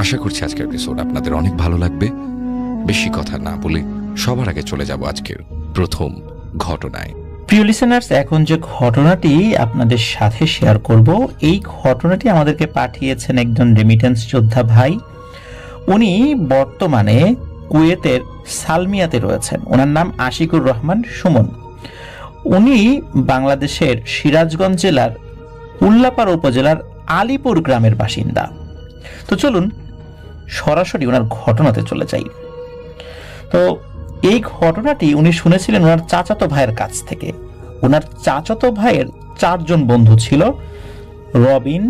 আশা করছি আজকের এপিসোড আপনাদের অনেক ভালো লাগবে। বেশি কথা না বলে সবার আগে চলে যাব আজকের প্রথম ঘটনায়। প্রিয় লিসেনার্স, এখন যে ঘটনাটি আপনাদের সাথে শেয়ার করব, এই ঘটনাটি আমাদেরকে পাঠিয়েছেন একজন রেমিটেন্স যোদ্ধা ভাই। উনি বর্তমানে কুয়েতের সালমিয়াতে রয়েছেন। ওনার নাম আশিকুর রহমান সুমন। উনি বাংলাদেশের সিরাজগঞ্জ জেলার উল্লাপাড়া উপজেলার আলীপুর গ্রামের বাসিন্দা। তো চলুন সরাসরি ওনার ঘটনাতে চলে যাই। তো এই ঘটনাটি উনি শুনেছিলেন ওনার চাচাতো ভাইয়ের কাছ থেকে। ওনার চাচাতো ভাইয়ের 4 জন বন্ধু ছিল, রবিন,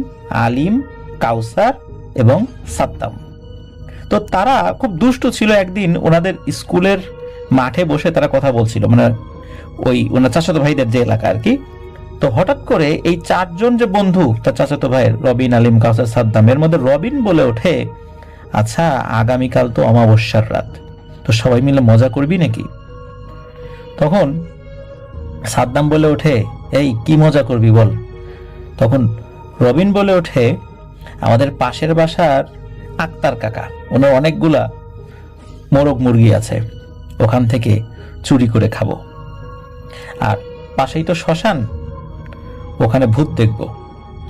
আলিম, কাউসার এবং সাদ্দাম। তো তারা খুব দুষ্টু ছিল। একদিন ওনাদের স্কুলের মাঠে বসে তারা কথা বলছিল, মানে ওই ওনার চাচাতো ভাইদের যে এলাকা আর কি। তো হঠাৎ করে এই 4 জন যে বন্ধু তার চাচাতো ভাইয়ের, রবিন, আলিম, কাউসার, সাদ্দাম, এর মধ্যে রবিন বলে ওঠে, আচ্ছা আগামীকাল তো অমাবস্যার রাত, তো সবাই মিলে মজা করবি নাকি? তখন সাদ্দাম বলে ওঠে, এই কি মজা করবি বল। তখন রবিন বলে ওঠে, আমাদের পাশের বাসার আক্তার কাকা, ওনার অনেকগুলা মোরগ মুরগি আছে, ওখান থেকে চুরি করে খাবো। আর পাশেই তো শ্মশান, ওখানে ভূত দেখবো।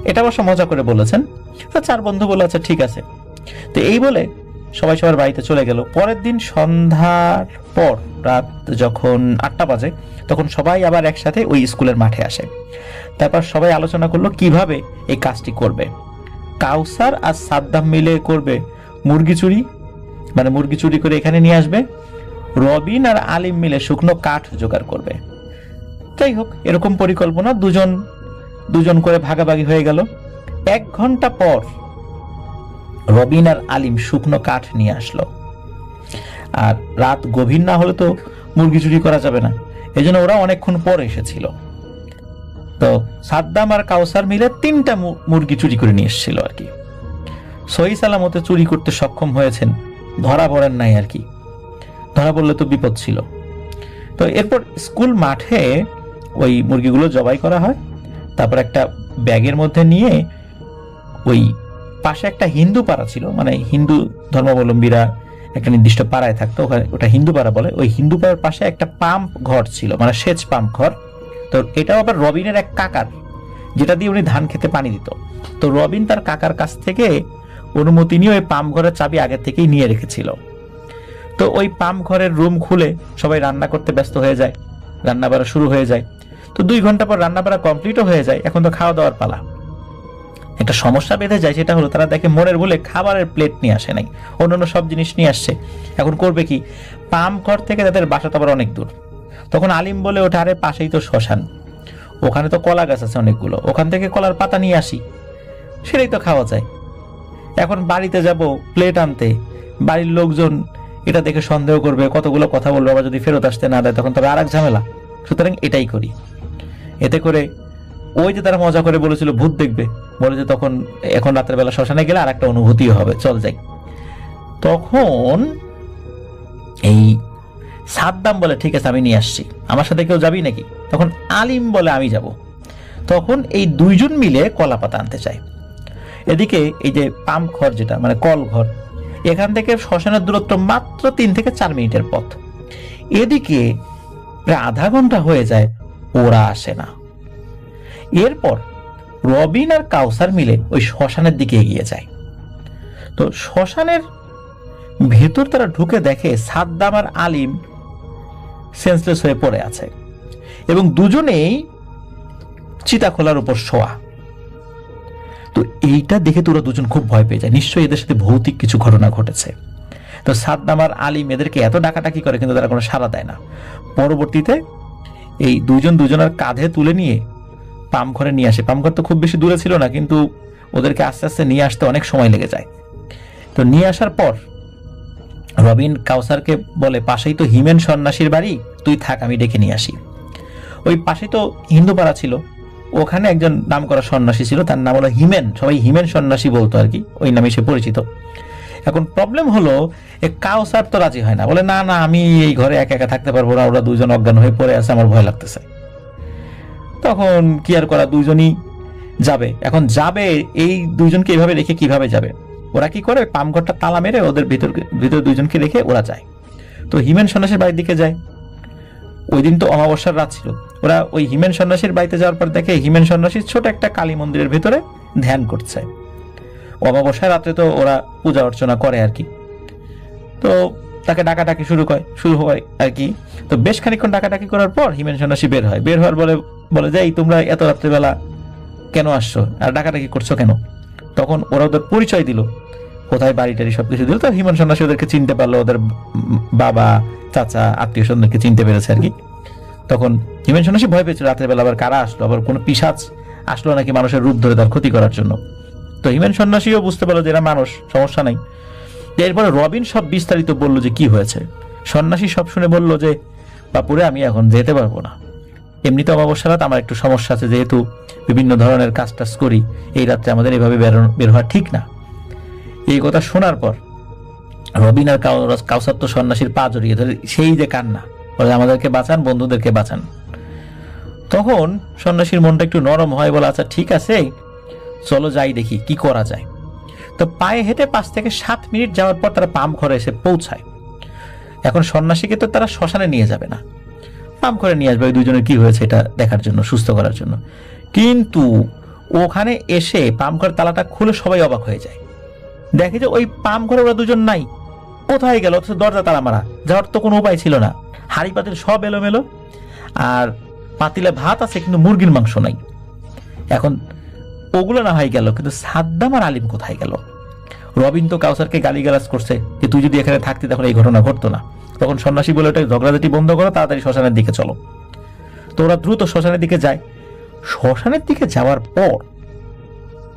এটা অবশ্য মজা করে বলেছেন। তো 4 বন্ধু বলে আচ্ছা ঠিক আছে। তো এই বলে সবাই সবার বাড়িতে চলে গেল। পরের দিন সন্ধ্যার পর রাত যখন 8টা বাজে, তখন সবাই আবার একসাথে ওই স্কুলের মাঠে আসে। তারপর সবাই আলোচনা করলো কিভাবে এই কাজটি করবে। কাউসার আর সাদ্দাম মিলে করবে মুরগি চুরি, মানে মুরগি চুরি করে এখানে নিয়ে আসবে। রবিন আর আলিম মিলে শুকনো কাঠ জোগাড় করবে। যাই হোক, এরকম পরিকল্পনা, দুজন করে ভাগাভাগি হয়ে গেল। 1 ঘন্টা পর রবিন আর আলিম শুকনো কাঠ নিয়ে আসলো। আর রাত গভীর না হলে তো মুরগি চুরি করা যাবে না, এজন্য ওরা অনেকক্ষণ পর এসেছিল। তো সাদ্দাম আর কাউসার মিলে 3টা মুরগি চুরি করে নিয়ে এসেছিল আর কি। সহি সালামতে চুরি করতে সক্ষম হয়েছেন, ধরা পড়েন নাই আর কি। ধরা পড়লে তো বিপদ ছিল। তো এরপর স্কুল মাঠে ওই মুরগিগুলো জবাই করা হয়। তারপর একটা ব্যাগের মধ্যে নিয়ে ওই পাশে একটা হিন্দু পাড়া ছিল, মানে হিন্দু ধর্মাবলম্বীরা একটা নির্দিষ্ট পাড়ায় থাকতো, ওটা হিন্দু পাড়া বলে। ওই হিন্দু পাড়ার পাশে একটা পাম্প ঘর ছিল, মানে সেচ পাম্প ঘর। তো এটাও আবার রবিনের এক কাকার, যেটা দিয়ে উনি ধান খেতে পানি দিত। তো রবিন তার কাকার কাছ থেকে অনুমতি নিয়ে ওই পাম্প ঘরের চাবি আগে থেকেই নিয়ে রেখেছিল। তো ওই পাম্প ঘরের রুম খুলে সবাই রান্না করতে ব্যস্ত হয়ে যায়, রান্না বাড়া শুরু হয়ে যায়। তো 2 ঘন্টা পর রান্না বাড়া কমপ্লিটও হয়ে যায়। এখন তো খাওয়া দাওয়ার পালা। একটা সমস্যা বেঁধে যায়, সেটা হলো তারা দেখে মনের বলে খাবারের প্লেট নিয়ে আসে নাই, অন্যান্য সব জিনিস নিয়ে আসছে। এখন করবে কি? পাম্প ঘর থেকে তাদের বাসা তো আবার অনেক দূর। তখন আলিম বলে ওঠে, আরে পাশেই তো শ্মশান, ওখানে তো কলা গাছ আছে অনেকগুলো, ওখান থেকে কলার পাতা নিয়ে আসি, সেটাই তো খাওয়া যায়। এখন বাড়িতে যাব প্লেট আনতে, বাড়ির লোকজন এটা দেখে সন্দেহ করবে, কতগুলো কথা বলবে, আবার যদি ফেরত আসতে না দেয় তখন তবে আর এক ঝামেলা। সুতরাং এটাই করি। এতে করে ওই যে তারা মজা করে বলেছিল ভূত দেখবে, বলে যে তখন এখন রাতের বেলা শ্মশানে গেলে আর একটা অনুভূতিও হবে, চল যাই। তখন এই সাদ্দাম বলে, ঠিক আছে আমি নিয়ে আসছি, আমার সাথে কেউ যাবি নাকি? তখন আলিম বলে, আমি যাব। তখন এই 2 জন মিলে কলা পাতা আনতে চায়। এদিকে এই যে পাম্প ঘর, যেটা মানে কল ঘর, এখান থেকে শ্মশানের দূরত্ব মাত্র 3 থেকে 4 মিনিটের পথ। এদিকে প্রায় আধা ঘন্টা হয়ে যায়, ওরা আসে না। এরপর রবিন আর কাউসার মিলে ওই শ্মশানের দিকে এগিয়ে যায়। তো শ্মশানের ভেতর তারা ঢুকে দেখে সাদ্দাম আর আলিম সেন্সলেস হয়ে পড়ে আছে এবং দুজনেই চিতা খোলার উপর শোয়া। তো এইটা দেখে তোরা 2জন খুব ভয় পেয়ে যায়, নিশ্চয়ই এদের সাথে ভৌতিক কিছু ঘটনা ঘটেছে। তো সাদ্দাম আর আলিম এদেরকে এত ডাকাডাকি করে, কিন্তু তারা কোনো সাড়া দেয় না। পরবর্তীতে এই 2জন দুজনের কাঁধে তুলে নিয়ে পাম্প ঘরে নিয়ে আসে। পাম্প ঘর তো খুব বেশি দূরে ছিল না, কিন্তু ওদেরকে আস্তে আস্তে নিয়ে আসতে অনেক সময় লেগে যায়। তো নিয়ে আসার পর রবিন কাউসারকে বলে, পাশেই তো হিমেন সন্ন্যাসীর বাড়ি, তুই থাক, আমি ডেকে নিয়ে আসি। ওই পাশেই তো হিন্দু পাড়া ছিল, ওখানে একজন নাম করা সন্ন্যাসী ছিল, তার নাম হলো হিমেন, সবাই হিমেন সন্ন্যাসী বলতো আর কি, ওই নামে সে পরিচিত। এখন প্রবলেম হলো, কাউসার তো রাজি হয় না, বলে না না আমি এই ঘরে একা একা থাকতে পারবো না, ওরা 2 জন অজ্ঞান হয়ে পড়ে আছে, আমার ভয় লাগতেছে। তখন কি আর করা, 2 জনই যাবে। এখন যাবে, এই 2 জনকে এভাবে রেখে কিভাবে যাবে? ওরা কি করে, পামঘরটা তালা মেরে ওদের ভিতর দুইজনকে রেখে ওরা যায়। তো হিমেন সন্ন্যাসীর বাড়ির দিকে যায়। ওই দিন তো অমাবস্যার রাত ছিল। ওরা ওই হিমেন সন্ন্যাসীর বাড়িতে যাওয়ার পর দেখে হিমেন সন্ন্যাসী ছোট একটা কালী মন্দিরের ভিতরে ধ্যান করছে। অমাবস্যার রাত্রে তো ওরা পূজা অর্চনা করে আর কি। তো তাকে ডাকাডাকি শুরু হয় আর কি। তো বেশ খানিকক্ষণ ডাকাডাকি করার পর হিমেন সন্ন্যাসী বের হওয়ার বলে যে, এই তোমরা এত রাত্রেবেলা কেন আসছো আর ডাকাডাকি করছো কেন? তখন ওরা ওদের পরিচয় দিল, কোথায় বাড়ি টাড়ি সবকিছু দিল। তো হিমেন সন্ন্যাসী ওদেরকে চিনতে পারলো, ওদের বাবা চাচা আত্মীয় স্বজনকে চিনতে পেরেছে আর কি। তখন হিমেন সন্ন্যাসী ভয় পেয়েছিল রাতের বেলা আবার কারা আসলো, আবার কোনো পিশাচ আসলো নাকি মানুষের রূপ ধরে তার ক্ষতি করার জন্য। তো হিমেন সন্ন্যাসীও বুঝতে পারলো যে এরা মানুষ, সমস্যা নাই। এরপরে রবিন সব বিস্তারিত বললো যে কি হয়েছে। সন্ন্যাসী সব শুনে বলল যে, বাপুরে আমি এখন যেতে পারবো না, এমনিতে অমাবস্যা রাত, আমার একটু সমস্যা আছে, যেহেতু বিভিন্ন ধরনের কাজ টাজ করি, এই রাত্রে আমাদের এইভাবে বের হওয়া ঠিক না। এই কথা শোনার পর রবিন আর কাউসার তো সন্ন্যাসীর পা জড়িয়ে ধরে সেই যে কান্না, বলে আমাদেরকে বাঁচান, বন্ধুদেরকে বাঁচান। তখন সন্ন্যাসীর মনটা একটু নরম হয়, বলে আচ্ছা ঠিক আছে, চলো যাই দেখি কি করা যায়। তো পায়ে হেঁটে 5 থেকে 7 মিনিট যাওয়ার পর তারা পাম্প ঘরে এসে পৌঁছায়। এখন সন্ন্যাসীকে তো তারা শ্মশানে নিয়ে যাবে না, পাম্প ঘরে নিয়ে আসবে ওই দুজনের কি হয়েছে এটা দেখার জন্য, সুস্থ করার জন্য। কিন্তু ওখানে এসে পাম্প ঘর তালাটা খুলে সবাই অবাক হয়ে যায়, দেখে যে ওই পাম্প ঘরে ওরা দুজন নাই। কোথায় গেল? দরজা তালা মারা, যাওয়ার তো কোনো উপায় ছিল না। হাড়ি পাতিল সব এলোমেলো, আর পাতিলে ভাত আছে কিন্তু মুরগির মাংস নাই। এখন ওগুলো না হয় গেল, কিন্তু সাদ্দাম আর আলিম কোথায় গেল? রবিন তো কাউসারকে গালিগালাজ করছে যে তুই যদি এখানে থাকতি তখন এই ঘটনা ঘটতো না। তখন সন্ন্যাসী বলে, ওটা ঝগড়াঝাটি বন্ধ করো, তাড়াতাড়ি শ্মশানের দিকে চলো। তো ওরা দ্রুত শ্মশানের দিকে যায়। শ্মশানের দিকে যাওয়ার পর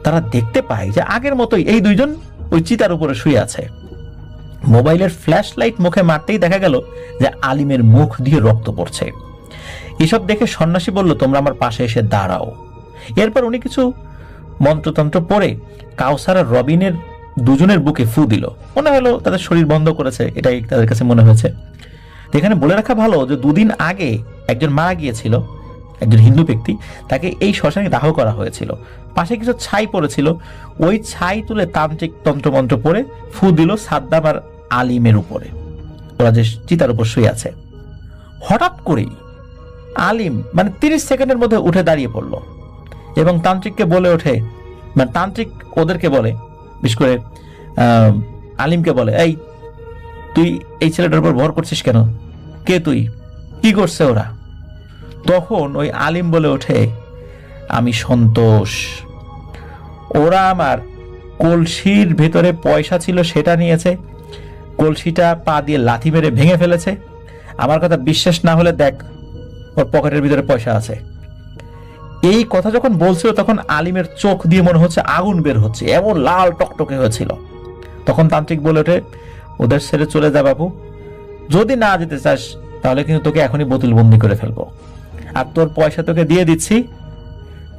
তারা দেখতে পায় যে আগের মতোই এই দুইজন ওই চিতার উপরে শুয়ে আছে। মোবাইলের ফ্ল্যাশ লাইট মুখে মারতেই দেখা গেল যে আলিমের মুখ দিয়ে রক্ত পড়ছে। এসব দেখে সন্ন্যাসী বলল, তোমরা আমার পাশে এসে দাঁড়াও। এরপর উনি কিছু মন্ত্রতন্ত্র পড়ে কাউসার আর রবিনের দুজনের বুকে ফু দিল। মনে হলো তাদের শরীর বন্ধ করেছে, এটাই তাদের কাছে মনে হয়েছে। এখানে বলে রাখা ভালো যে 2 দিন আগে একজন মারা গিয়েছিল, একজন হিন্দু ব্যক্তি, তাকে এই শ্মশানে দাহ করা হয়েছিল। পাশে কিছু ছাই পড়েছিল, ওই ছাই তুলে তান্ত্রিক তন্ত্রমন্ত্র পড়ে ফু দিল সাদ্দাম আর আলিমের উপরে, ওরা যে চিতার উপর শুয়ে আছে। হঠাৎ করেই আলিম 30 সেকেন্ডের মধ্যে উঠে দাঁড়িয়ে পড়ল এবং তান্ত্রিককে বলে ওঠে, তান্ত্রিক ওদেরকে বলে, বিশেষ করে আলিমকে বলে, এই তুই এই ছেলেটার উপর ভর করছিস কেন? কে তুই? কি করছে ওরা? তখন ওই আলিম বলে ওঠে, আমি সন্তোষ, ওরা আমার কলসির ভেতরে পয়সা ছিল সেটা নিয়েছে, কলসিটা পা দিয়ে লাথি মেরে ভেঙে ফেলেছে। আমার কথা বিশ্বাস না হলে দেখ, ওর পকেটের ভিতরে পয়সা আছে। এই কথা যখন বলছিল তখন আলিমের চোখ দিয়ে মনে হচ্ছে আগুন বের হচ্ছে, এমন লাল টকটকে হয়েছিল। তখন তান্ত্রিক বলে ওঠে, ওদের ছেড়ে চলে যা বাবু, যদি না যেতে চাস তাহলে কিন্তু তোকে এখনই বোতলবন্দি করে ফেলবো, আর তোর পয়সা তোকে দিয়ে দিচ্ছি,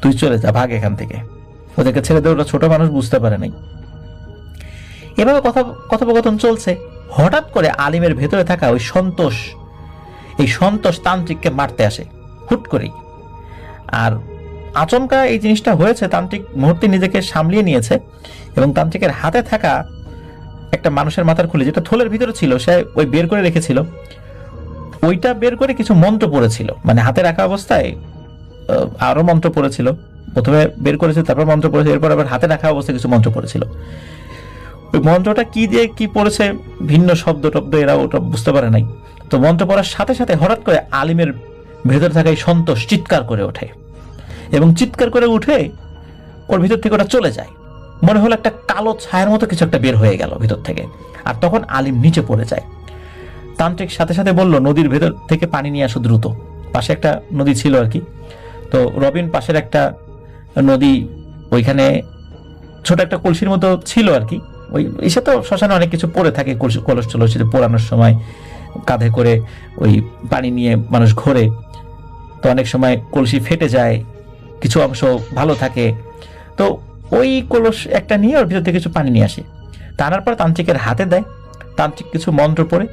তুই চলে যা, ভাগ এখান থেকে। ওদেরকে ছেড়ে দেওয়া, ছোট মানুষ বুঝতে পারে নাই। এভাবে কথোপকথন চলছে। হঠাৎ করে আলিমের ভেতরে থাকা ওই সন্তোষ তান্ত্রিককে মারতে আসে হুট করেই। আর আচমকা এই জিনিসটা হয়েছে, তান্ত্রিক মুহূর্তে নিজেকে সামলিয়ে নিয়েছে এবং তান্ত্রিকের হাতে থাকা একটা মানুষের মাথার খুলি, যেটা থলের ভিতরে ছিল, সে ওই বের করে রেখেছিল, ওইটা বের করে কিছু মন্ত্র পড়েছিল। হাতে রাখা অবস্থায় আরো মন্ত্র পড়েছিল, প্রথমে বের করেছে, তারপর মন্ত্র পড়েছে, এরপর আবার হাতে রাখা অবস্থায় কিছু মন্ত্র পড়েছিল। ওই মন্ত্রটা কি দিয়ে কি পড়েছে, ভিন্ন শব্দ টব্দ, এরা ওটা বুঝতে পারে নাই। তো মন্ত্র পড়ার সাথে সাথে হঠাৎ করে আলিমের ভেতরে থাকা এই সন্তোষ চিৎকার করে ওঠে এবং চিৎকার করে উঠে ওর ভিতর থেকে ওটা চলে যায়। মনে হলো একটা কালো ছায়ার মতো কিছু একটা বের হয়ে গেল ভিতর থেকে, আর তখন আলিম নিচে পড়ে যায়। তান্ত্রিক সাথে সাথে বলল, নদীর ভেতর থেকে পানি নিয়ে আসো দ্রুত। পাশে একটা নদী ছিল আর কি। তো রবিন পাশের একটা নদী, ওইখানে ছোট একটা কলসির মতো ছিল আর কি। ওই এসে তো শ্মশানে অনেক কিছু পড়ে থাকে, কলস টলস পোড়ানোর সময় কাঁধে করে ওই পানি নিয়ে মানুষ ঘোরে, তো অনেক সময় কলসি ফেটে যায়, কিছু অংশ ভালো থাকে। তো ওই কলস একটা নিয়ে ওর ভিতর থেকে কিছু পানি নিয়ে আসে, টানার পর তান্ত্রিকের হাতে দেয়। তান্ত্রিক কিছু মন্ত্র পড়ে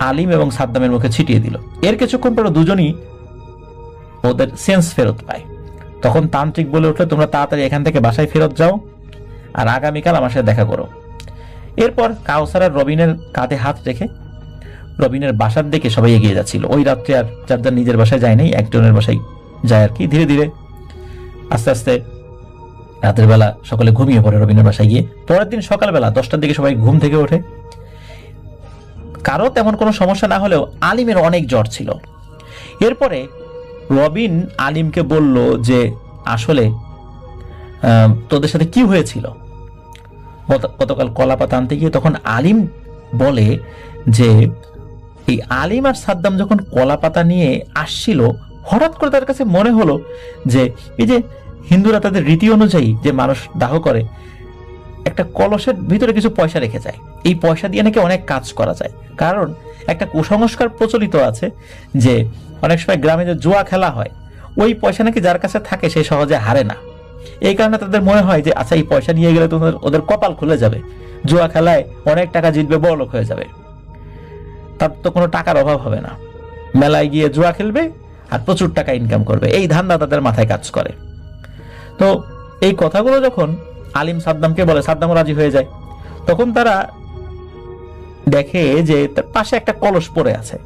আলিম এবং সাদ্দামের মুখে ছিটিয়ে দিল। এর কিছুক্ষণ পর দুজনই ওদের সেন্স ফেরত পায়। তখন তান্ত্রিক বলে উঠলো, তোমরা তাড়াতাড়ি এখান থেকে বাসায় ফেরত যাও, আর আগামীকাল আমার সাথে দেখা করো। এরপর কাউসার আর রবিনের কাঁধে হাত রেখে রবিনের বাসার দিকে সবাই এগিয়ে যাচ্ছিল। ওই রাত্রে আর যার যার নিজের বাসায় যায় নাই, একজনের বাসায় যায় আর কি। ধীরে ধীরে আস্তে আস্তে রাতের বেলা সকলে ঘুমিয়ে পড়ে রবিনের বাসায় গিয়ে। পরের দিন সকালবেলা 10টার দিকে সবাই ঘুম থেকে ওঠে। কারো তেমন কোনো সমস্যা না হলেও আলিমের অনেক জ্বর ছিল। এরপরে রবিন আলিমকে বলল যে আসলে তোদের সাথে কি হয়েছিল গতকাল কলাপাতা আনতে গিয়ে। তখন আলিম বলে যে এই আলিম আর সাদ্দাম যখন কলাপাতা নিয়ে আসছিল, হঠাৎ করে তার কাছে মনে হলো যে এই যে হিন্দুরা তাদের রীতি অনুযায়ী যে মানুষ দাহ করে, একটা কলসের ভিতরে কিছু পয়সা রেখে যায়, এই পয়সা দিয়ে নাকি অনেক কাজ করা যায়। কারণ একটা কুসংস্কার প্রচলিত আছে যে অনেক সময় গ্রামে যে জুয়া খেলা হয়, ওই পয়সা নাকি যার কাছে থাকে সে সহজে হারে না। এই কারণে তাদের মনে হয় যে আচ্ছা এই পয়সা নিয়ে গেলে তো ওদের কপাল খুলে যাবে, জুয়া খেলায় অনেক টাকা জিতবে, বড় লোক হয়ে যাবে, তার তো কোনো টাকার অভাব হবে না, মেলায় গিয়ে জুয়া খেলবে আর প্রচুর টাকা ইনকাম করবে, এই ধান্দা তাদের মাথায় কাজ করে। তো এই কথাগুলো যখন আলিম সাদ্দামকে বলে, সাদ্দামও রাজি হয়ে যায়। তখন তারা দেখে যে তার পাশে একটা কলস পড়ে আছে।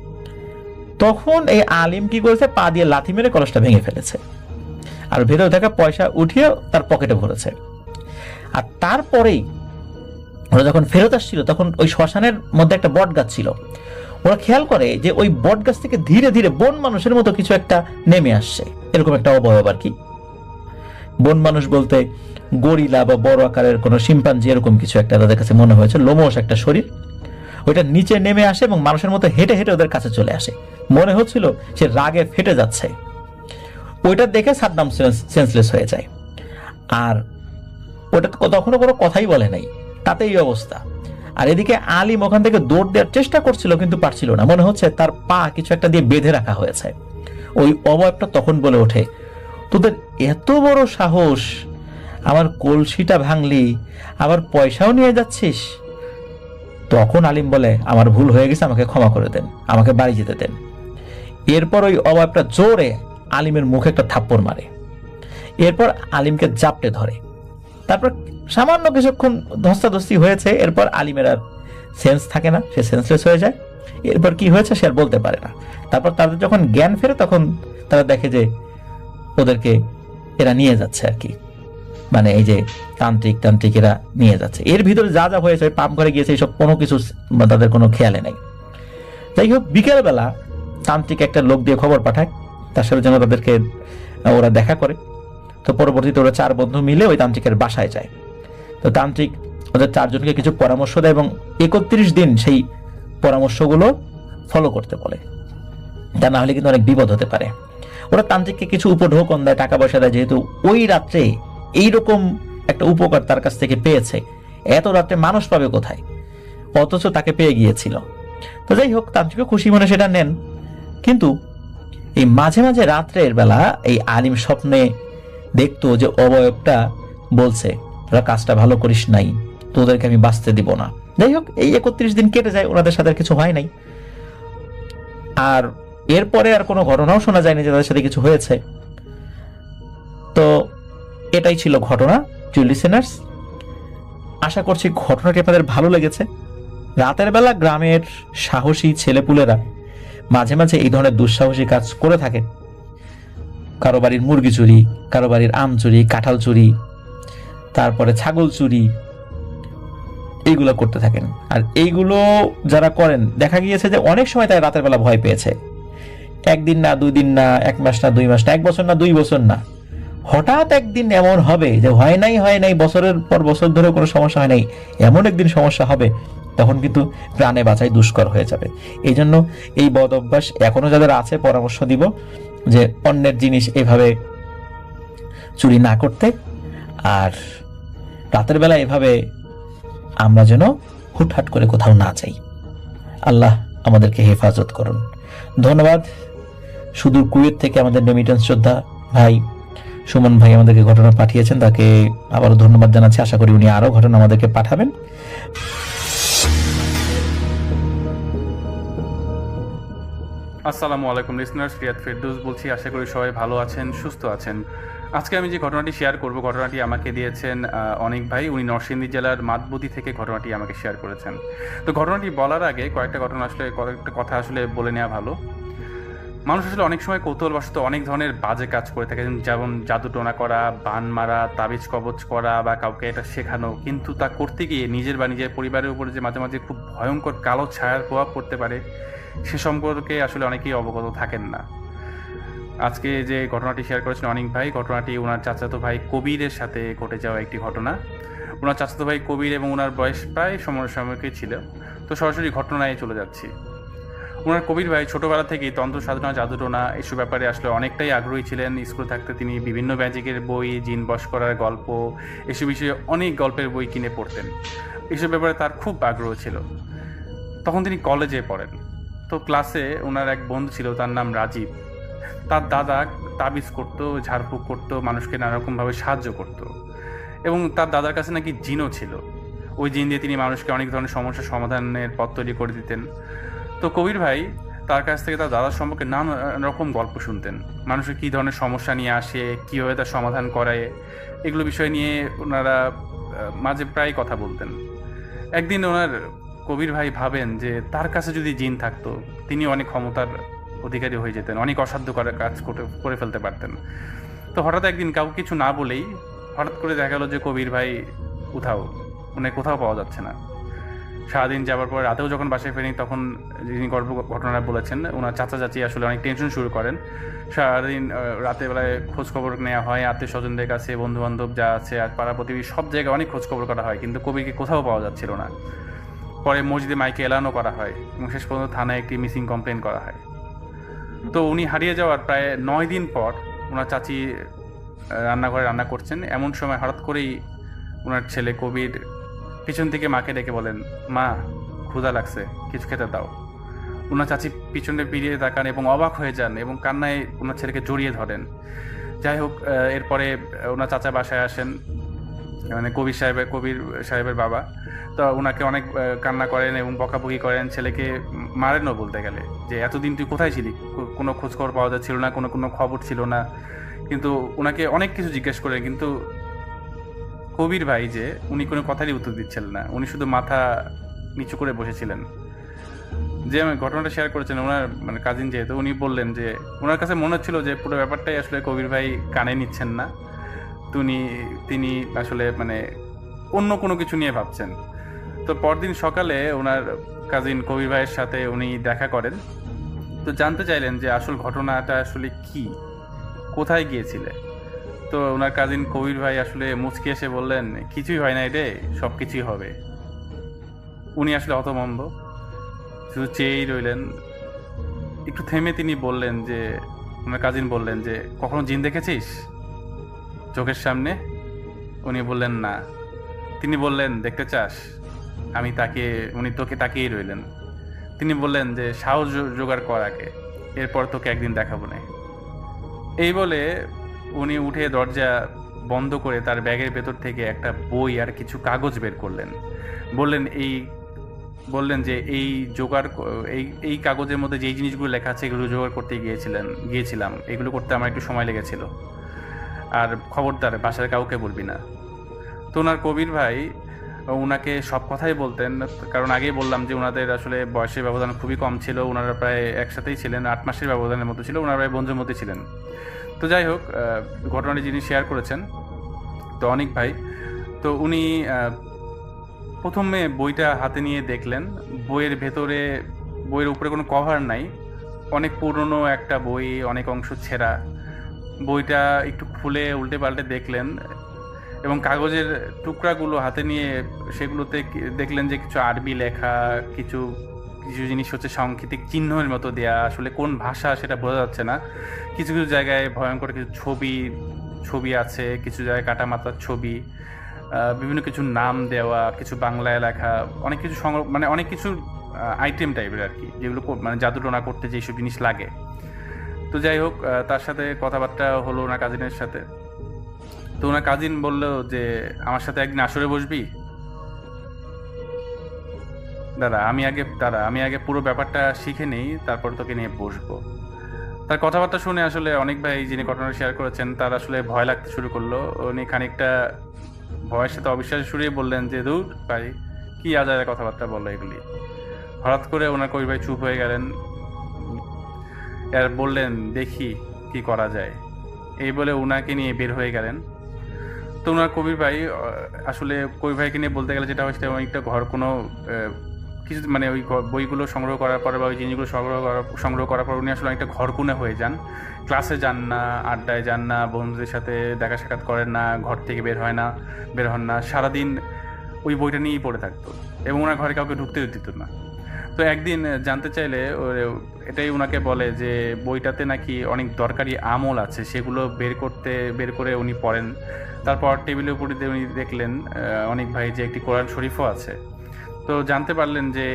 তখন এই আলিম কি করেছে, পা দিয়ে লাথি মেরে কলসটা ভেঙে ফেলেছে আর ভেতরে থাকা পয়সা উঠিয়ে তার পকেটে ভরেছে। আর তারপরেই ওরা যখন ফেরত আসছিল তখন ওই শ্মশানের মধ্যে একটা বট গাছ ছিল। ওরা খেয়াল করে যে ওই বট গাছ থেকে ধীরে ধীরে বন মানুষের মতো কিছু একটা নেমে আসছে, এরকম একটা অবয়ব আর কি। বন মানুষ বলতে গরিলা বা বড় আকারের কোনো শিম্পাঞ্জি এরকম কিছু একটা তাদের কাছে মনে হয়েছে, লোমশ একটা শরীর। ওইটা নিচে নেমে আসে এবং মানুষের মতো হেঁটে হেঁটে ওদের কাছে চলে আসে। মনে হচ্ছিল সে রাগে ফেটে যাচ্ছে। ওইটা দেখে সাদ্দাম সেন্সলেস হয়ে যায়। আর ওটা তখনও কোনো কথাই বলে নাই, তাতে এই অবস্থা। আর এদিকে আলিম ওখান থেকে দৌড় দেওয়ার চেষ্টা করছিল কিন্তু পারছিল না, মনে হচ্ছে তার পা কিছু একটা দিয়ে বেঁধে রাখা হয়েছে। ওই অবয়বটা তখন বলে ওঠে, তোদের এত বড় সাহস, আমার কলসিটা ভাঙলি, আবার পয়সাও নিয়ে যাচ্ছিস। তখন আলিম বলে, আমার ভুল হয়ে গেছে, আমাকে ক্ষমা করে দেন, আমাকে বাড়ি যেতে দেন। এরপর ওই অবয়বটা জোরে আলিমের মুখে একটা থাপ্পড় মারে। এরপর আলিমকে জাপটে ধরে। তারপর সামান্য কিছুক্ষণ ধস্তাধস্তি হয়েছে। এরপর আলিমের আর সেন্স থাকে না, সে সেন্সলেস হয়ে যায়। এরপর কি হয়েছে সে আর বলতে পারে না। তারপর তাদের যখন জ্ঞান ফেরে তখন তারা দেখে যে ওদেরকে এরা নিয়ে যাচ্ছে আর কি, মানে এই যে তান্ত্রিকেরা নিয়ে যাচ্ছে। এর ভিতরে যা যা হয়েছে, পাম্প করে গিয়েছে, এইসব কোনো কিছু তাদের কোনো খেয়ালে নেই। যাই হোক, বিকেলবেলা তান্ত্রিক একটা লোক দিয়ে খবর পাঠায় তার সাথে যেন তাদেরকে ওরা দেখা করে। তো পরবর্তীতে ওরা 4 বন্ধু মিলে ওই তান্ত্রিকের বাসায় যায়। তো তান্ত্রিক ওদের 4 জনকে কিছু পরামর্শ দেয় এবং 31 দিন সেই পরামর্শগুলো ফলো করতে বলে, তা না হলে কিন্তু অনেক বিপদ হতে পারে। ওরা তান্ত্রিককে কিছু উপঢৌকন দেয়, টাকা পয়সা দেয়, যেহেতু ওই রাত্রে এইরকম একটা উপকার তার কাছ থেকে পেয়েছে। এত রাত্রে মানুষ পাবে কোথায়, অথচ তাকে পেয়ে গিয়েছিল। তো যাই হোক, তান্ত্রিক খুশি মনে সেটা নেন। কিন্তু এই মাঝে মাঝে রাত্রের বেলা এই আলিম স্বপ্নে দেখতো যে অবয়বটা বলছে, তোরা কাজটা ভালো করিস নাই, তোদেরকে আমি বাঁচতে দিব না। যাই হোক, এই 31 দিন কেটে যায়, ওনাদের সাথে কিছু হয় নাই। আর এরপরে আর কোনো ঘটনাও শোনা যায়নি যে তাদের সাথে কিছু হয়েছে। তো এটাই ছিল ঘটনা। লিসেনার্স, আশা করছি ঘটনাটি আপনাদের ভালো লেগেছে। রাতের বেলা গ্রামের সাহসী ছেলেপুলেরা মাঝে মাঝে এই ধরনের দুঃসাহসী কাজ করে থাকে। কারো বাড়ির মুরগি চুরি, কারো বাড়ির আম চুরি, কাঁঠাল চুরি, তারপরে ছাগল চুরি, এইগুলো করতে থাকেন। আর এইগুলো যারা করেন দেখা গিয়েছে যে অনেক সময় তাই রাতের বেলা ভয় পেয়েছে। 1 দিন না, 2 দিন না, 1 মাস না, 2 মাস না, 1 বছর না, 2 বছর না, হঠাৎ একদিন এমন হবে যে হয় নাই বছরের পর বছর ধরে কোনো সমস্যা হয় নাই, এমন একদিন সমস্যা হবে, তখন কিন্তু প্রাণে বাঁচাই দুষ্কর হয়ে যাবে। এই জন্য এই বদ অভ্যাস এখনো যাদের আছে, পরামর্শ দিব যে অন্যের জিনিস এভাবে চুরি না করতে। আর রাতের বেলা এভাবে আমরা যেন হুটহাট করে কোথাও না যাই। আল্লাহ আমাদেরকে হেফাজত করুন। ধন্যবাদ। সুদূর কুয়েত থেকে আমাদের রেমিটেন্স যোদ্ধা ভাই সুমন ভাই আমাদেরকে ঘটনা পাঠিয়েছেন, তাকে আবারও ধন্যবাদ জানাচ্ছি। আশা করি উনি আরো ঘটনা আমাদেরকে পাঠাবেন। আসসালামু আলাইকুম লিসনার্স, রিয়াদ ফেরদৌস বলছি। আশা করি সবাই ভালো আছেন, সুস্থ আছেন। আজকে আমি যে ঘটনাটি শেয়ার করব, ঘটনাটি আমাকে দিয়েছেন অনেক ভাই। উনি নরসিংদী জেলার মাতবুদি থেকে ঘটনাটি আমাকে শেয়ার করেছেন। তো ঘটনাটি বলার আগে কয়েকটা কথা আসলে বলে নেওয়া ভালো। মানুষ আসলে অনেক সময় কৌতূহলবশত অনেক ধরনের বাজে কাজ করে থাকে, যেমন জাদু টোনা করা, বান মারা, তাবিজ কবজ করা বা কাউকে এটা শেখানো। কিন্তু তা করতে গিয়ে নিজের বা নিজের পরিবারের উপরে যে মাঝে মাঝে খুব ভয়ঙ্কর কালো ছায়ার প্রভাব পড়তে পারে, সে সম্পর্কে আসলে অনেকেই অবগত থাকেন না। আজকে যে ঘটনাটি শেয়ার করেছেন অনেক ভাই, ঘটনাটি ওনার চাচাতো ভাই কবিরের সাথে ঘটে যাওয়া একটি ঘটনা। ওনার চাচাতো ভাই কবির এবং ওনার বয়স প্রায় সমসাময়িকই ছিল। তো সরাসরি ঘটনায় চলে যাচ্ছি। ওনার কবির ভাই ছোটবেলা থেকেই তন্ত্র সাধনা, জাদুটোনা এসব ব্যাপারে আসলে অনেকটাই আগ্রহী ছিলেন। স্কুলে থাকতে তিনি বিভিন্ন ম্যাজিকের বই, জিন বশ করার গল্প, এসব বিষয়ে অনেক গল্পের বই কিনে পড়তেন। এসব ব্যাপারে তার খুব আগ্রহ ছিল। তখন তিনি কলেজে পড়েন। তো ক্লাসে ওনার এক বন্ধু ছিল, তার নাম রাজীব। তার দাদা তাবিজ করতো, ঝাড়ফুঁক করতো, মানুষকে নানারকমভাবে সাহায্য করতো। এবং তার দাদার কাছে নাকি জিনও ছিল। ওই জিন দিয়ে তিনি মানুষকে অনেক ধরনের সমস্যার সমাধানের পথ তৈরি করে দিতেন। তো কবির ভাই তার কাছ থেকে তার দাদার সম্পর্কে নানা রকম গল্প শুনতেন। মানুষের কী ধরনের সমস্যা নিয়ে আসে, কীভাবে তার সমাধান করায়, এগুলো বিষয় নিয়ে ওনারা মাঝে প্রায় কথা বলতেন। একদিন ওনার কবির ভাই ভাবেন যে তার কাছে যদি জিন থাকতো, তিনি অনেক ক্ষমতার অধিকারী হয়ে যেতেন, অনেক অসাধ্য কাজ করে ফেলতে পারতেন। তো হঠাৎ একদিন কাউকে কিছু না বলেই হঠাৎ করে দেখা গেল যে কবির ভাই কোথাও পাওয়া যাচ্ছে না। সারাদিন যাওয়ার পর রাতেও যখন বাসায় ফেরেনি, তখন যিনি ঘটনাটা বলেছেন ওনার চাচা চাচি আসলে অনেক টেনশন শুরু করেন। সারাদিন রাতের বেলায় খোঁজ খবর নেওয়া হয়, আত্মীয় স্বজনদের কাছে, বন্ধু বান্ধব যা আছে আর পাড়া প্রতিবেশী সব জায়গায় অনেক খোঁজ খবর করা হয়, কিন্তু কবিরকে কোথাও পাওয়া যাচ্ছিল না। পরে মসজিদে মাইকে এলানও করা হয় এবং শেষ পর্যন্ত থানায় একটি মিসিং কমপ্লেন করা হয়। তো উনি হারিয়ে যাওয়ার প্রায় 9 দিন পর ওনার চাচি রান্নাঘরে রান্না করছেন। এমন সময় হঠাৎ করেই ওনার ছেলে কবির পিছন থেকে মাকে ডেকে বলেন, মা ক্ষুধা লাগছে, কিছু খেতে দাও। ওনার চাচি পিছনে ফিরিয়ে তাকান এবং অবাক হয়ে যান এবং কান্নায় ওনার ছেলেকে জড়িয়ে ধরেন। যাই হোক, এরপরে ওনার চাচা বাসায় আসেন, মানে কবির সাহেবের বাবা। তো ওনাকে অনেক কান্না করেন এবং বকাবকি করেন, ছেলেকে মারেনও বলতে গেলে, যে এতদিন তুই কোথায় ছিলি, কোনো খোঁজখবর পাওয়া যাচ্ছিল না, কোনো খবর ছিল না। কিন্তু ওনাকে অনেক কিছু জিজ্ঞেস করেন, কিন্তু কবির ভাই যে উনি কোনো কথারই উত্তর দিচ্ছিলেন না। উনি শুধু মাথা নিচু করে বসেছিলেন। যে আমি ঘটনাটা শেয়ার করেছেন ওনার মানে কাজিন, যেহেতু উনি বললেন যে ওনার কাছে মনে হচ্ছিল যে পুরো ব্যাপারটাই আসলে কবির ভাই কানে নিচ্ছেন না, তিনি আসলে মানে অন্য কোনো কিছু নিয়ে ভাবছেন। তো পরদিন সকালে ওনার কাজিন কবির ভাইয়ের সাথে উনি দেখা করেন। তো জানতে চাইলেন যে আসল ঘটনাটা আসলে কি, কোথায় গিয়েছিলে। তো ওনার কাজিন কবির ভাই আসলে মুচকি এসে বললেন, কিছুই হয় না রে, সব কিছুই হবে। উনি আসলে হতভম্ব, শুধু চেয়েই রইলেন। একটু থেমে তিনি বললেন যে, ওনার কাজিন বললেন যে, কখনো জিন দেখেছিস চোখের সামনে? উনি বললেন না। তিনি বললেন, দেখতে চাস? উনি তোকে তাকিয়েই রইলেন। তিনি বললেন যে, সাহস জোগাড় কর আগে, এরপর তোকে একদিন দেখাবো না। এই বলে উনি উঠে দরজা বন্ধ করে তার ব্যাগের ভেতর থেকে একটা বই আর কিছু কাগজ বের করলেন। বললেন যে এই কাগজের মধ্যে যেই জিনিসগুলো লেখা আছে এগুলো জোগাড় করতে গিয়েছিলাম, এগুলো করতে আমার একটু সময় লেগেছিল, আর খবরদার বাসার কাউকে বলবি না। তো ওনার কবির ভাই ওনাকে সব কথাই বলতেন, কারণ আগেই বললাম যে ওনাদের আসলে বয়সের ব্যবধান খুবই কম ছিল। ওনারা প্রায় একসাথেই ছিলেন, 8 মাসের ব্যবধানের মতো ছিল, ওনারা প্রায় বন্ধুর মধ্যে ছিলেন। তো যাই হোক, ঘটনাটি যিনি শেয়ার করেছেন তো অনেক ভাই, তো উনি প্রথমে বইটা হাতে নিয়ে দেখলেন। বইয়ের উপরে কোনো কভার নাই, অনেক পুরনো একটা বই, অনেক অংশ ছেঁড়া। বইটা একটু খুলে উল্টে পাল্টে দেখলেন এবং কাগজের টুকরাগুলো হাতে নিয়ে সেগুলোতে দেখলেন যে কিছু আরবি লেখা, কিছু জিনিস হচ্ছে সাংকেতিক চিহ্নের মতো দেয়া, আসলে কোন ভাষা সেটা বোঝা যাচ্ছে না। কিছু কিছু জায়গায় ভয়ঙ্কর কিছু ছবি আছে, কিছু জায়গায় কাটা মাথার ছবি, বিভিন্ন কিছু নাম দেওয়া, কিছু বাংলায় লেখা, অনেক কিছু মানে অনেক কিছু আইটেম টাইপের আর কি, যেগুলো মানে জাদুটোনা করতে যেসব জিনিস লাগে। তো যাই হোক, তার সাথে কথাবার্তা হলো ওনার কাজিনের সাথে। তো ওনার কাজিন বললো যে, আমার সাথে একদিন আসরে বসবি? দাঁড়া আমি আগে পুরো ব্যাপারটা শিখে নেই, তারপর তোকে নিয়ে বসবো। তার কথাবার্তা শুনে আসলে অনেক ভাই যিনি ঘটনা শেয়ার করেছেন তার আসলে ভয় লাগতে শুরু করলো। উনি খানিকটা ভয়ের সাথে অবিশ্বাস শুরিয়ে বললেন যে, দূর ভাই, কি আজারে কথাবার্তা বললো এগুলি। হঠাৎ করে ওনার কবির ভাই চুপ হয়ে গেলেন, আর বললেন, দেখি কি করা যায়। এই বলে উনাকে নিয়ে বের হয়ে গেলেন। তো ওনার কবির ভাই আসলে কবির ভাইকে নিয়ে বলতে গেলে যেটা হয় সেটা অনেকটা ঘর কোনো কিছু মানে ওই বইগুলো সংগ্রহ করার পর বা ওই জিনিসগুলো সংগ্রহ করার পর উনি আসলে অনেকটা ঘরকুনে হয়ে যান। ক্লাসে যান না, আড্ডায় যান না, বন্ধুদের সাথে দেখা সাক্ষাৎ করেন না, ঘর থেকে বের হন না, সারাদিন ওই বইটা নিয়েই পড়ে থাকতো এবং ওনার ঘরে কাউকে ঢুকতে দিত না। তো একদিন জানতে চাইলে এটাই ওনাকে বলে যে বইটাতে নাকি অনেক দরকারি আমল আছে, সেগুলো বের করে উনি পড়েন। তারপর টেবিলের উপরে উনি দেখলেন অনেক ভাই যে একটি কোরআন শরীফও আছে। তো জানতে পারলেন যে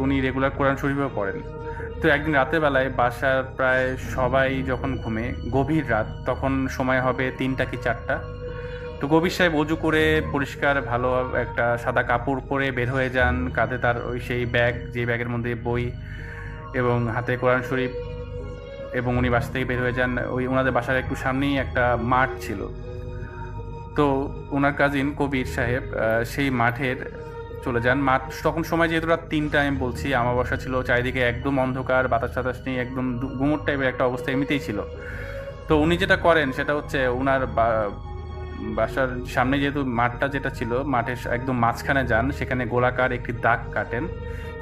উনি রেগুলার কোরআন শরীফও পড়েন। তো একদিন রাতের বেলায় বাসার প্রায় সবাই যখন ঘুমে, গভীর রাত, তখন সময় হবে 3টা কি 4টা। তো কবির সাহেব অজু করে পরিষ্কার ভালো একটা সাদা কাপড় পরে বের হয়ে যান, কাঁধে তার ওই সেই ব্যাগ, যে ব্যাগের মধ্যে বই এবং হাতে কোরআন শরীফ, এবং উনি বাসা থেকে বের হয়ে যান। ওই ওনাদের বাসার একটু সামনেই একটা মাঠ ছিল। তো ওনার কাজিন কবির সাহেব সেই মাঠের চলে যান। মাঠ তখন সময় যেহেতু রাত 3টা, আমি বলছি, আমাবস্যা ছিল, চারিদিকে একদম অন্ধকার, বাতাস টাতাস নেই, একদম গুমট টাইপের একটা অবস্থা এমনিতেই ছিল। তো উনি যেটা করেন সেটা হচ্ছে ওনার বাসার সামনে যেহেতু মাঠটা যেটা ছিল, মাঠের একদম মাঝখানে যান, সেখানে গোলাকার একটি দাগ কাটেন,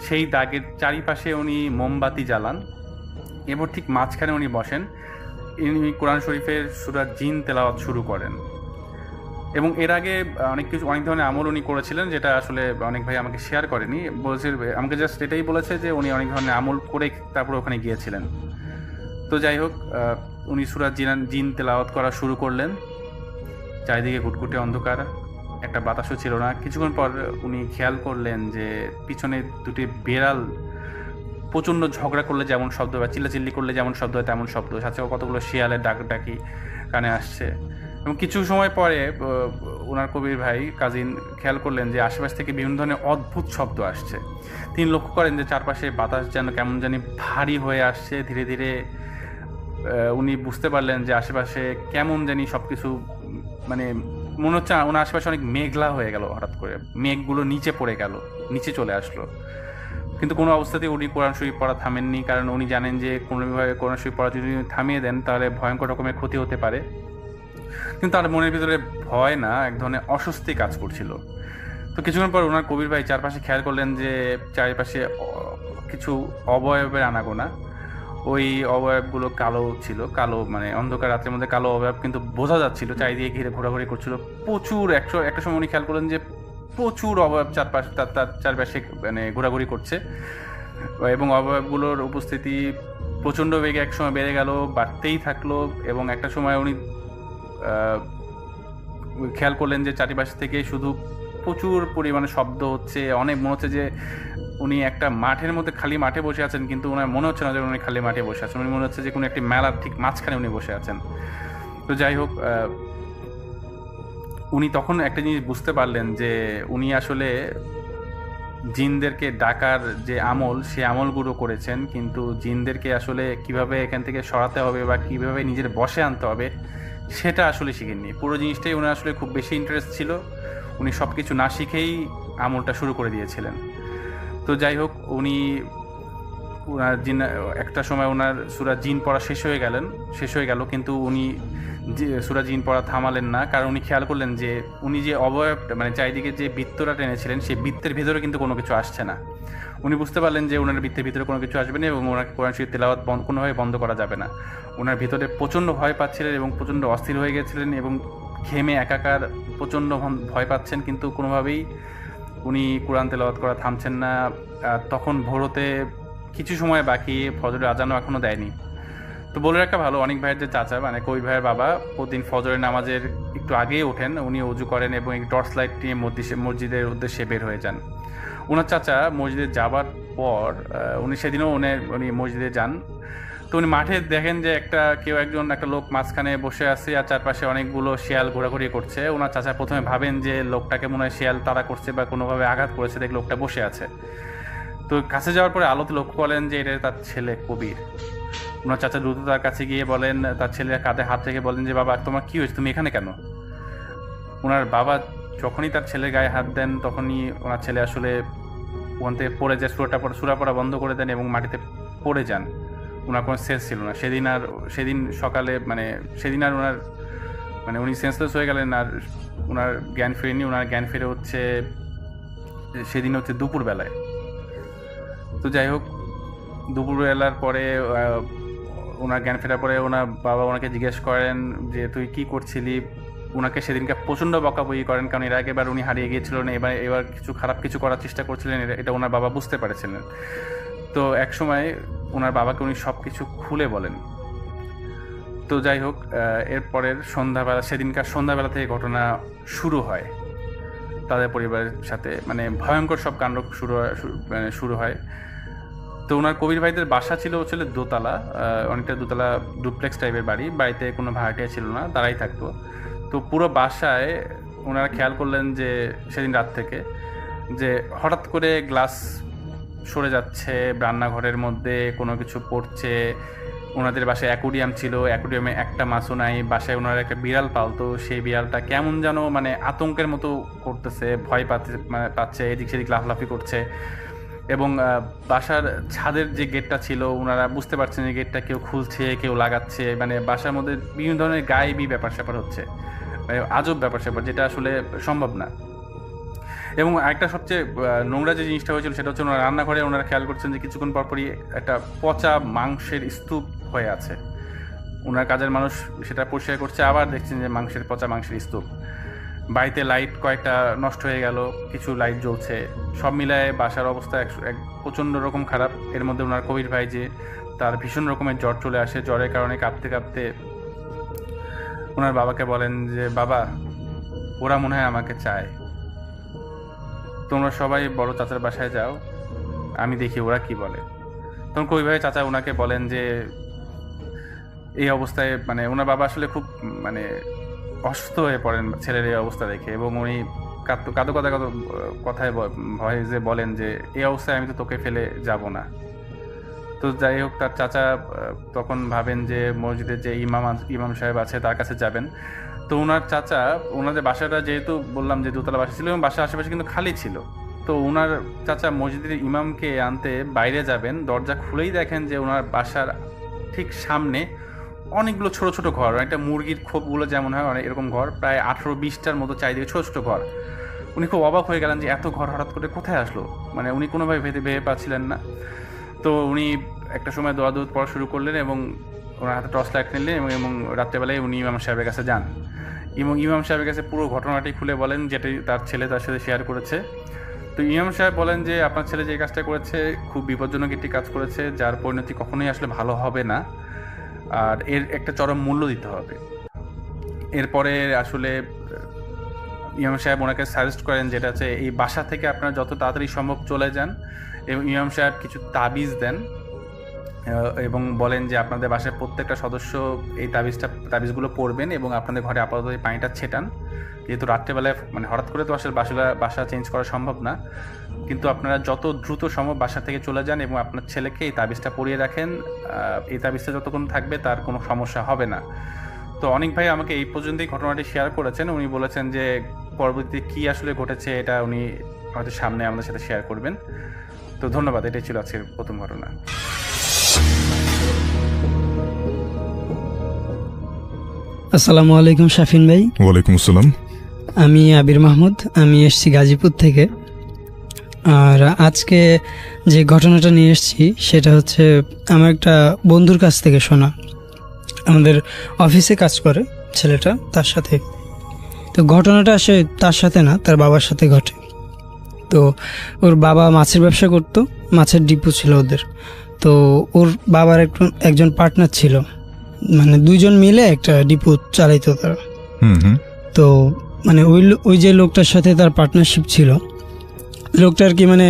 সেই দাগের চারিপাশে উনি মোমবাতি জ্বালান এবং ঠিক মাঝখানে উনি বসেন। উনি কোরআন শরীফের সূরা জিন তেলাওয়াত শুরু করেন। এবং এর আগে অনেক ধরনের আমল উনি করেছিলেন, যেটা আসলে অনেক ভাই আমাকে শেয়ার করেনি, বলছে আমাকে জাস্ট এটাই বলেছে যে উনি অনেক ধরনের আমল করে তারপর ওখানে গিয়েছিলেন। তো যাই হোক, উনি সূরা জিন তেলাওয়াত করা শুরু করলেন। চারিদিকে ঘুটঘুটে অন্ধকার, একটা বাতাসও ছিল না। কিছুক্ষণ পর উনি খেয়াল করলেন যে পিছনে দুটি বেড়াল প্রচণ্ড ঝগড়া করলে যেমন শব্দ হয়, চিল্লাচিল্লি করলে যেমন শব্দ হয় তেমন শব্দ, সাথে কতগুলো শিয়ালের ডাকি কানে আসছে। এবং কিছু সময় পরে ওনার কবির ভাই কাজিন খেয়াল করলেন যে আশেপাশ থেকে বিভিন্ন ধরনের অদ্ভুত শব্দ আসছে। তিনি লক্ষ্য করেন যে চারপাশে বাতাস যেন কেমন জানি ভারী হয়ে আসছে ধীরে ধীরে। উনি বুঝতে পারলেন যে আশেপাশে কেমন জানি সব কিছু, মানে মনে হচ্ছে ওনার আশেপাশে অনেক মেঘলা হয়ে গেল। হঠাৎ করে মেঘগুলো নিচে চলে আসলো। কিন্তু কোনো অবস্থাতেই উনি কোরআন শরীফ পড়া থামেননি, কারণ উনি জানেন যে কোনোভাবে কোরআন শরীফ পড়া যদি থামিয়ে দেন তাহলে ভয়ঙ্কর রকমের ক্ষতি হতে পারে। কিন্তু তার মনের ভিতরে ভয় না, এক ধরনের অস্বস্তি কাজ করছিল। তো কিছুক্ষণ পর ওনার কবির ভাই চারপাশে খেয়াল করলেন যে চারিপাশে কিছু অবয়বের আনাগোনা। ওই অবয়বগুলো কালো ছিল, মানে অন্ধকার রাতের মধ্যে কালো অবয়ব কিন্তু বোঝা যাচ্ছিল, চারিদিকে ঘিরে ঘোরাঘুরি করছিল প্রচুর। একটা সময় উনি খেয়াল করলেন যে প্রচুর অবয়ব তার চারপাশে মানে ঘোরাঘুরি করছে, এবং অবয়বগুলোর উপস্থিতি প্রচণ্ড বেগে একসময় বেড়ে গেল, বাড়তেই থাকলো। এবং একটা সময় উনি খেয়াল করলেন যে চারিপাশ থেকে শুধু প্রচুর পরিমাণে শব্দ হচ্ছে। অনেক মনে হচ্ছে যে উনি একটা মাঠের মধ্যে খালি মাঠে বসে আছেন, কিন্তু ওনার মনে হচ্ছে না যে উনি খালি মাঠে বসে আছেন, উনি মনে হচ্ছে যে কোনো একটি মেলার ঠিক মাঝখানে উনি বসে আছেন। তো যাই হোক, উনি তখন একটা জিনিস বুঝতে পারলেন যে উনি আসলে জিনদেরকে ডাকার যে আমল, সে আমলগুলো করেছেন, কিন্তু জিনদেরকে আসলে কিভাবে এখান থেকে সরাতে হবে বা কিভাবে নিজের বশে আনতে হবে সেটা আসলে শিখেননি। পুরো জিনিসটাই ওনার আসলে খুব বেশি ইন্টারেস্ট ছিল, উনি সব কিছু না শিখেই আমলটা শুরু করে দিয়েছিলেন। তো যাই হোক, একটা সময় ওনার সূরা জিন পড়া শেষ হয়ে গেল, কিন্তু উনি সূরা জিন পড়া থামালেন না, কারণ উনি খেয়াল করলেন যে উনি যে অবয়বটা মানে চারিদিকে যে বৃত্তটা টেনেছিলেন, সেই বৃত্তের ভিতরে কিন্তু কোনো কিছু আসছে না। উনি বুঝতে পারলেন যে ওনার বৃত্তের ভিতরে কোনো কিছু আসবে না এবং ওনাকে কোরআন শরীফ তেলাওয়াত কোনোভাবে বন্ধ করা যাবে না। ওনার ভিতরে প্রচণ্ড ভয় পাচ্ছিলেন এবং প্রচণ্ড অস্থির হয়ে গেছিলেন এবং ঘেমে একাকার প্রচণ্ড ভয় পাচ্ছেন, কিন্তু কোনোভাবেই উনি কোরআন তেলাওয়াত করা থামছেন না। তখন ভোর হতে কিছু সময় বাকি, ফজরের আজানও এখনও দেয়নি। তো বলে রাখা ভালো, অনেক ভাইয়ের যে চাচা মানে কবি ভাইয়ের বাবা প্রতিদিন ফজরের নামাজের একটু আগেই ওঠেন, উনি অজু করেন এবং এই টর্চ লাইট নিয়ে মসজিদের উদ্দেশ্যে বের হয়ে যান। ওনার চাচা মসজিদে যাবার পর উনি সেদিনও উনি মসজিদে যান। তো উনি মাঠে দেখেন যে একটা লোক মাঝখানে বসে আছে আর চারপাশে অনেকগুলো শিয়াল ঘোরাঘুরি করছে। ওনার চাচা প্রথমে ভাবেন যে লোকটাকে মনে হয় শিয়াল তাড়া করছে বা কোনোভাবে আঘাত করেছে, দেখে লোকটা বসে আছে। তো কাছে যাওয়ার পরে আলোতে লক্ষ্য করলেন যে এটা তার ছেলে কবির। ওনার চাচা দ্রুত তার কাছে গিয়ে বলেন, তার ছেলের কাঁধে হাত রেখে বলেন যে বাবা তোমার কি হয়েছে, তুমি এখানে কেন? ওনার বাবা যখনই তার ছেলের গায়ে হাত দেন তখনই ওনার ছেলে আসলে ওখান থেকে পড়ে যায়, সুরা পড়া বন্ধ করে দেন এবং মাটিতে পড়ে যান। ওনার কোনো সেন্স ছিল না সেদিন সকালে, সেদিন আর ওনার উনি সেন্সলেস হয়ে গেলেন আর ওনার জ্ঞান ফেরেনি। ওনার জ্ঞান ফেরে সেদিন হচ্ছে দুপুরবেলায়। তো যাই হোক, দুপুরবেলার পরে ওনার জ্ঞান ফেরার পরে ওনার বাবা ওনাকে জিজ্ঞেস করেন যে তুই কি করছিলি। ওনাকে সেদিনকে প্রচণ্ড বকাবকি করেন, কারণ এর আগেবার উনি হারিয়ে গিয়েছিলেন, এবার খারাপ কিছু করার চেষ্টা করছিলেন, এটা ওনার বাবা বুঝতে পারেছিলেন। তো এক সময় ওনার বাবাকে উনি সব কিছু খুলে বলেন। তো যাই হোক, এরপরের সেদিনকার সন্ধ্যাবেলা থেকে ঘটনা শুরু হয় তাদের পরিবারের সাথে, ভয়ঙ্কর সব কাণ্ড শুরু হয়। তো ওনার কবির ভাইদের বাসা ছিল দোতলা, অনেকটা দোতলা ডুপ্লেক্স টাইপের বাড়িতে কোনো ভাড়াটিয়া ছিল না, তারাই থাকতো। তো পুরো বাসায় ওনারা খেয়াল করলেন যে সেদিন রাত থেকে যে হঠাৎ করে গ্লাস সরে যাচ্ছে, রান্নাঘরের মধ্যে কোনো কিছু পড়ছে। ওনাদের বাসায় অ্যাকুরিয়াম ছিল, অ্যাকুরিয়ামে একটা মাছও নাই। বাসায় ওনারা একটা বিড়াল পালতো, সেই বিড়ালটা কেমন যেন আতঙ্কের মতো করতেছে, ভয় পাচ্ছে, এদিক সেদিক লাফলাফি করছে। এবং বাসার ছাদের যে গেটটা ছিল ওনারা বুঝতে পারছেন যে গেটটা কেউ খুলছে, কেউ লাগাচ্ছে। বাসার মধ্যে বিভিন্ন ধরনের গায়েবী ব্যাপার স্যাপার হচ্ছে, আজব ব্যাপার স্যাপার, যেটা আসলে সম্ভব না। এবং আরেকটা সবচেয়ে নোংরা যে জিনিসটা হয়েছিল সেটা হচ্ছে ওনারা রান্নাঘরে ওনারা খেয়াল করছেন যে কিছুক্ষণ পরপরই একটা পচা মাংসের স্তূপ হয়ে আছে। ওনার কাজের মানুষ সেটা পরিষ্কার করছে, আবার দেখছেন যে পচা মাংসের স্তূপ। বাড়িতে লাইট কয়েকটা নষ্ট হয়ে গেল, কিছু লাইট জ্বলছে। সব মিলায় বাসার অবস্থা এক প্রচণ্ড রকম খারাপ। এর মধ্যে ওনার কবির ভাই যে তার ভীষণ রকমের জ্বর চলে আসে, জ্বরের কারণে কাঁপতে কাঁপতে ওনার বাবাকে বলেন যে বাবা, ওরা মনে হয় আমাকে চায়, তোমরা সবাই বড় চাচার বাসায় যাও, আমি দেখি ওরা কি বলে। তখন কবির ভাই চাচা ওনাকে বলেন যে এই অবস্থায় ওনার বাবা আসলে খুব অসুস্থ হয়ে পড়েন ছেলের এই অবস্থা দেখে, এবং উনি কাঁদো কথায় ভয়ে যে বলেন যে এই অবস্থায় আমি তো তোকে ফেলে যাব না। তো যাই হোক, তার চাচা তখন ভাবেন যে মসজিদের যে ইমাম সাহেব আছে তার কাছে যাবেন। তো ওনার চাচা, ওনাদের বাসাটা যেহেতু বললাম যে দোতলা বাসা ছিল এবং বাসার আশেপাশে কিন্তু খালি ছিল, তো ওনার চাচা মসজিদের ইমামকে আনতে বাইরে যাবেন, দরজা খুলেই দেখেন যে ওনার বাসার ঠিক সামনে অনেকগুলো ছোট ছোট ঘর, একটা মুরগির খোপগুলো যেমন হয় অনেক এরকম ঘর, প্রায় 18-20টার মতো চারিদিকে ছোট ছোট ঘর। উনি খুব অবাক হয়ে গেলেন যে এত ঘর হঠাৎ করে কোথায় আসলো, উনি কোনোভাবে ভেবে পাচ্ছিলেন না। তো উনি একটা সময় দৌড়াদৌড় পড়া শুরু করলেন এবং ওনার হাতে টর্চ লাইট নিলেন এবং রাত্রেবেলায় উনি ইমাম সাহেবের কাছে যান এবং ইমাম সাহেবের কাছে পুরো ঘটনাটি খুলে বলেন, যেটি তার ছেলে তার সাথে শেয়ার করেছে। তো ইমাম সাহেব বলেন যে আপনার ছেলে যে কাজটা করেছে খুব বিপজ্জনক একটি কাজ করেছে, যার পরিণতি কখনোই আসলে ভালো হবে না, আর এর একটা চরম মূল্য দিতে হবে। এরপরে আসলে ইমাম সাহেব ওনাকে সাজেস্ট করেন যেটা হচ্ছে এই বাসা থেকে আপনারা যত তাড়াতাড়ি সম্ভব চলে যান, এবং ইমাম সাহেব কিছু তাবিজ দেন এবং বলেন যে আপনাদের বাসায় প্রত্যেকটা সদস্য এই তাবিজগুলো পড়বেন এবং আপনাদের ঘরে আপাতত এই পানিটা ছেটান, যেহেতু রাত্রেবেলায় হঠাৎ করে তো আসলে বাসা চেঞ্জ করা সম্ভব না, কিন্তু আপনারা যত দ্রুত সম্ভব বাসা থেকে চলে যান এবং আপনার ছেলেকে এই তাবিজটা পরিয়ে রাখেন। এই তাবিজটা যতক্ষণ থাকবে তার কোনো সমস্যা হবে না। তো অনেক ভাই আমাকে এই পর্যন্তই ঘটনাটি শেয়ার করেছেন। উনি বলেছেন যে পরবর্তীতে কী আসলে ঘটেছে এটা উনি হয়তো সামনে আমাদের সাথে শেয়ার করবেন। তো ধন্যবাদ, এটাই ছিল আজকের প্রথম ঘটনা। আসসালামু আলাইকুম শাফিন ভাই। ওয়ালাইকুম আসসালাম। আমি আবির মাহমুদ, আমি এসেছি গাজীপুর থেকে। আর আজকে যে ঘটনাটা নিয়ে এসেছি সেটা হচ্ছে আমার একটা বন্ধুর কাছ থেকে শোনা। আমাদের অফিসে কাজ করে ছেলেটা, তার সাথে। তো ঘটনাটা আসে তার সাথে না, তার বাবার সাথে ঘটে। তো ওর বাবা মাছের ব্যবসা করতো, মাছের ডিপো ছিল ওদের। তো ওর বাবার একজন পার্টনার ছিল, দুইজন মিলে একটা ডিপো চালাইতো তারা। তো ওই যে লোকটার সাথে তার পার্টনারশিপ ছিল, লোকটা আর কি মানে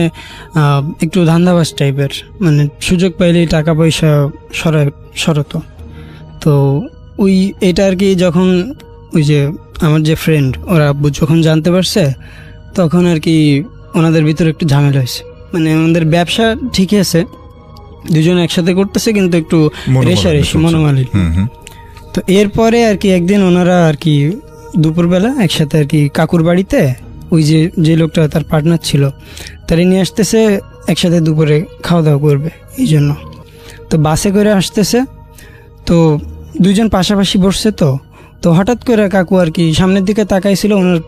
একটু ধান্দাবাজ টাইপের, মানে সুযোগ পাইলেই টাকা পয়সা সরাতো। তো ওই এটা আর কি যখন ওই যে আমার যে ফ্রেন্ড ওরা আব্বু যখন জানতে পারছে, তখন আর কি ওনাদের ভিতরে একটু ঝামেলা হয়েছে। মানে আমাদের ব্যবসা ঠিকই আছে, দুজন একসাথে করতেছে, কিন্তু একটু রেশারেশি মনোমালিন্য। তো এরপরে আর কি একদিন ওনারা আর কি দুপুরবেলা একসাথে আর কি কাকুর বাড়িতে ওই যে লোকটা তার পার্টনার ছিল তারে নিয়ে আসতেছে, একসাথে দুপুরে খাওয়া দাওয়া করবে এই জন্য। তো বাসে করে আসতেছে, তো দুইজন পাশাপাশি বসছে। তো হঠাৎ করে কাকু আর কি সামনের দিকে তাকাইছিল, ওনার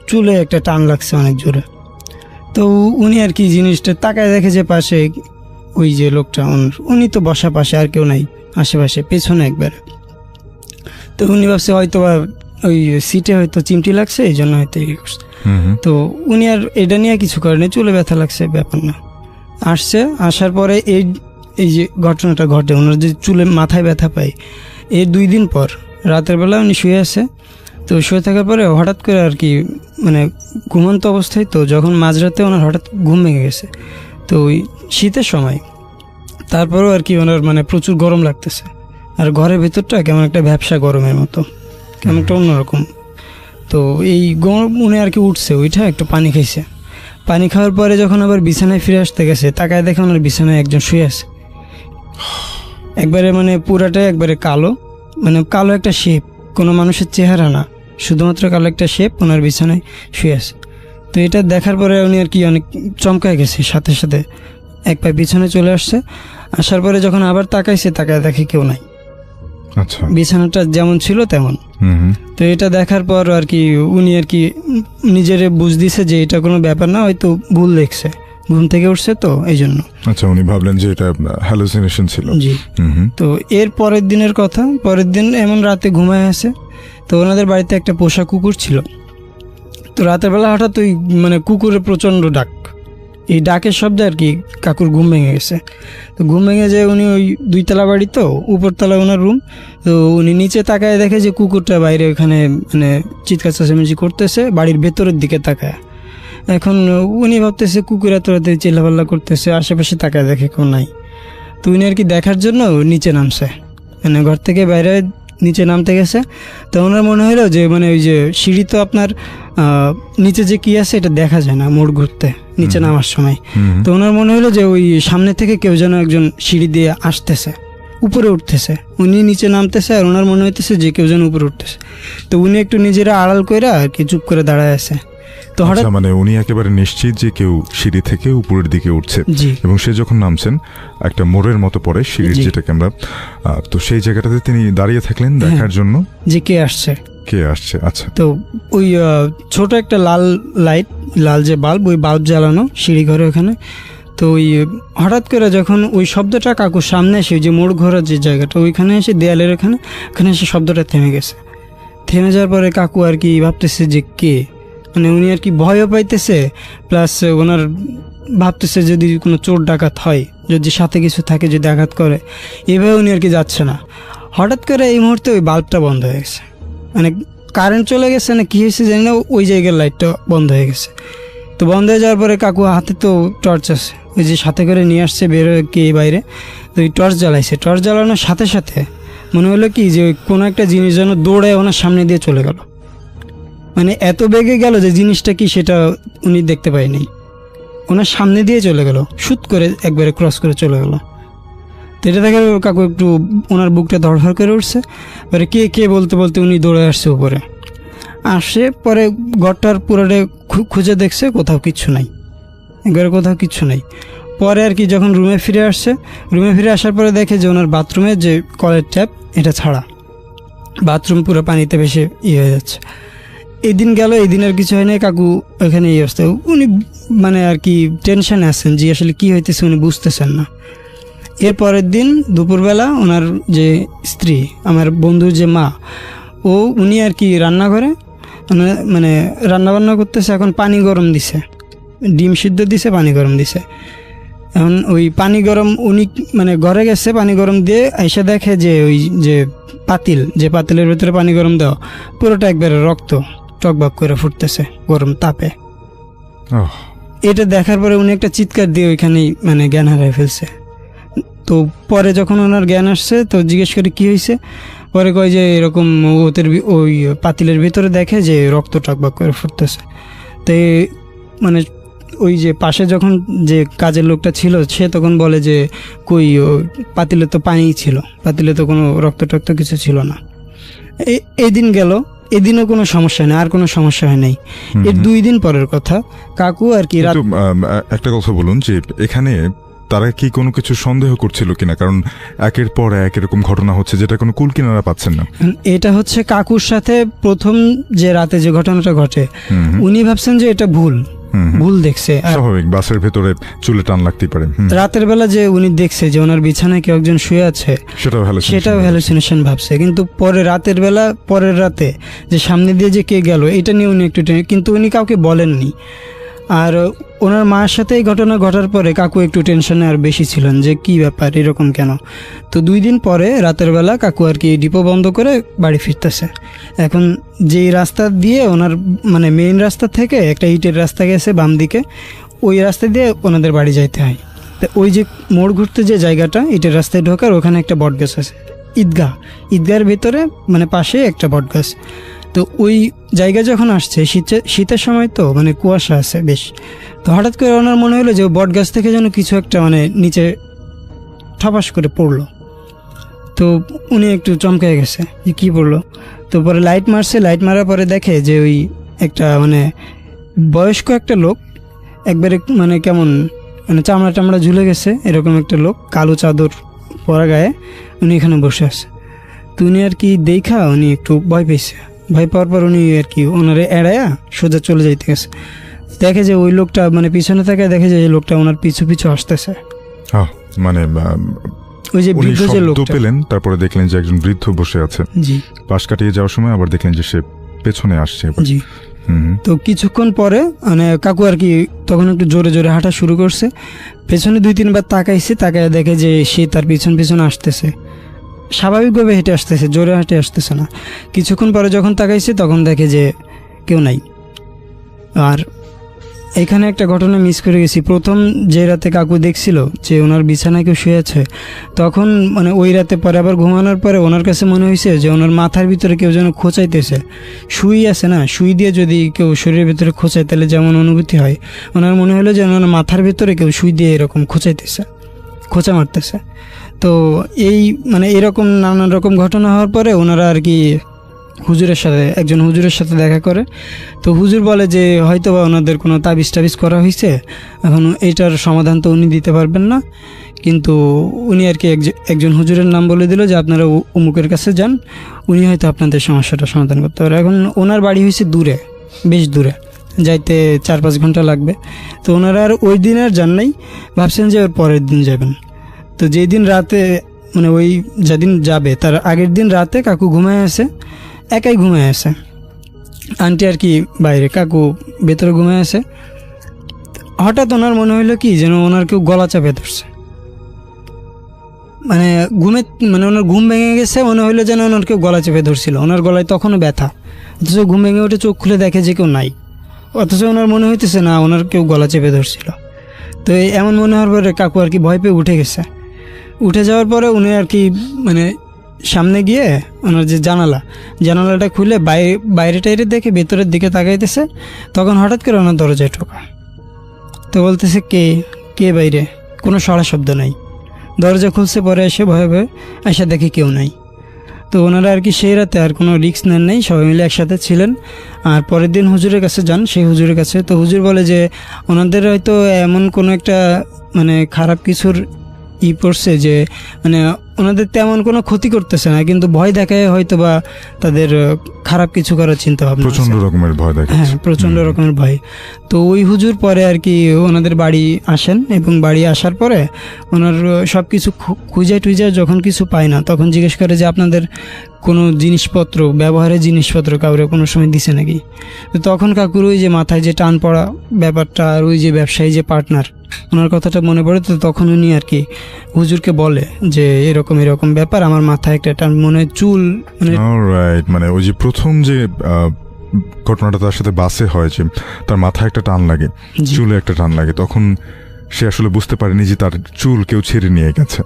চুলে একটা টান লাগছে অনেক জোরে। তো উনি আর কি জিনিসটা তাকায় দেখে যে পাশে ওই যে লোকটা উনি তো বসা পাশে, আর কেউ নাই আশেপাশে, পেছনে একবারে। তো উনি ভাবছে হয়তো বা ওই সিটে হয়তো চিমটি লাগছে, এই জন্য হয়তো এই করছে। তো উনি আর এটা নিয়ে কিছু করেনি, চুলে ব্যথা লাগছে ব্যাপার না। আসার পরে এই যে ঘটনাটা ঘটে, ওনার যে চুলে মাথায় ব্যথা পায়, এর 2 দিন পর রাতের বেলা উনি শুয়ে আছে। তো শুয়ে থাকার পরে হঠাৎ করে আর কি মানে ঘুমন্ত অবস্থায়, তো যখন মাঝরাতে ওনার হঠাৎ ঘুম ভেঙে গেছে। তো ওই শীতের সময়, তারপরেও আর কি ওনার মানে প্রচুর গরম লাগতেছে, আর ঘরের ভেতরটা কেমন একটা ভ্যাপসা গরমের মতো, কেমন একটা অন্যরকম। তো এই গরম উনি আর কি উঠছে, ওইটা একটু পানি খাইছে। পানি খাওয়ার পরে যখন আবার বিছানায় ফিরে আসতে গেছে, তাকায় দেখে ওনার বিছানায় একজন শুয়ে আছে, একবারে মানে পুরাটাই একবারে কালো, মানে কালো একটা শেপ, কোনো মানুষের চেহারা না, শুধুমাত্র কালো একটা শেপ ওনার বিছানায় শুয়ে আছে। তো এটা দেখার পরে উনি আর কি অনেক চমকায় গেছে, সাথে সাথে এক পায়ে পিছনে চলে আসছে। আসার পরে যখন আবার তাকায় দেখে কেউ নাই, আচ্ছা, বিছানাটা যেমন ছিল তেমন। তো এটা দেখার পর আর কি উনি আর কি নিজেরে বুঝ দিছে যে এটা কোনো ব্যাপার না, হয়তো ভুল দেখছে, ঘুম থেকে উঠছে তো এই জন্য। আচ্ছা, উনি ভাবলেন যে এটা হ্যালুসিনেশন ছিল। জি। তো এর পরের দিনের কথা, পরের দিন এমন রাতে ঘুমায় আছে, তো ওনাদের বাড়িতে একটা পোষা কুকুর ছিল। তো রাতের বেলা হঠাৎ ওই মানে কুকুরের প্রচণ্ড ডাক, এই ডাকের শব্দে আর কি কাকুর ঘুম ভেঙে গেছে। তো ঘুম ভেঙে যায়, উনি ওই 2 তলা বাড়ি, তো উপরতলা ওনার রুম। তো উনি নিচে তাকায় দেখে যে কুকুরটা বাইরে ওখানে মানে চিৎকার চেঁচামেচি করতেছে, বাড়ির ভেতরের দিকে তাকায়। এখন উনি ভাবতেছে কুকুর এত রাতে চিল্লাপাল্লা করতেছে, আশেপাশে তাকায় দেখে কেউ নাই। তো উনি আর কি দেখার জন্য নিচে নামছে, মানে ঘর থেকে বাইরে নিচে নামতে গেছে। তো ওনার মনে হলো যে মানে ওই যে সিঁড়ি তো আপনার নিচে যে কি আছে এটা দেখা যায় না মোড় ঘুরতে নিচে নামার সময়। তো ওনার মনে হলো যে ওই সামনে থেকে কেউ যেন একজন সিঁড়ি দিয়ে আসতেছে, উপরে উঠতেছে। উনি নিচে নামতেছে আর ওনার মনে হইতেছে যে কেউ যেন উপরে উঠতেছে। তো উনি একটু নিজেরা আড়াল করে আর কি চুপ করে দাঁড়ায় আছে। তো হঠাৎ মানে উনি একেবারে নিশ্চিত যে কেউ সিঁড়ি থেকে উপরের দিকে উঠছে, জি, এবং সে যখন নামছেন একটা মোড়ের মতো পড়ে সিঁড়ির, যেটাকে আমরা, তো সেই জায়গাটাতে তিনি দাঁড়িয়ে থাকলেন দেখার জন্য যে কে আসছে। আচ্ছা, তো ওই ছোট একটা লাল যে বাল্ব, ওই বাল্ব জ্বালানো সিঁড়ি ঘরে ওখানে। তো ওই হঠাৎ করে যখন ওই শব্দটা কাকুর সামনে এসে, যে মোড় ঘোরার যে জায়গাটা ওইখানে এসে দেয়ালের ওখানে এসে শব্দটা থেমে গেছে। থেমে যাওয়ার পরে কাকু আর কি ভাবতেছে যে কে, মানে উনি আর কি ভয়ও পাইতেছে, প্লাস ওনার ভাবতেছে যদি কোনো চোর ডাকাত হয়, যদি সাথে কিছু থাকে, যদি আঘাত করে, এভাবে উনি আর কি যাচ্ছে না। হঠাৎ করে এই মুহূর্তে ওই বাল্বটা বন্ধ হয়ে গেছে, মানে কারেন্ট চলে গেছে না কি হয়েছে জানি না, ওই জায়গার লাইটটা বন্ধ হয়ে গেছে। তো বন্ধ হয়ে যাওয়ার পরে কাকু হাতে তো টর্চ আছে, ওই যে সাথে করে নিয়ে আসছে বেরোয় কি বাইরে, তো ওই টর্চ জ্বালাইছে। টর্চ জ্বালানোর সাথে সাথে মনে হলো কি যে কোনো একটা জিনিস যেন দৌড়ে ওনার সামনে দিয়ে চলে গেল, মানে এত বেগে গেল যে জিনিসটা কি সেটা উনি দেখতে পায়নি, ওনার সামনে দিয়ে চলে গেল, শুট করে একবারে ক্রস করে চলে গেল। তো এটা দেখে কাকু একটু ওনার বুকটা ধড়ফড় করে উঠছে। পরে কে বলতে বলতে উনি দৌড়ে আসছে উপরে, আসে পরে ঘরটার পুরোটা খুঁজে দেখছে, কোথাও কিচ্ছু নাই, একবারে কোথাও কিচ্ছু নাই। পরে আর কি যখন রুমে ফিরে আসার পরে দেখে যে ওনার বাথরুমের যে কলের ট্যাপ এটা ছাড়া, বাথরুম পুরো পানিতে ভেসে হয়ে যাচ্ছে। এদিন গেল, এই দিন আর কিছু হয় না, কাকু ওখানে এই অবস্থা। উনি মানে আর কি টেনশনে আছেন যে আসলে কি হইতেছে উনি বুঝতেছেন না। এর পরের দিন দুপুরবেলা ওনার যে স্ত্রী, আমার বন্ধুর যে মা, উনি আর কি রান্নাঘরে মানে রান্নাবান্না করতেছে। এখন পানি গরম দিছে, ডিম সিদ্ধ দিছে, পানি গরম দিছে। এখন ওই পানি গরম উনি মানে ঘরে গেছে, পানি গরম দিয়ে এসে দেখে যে ওই যে পাতিলের ভেতরে পানি গরম দেওয়া পুরোটা একবারে রক্ত টকবক করে ফুটতেছে গরম তাপে। এটা দেখার পরে উনি একটা চিৎকার দিয়ে ওইখানেই মানে জ্ঞান হারিয়ে ফেলছে। তো পরে যখন ওনার জ্ঞান আসছে তো জিজ্ঞেস করে কী হয়েছে, পরে কয় যে এরকম ওই পাতিলের ভিতরে দেখে যে রক্ত টকবক করে ফুটতেছে। তো মানে ওই যে পাশে যখন যে কাজের লোকটা ছিল সে তখন বলে যে কই পাতিলে তো পানিই ছিল, পাতিলে তো কোনো রক্ত টক্ত কিছু ছিল না। এই দিন গেল, এদিনও কোনো সমস্যা নেই, আর কোনো সমস্যা হয় নাই। এর 2 দিন পরের কথা, কাকু আর কি কিন্তু একটা কথা বলুন যে এখানে তারা কি কোনো কিছু সন্দেহ করছিল কিনা, কারণ একের পর এক এরকম ঘটনা হচ্ছে যেটা কোনো কুল কিনারা পাচ্ছেন না। এটা হচ্ছে কাকুর সাথে প্রথম যে রাতে যে ঘটনাটা ঘটে, উনি ভাবছেন যে এটা ভুল দেখছে। স্বাভাবিক, বাসের ভেতরে চুলে টান লাগতেই পারে। রাতের বেলা যে উনি দেখছে যে ওনার বিছানায় কেউ একজন শুয়ে আছে, সেটাও হ্যালুসিনেশন ভাবছে। কিন্তু পরে রাতের বেলা পরের রাতে যে সামনে দিয়ে যে কে গেল এটা নিয়ে উনি একটু কিন্তু উনি কাউকে বলেননি। আর ওনার মায়ের সাথে এই ঘটনা ঘটার পরে কাকু একটু টেনশনে আর বেশি ছিলেন যে কি ব্যাপার, এরকম কেন। তো 2 দিন পরে রাতের বেলা কাকু আর কি ডিপো বন্ধ করে বাড়ি ফিরতেছে। এখন যেই রাস্তা দিয়ে ওনার মানে মেইন রাস্তা থেকে একটা ইটের রাস্তা গেছে বাম দিকে, ওই রাস্তা দিয়ে ওনাদের বাড়ি যাইতে হয়। তো ওই যে মোড় ঘুরতে যে জায়গাটা ইটের রাস্তায় ঢোকার, ওখানে একটা বটগাছ আছে, ঈদগার ভিতরে মানে পাশে একটা বটগাছ। তো ওই জায়গায় যখন আসছে শীতের সময় তো মানে কুয়াশা আছে বেশ, তো হঠাৎ করে ওনার মনে হলো যে বট গাছ থেকে যেন কিছু একটা মানে নিচে ঠাপাস করে পড়লো। তো উনি একটু চমকে গেছে যে কী পড়লো। তো পরে লাইট মারছে, লাইট মারার পরে দেখে যে ওই একটা মানে বয়স্ক একটা লোক, একবারে মানে কেমন মানে চামড়া টামড়া ঝুলে গেছে এরকম একটা লোক, কালো চাদর পরা গায়ে, উনি এখানে বসে আছে। তো উনি আর কি দেখা উনি একটু ভয় পেয়েছে। ভয় পাওয়ার পর উনি আর কি ওনারে এড়ায়া সোজা চলে যাইতে গেছে। দেখে যে ওই লোকটা মানে পিছনে থাকে, দেখে যে এই লোকটা ওনার পিছু পিছু আসতেছে। মানে ওই যে বৃদ্ধ যে লোকটা পেলেন, তারপরে দেখলেন যে একজন বৃদ্ধ বসে আছে। জি। পাশ কাটিয়ে যাওয়ার সময় আবার দেখলেন যে সে পেছনে আসছে। জি। তো কিছুক্ষণ পরে মানে কাকু আর কি তখন একটু জোরে জোরে হাঁটা শুরু করছে। পেছনে 2-3 বার তাকাইছে, তাকায় দেখে যে সে তার পিছন আসতেছে, স্বাভাবিকভাবে হেঁটে আসতেছে, জোরে হেঁটে আসতেছে না। কিছুক্ষণ পরে যখন তাকাইছে তখন দেখে যে কেউ নাই। আর এখানে একটা ঘটনা মিস করে গেছি। প্রথম যে রাতে কাকু দেখছিল যে ওনার বিছানায় কেউ শুয়ে আছে, তখন মানে ওই রাতে পরে আবার ঘুমানোর পরে ওনার কাছে মনে হয়েছে যে ওনার মাথার ভিতরে কেউ যেন খোঁচাইতেছে। সুই আছে না, সুই দিয়ে যদি কেউ শরীরের ভিতরে খোঁচায় তাহলে যেমন অনুভূতি হয়, ওনার মনে হলো যে ওনার মাথার ভিতরে কেউ সুই দিয়ে এরকম খোঁচা মারতেছে। তো এই মানে এরকম নানান রকম ঘটনা হওয়ার পরে ওনারা আর কি একজন হুজুরের সাথে দেখা করে। তো হুজুর বলে যে হয়তো বা ওনাদের কোনো তাবিজ করা হয়েছে, এখন এইটার সমাধান তো উনি দিতে পারবেন না, কিন্তু উনি আর কি একজন হুজুরের নাম বলে দিল যে আপনারা অমুকের কাছে যান, উনি হয়তো আপনাদের সমস্যাটা সমাধান করতে পারে। এখন ওনার বাড়ি হয়েছে দূরে, বেশ দূরে, যাইতে 4-5 ঘন্টা লাগবে। তো ওনারা আর ওই দিন আর যান নাই, ভাবছেন যে ওর পরের দিন যাবেন। তো যেই দিন রাতে মানে ওই যেদিন যাবে তার আগের দিন রাতে কাকু একাই ঘুমায় আছে। আন্টি আর কি বাইরে, কাকু ভেতরে ঘুমায় আছে। হঠাৎ ওনার মনে হইলো কি যেন ওনার কেউ গলা চাপে ধরছে, মানে ওনার ঘুম ভেঙে গেছে, মনে হইলো যেন ওনার কেউ গলা চেপে ধরছিল। ওনার গলায় তখনও ব্যথা, অথচ ঘুম ভেঙে উঠে চোখ খুলে দেখে যে কেউ নাই, অথচ ওনার মনে হইতেছে না ওনার কেউ গলা চেপে ধরছিল। তো এমন মনে হওয়ার পরে কাকু আর কি ভয় পেয়ে উঠে গেছে। উঠে যাওয়ার পরে উনি আর কি মানে সামনে গিয়ে ওনার যে জানালাটা খুলে বাইরে টাইরে দেখে ভেতরের দিকে তাকাইতেছে। তখন হঠাৎ করে ওনার দরজায় ঠোকা। তো বলতেছে কে বাইরে, কোনো সাড়া শব্দ নাই। দরজা খুলছে, পরে এসে ভয়ে এসে দেখে কেউ নাই। তো ওনারা আর কি সেই রাতে আর কোনো রিস্ক নেন নাই, সবাই মিলে একসাথে ছিলেন। আর পরের দিন হুজুরের কাছে যান, সেই হুজুরের কাছে। তো হুজুর বলে যে ওনাদের হয়তো এমন কোনো একটা মানে খারাপ কিছুর পড়ছে যে মানে ওনাদের তেমন কোনো ক্ষতি করতেছে না, কিন্তু ভয় দেখায় হয়তো বা তাদের খারাপ কিছু করার চিন্তা ভাবনা, প্রচন্ড রকমের ভয় দেখায়। হ্যাঁ, প্রচন্ড রকমের ভয়। তো ওই হুজুর পরে আর কি ওনাদের বাড়ি আসেন, এবং বাড়ি আসার পরে ওনার সব কিছু খুঁজে টুজে যখন কিছু পায় না, তখন জিজ্ঞেস করে যে আপনাদের কোনো জিনিসপত্র, ব্যবহারের জিনিসপত্র কাউরে কোনো সময় দিছে নাকি। তো তখন কাকুর ওই যে মাথায় যে টান পড়া ব্যাপারটা, আর ওই যে ব্যবসায়ী যে পার্টনার, ওনার কথাটা মনে পড়ে। তো তখন উনি আর কি হুজুরকে বলে যে এরকম ব্যাপার, আমার মাথায় একটা টান, মনে চুল মানে অলরাইট, মানে ওই যে প্রথম যে ঘটনাটা তার সাথে বাসে হয় যে তার মাথায় একটা টান লাগে, জি। চুলে একটা টান লাগে, তখন সে আসলে বুঝতে পারেনি যে তার চুল কেউ ছেড়ে নিয়ে গেছে।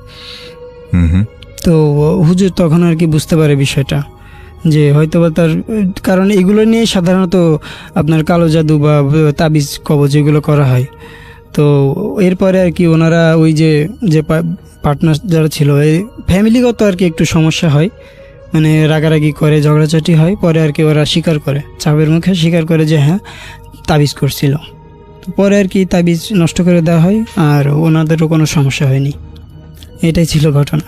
হুম হুম। তো হুজুর তখন আর কি বুঝতে পারে বিষয়টা, যে হয়তোবা তার, কারণ এগুলো নিয়ে সাধারণত আপনার কালো জাদু বা তাবিজ কবজ এগুলো করা হয়। তো এরপরে আর কি ওনারা ওই যে যে পার্টনার যারা ছিল, এই ফ্যামিলিগত আর কি একটু সমস্যা হয়, মানে রাগারাগি করে, ঝগড়াঝাটি হয়। পরে আর কি ওরা স্বীকার করে, চাপের মুখে স্বীকার করে যে হ্যাঁ তাবিজ করছিল। তো পরে আর কি তাবিজ নষ্ট করে দেওয়া হয়, আর ওনাদেরও কোনো সমস্যা হয়নি। এটাই ছিল ঘটনা।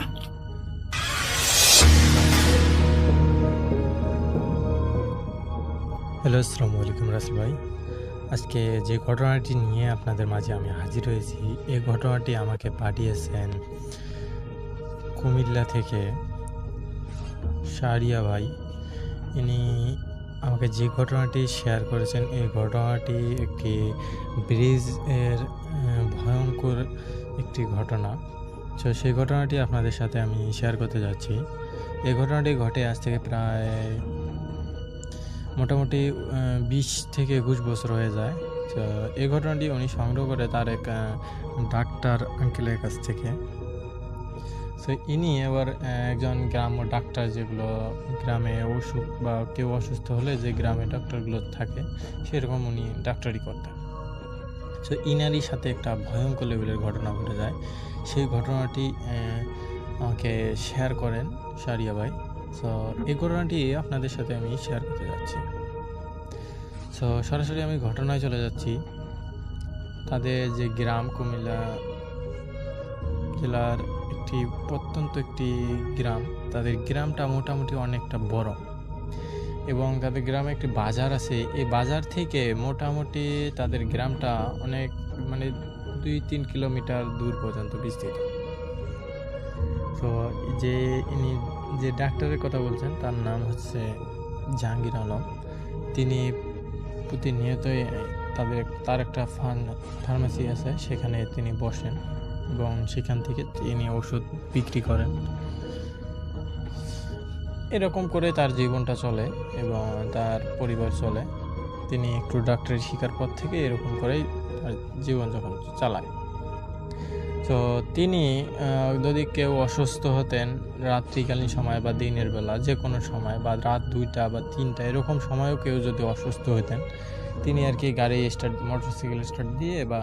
হ্যালো, আসসালামু আলাইকুম রাসেল ভাই। আজকে যে ঘটনাটি নিয়ে আপনাদের মাঝে আমি হাজির হয়েছি, এই ঘটনাটি আমাকে পাঠিয়েছেন কুমিল্লা থেকে শাহরিয়া ভাই। ইনি আমাকে যে ঘটনাটি শেয়ার করেছেন, এই ঘটনাটি একটি ব্রিজের ভয়ঙ্কর একটি ঘটনা। তো সেই ঘটনাটি আপনাদের সাথে আমি শেয়ার করতে যাচ্ছি। এই ঘটনাটি ঘটে আজ থেকে প্রায় মোটামুটি 20 থেকে 21 বছর হয়ে যায়। তো এই ঘটনাটি উনি সংগ্রহ করে তার এক ডাক্তার আঙ্কেলের কাছ থেকে। তো ইনি এবার একজন গ্রাম্য ডাক্তার, যেগুলো গ্রামে অসুখ বা কেউ অসুস্থ হলে যে গ্রামে ডাক্তারগুলো থাকে সেরকম উনি ডাক্তারি করতেন। তো ইনারই সাথে একটা ভয়ঙ্কর লেভেলের ঘটনা ঘটে যায়। সেই ঘটনাটি আমাকে শেয়ার করেন শাহরিয়া ভাই। তো এই ঘটনাটি আপনাদের সাথে আমি শেয়ার করতে যাচ্ছি। তো সরাসরি আমি ঘটনায় চলে যাচ্ছি। তাদের যে গ্রাম, কুমিল্লা জেলার একটি প্রত্যন্ত একটি গ্রাম, তাদের গ্রামটা মোটামুটি অনেকটা বড় এবং তাদের গ্রামে একটি বাজার আছে। এই বাজার থেকে মোটামুটি তাদের গ্রামটা অনেক, মানে 2-3 কিলোমিটার দূর পর্যন্ত বিস্তৃত। তো যে ইনি যে ডাক্তারের কথা বলছেন তার নাম হচ্ছে জাহাঙ্গীর আলম। তিনি প্রতিনিয়তই তার একটা ফার্মেসি আছে, সেখানে তিনি বসেন এবং সেখান থেকে তিনি ওষুধ বিক্রি করেন। এরকম করে তার জীবনটা চলে এবং তার পরিবার চলে। তিনি একটু ডাক্তারি শিক্ষার পর থেকে এরকম করেই তার জীবনযাপন চালায়। তো তিনি যদি কেউ অসুস্থ হতেন রাত্রিকালীন সময় বা দিনের বেলা, যে কোনো সময়, বা রাত 2টা বা 3টা এরকম সময়ও কেউ যদি অসুস্থ হতেন, তিনি আর কি গাড়ি মোটরসাইকেল স্টার্ট দিয়ে বা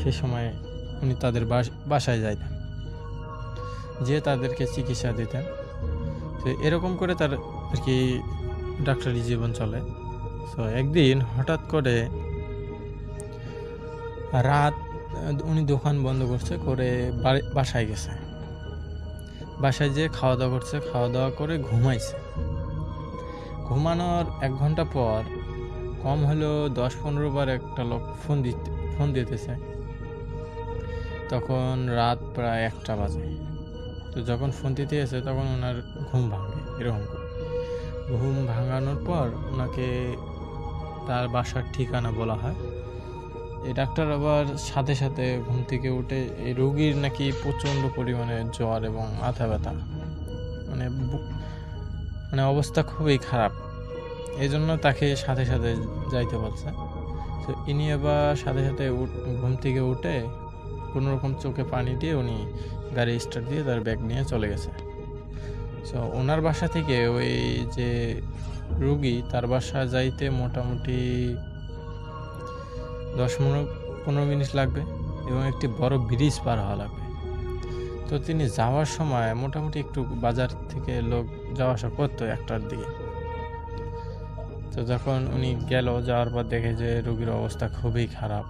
সে সময় উনি তাদের বাসায় যাইতেন, যে তাদেরকে চিকিৎসা দিতেন। তো এরকম করে তার আর কি ডাক্তারি জীবন চলে। তো একদিন হঠাৎ করে রাত, উনি দোকান বন্ধ করছে, করে বাসায় গেছে। বাসায় যেয়ে খাওয়া দাওয়া করছে, খাওয়া দাওয়া করে ঘুমাইছে। ঘুমানোর 1 ঘন্টা পর কম হলেও 10-15 বার একটা লোক ফোন দিতেছে। তখন রাত প্রায় 1টা বাজে। তো যখন ফোন দিতে এসে তখন ওনার ঘুম ভাঙে। এরকম করে ঘুম ভাঙানোর পর ওনাকে তার বাসার ঠিকানা বলা হয়। এই ডাক্তার আবার সাথে সাথে ঘুম থেকে উঠে, এই রোগীর নাকি প্রচণ্ড পরিমাণে জ্বর এবং মাথা ব্যথা, মানে অবস্থা খুবই খারাপ, এই জন্য তাকে সাথে সাথে যাইতে বলছে। তো ইনি আবার সাথে সাথে ঘুম থেকে উঠে কোনো রকম চোখে পানি দিয়ে উনি গাড়ি স্টার্ট দিয়ে তার ব্যাগ নিয়ে চলে গেছে। তো ওনার বাসা থেকে ওই যে রোগী, তার বাসা যাইতে মোটামুটি 10-15 মিনিট লাগবে এবং একটি বড় ব্রিজ পার হওয়া লাগবে। তো তিনি যাওয়ার সময় মোটামুটি একটু বাজার থেকে লোক যাওয়া আসা করতো 1টার দিকে। তো যখন উনি যাওয়ার পর দেখে যে রোগীর অবস্থা খুবই খারাপ,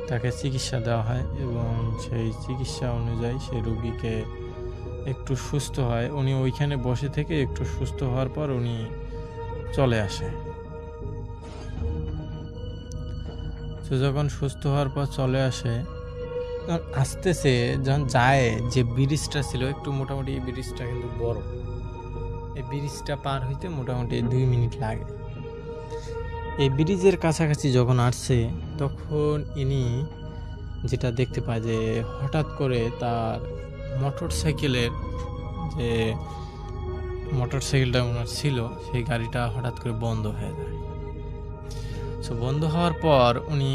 তাকে চিকিৎসা দেওয়া হয় এবং সেই চিকিৎসা অনুযায়ী সেই রোগীকে একটু সুস্থ হয়। উনি ওইখানে বসে থেকে একটু সুস্থ হওয়ার পর উনি চলে আসে। তো যখন সুস্থ হওয়ার পর চলে আসে, তখন আসতেছে, যখন যায়, যে ব্রিজটা ছিল একটু মোটামুটি, এই ব্রিজটা কিন্তু বড়, এই ব্রিজটা পার হইতে মোটামুটি 2 মিনিট লাগে। এই ব্রিজের কাছাকাছি যখন আসছে তখন ইনি যেটা দেখতে পায় যে হঠাৎ করে তার মোটর সাইকেলের যে মোটর সাইকেলটা ওনার ছিল, সেই গাড়িটা হঠাৎ করে বন্ধ হয়ে যায়। সো বন্ধ হওয়ার পর উনি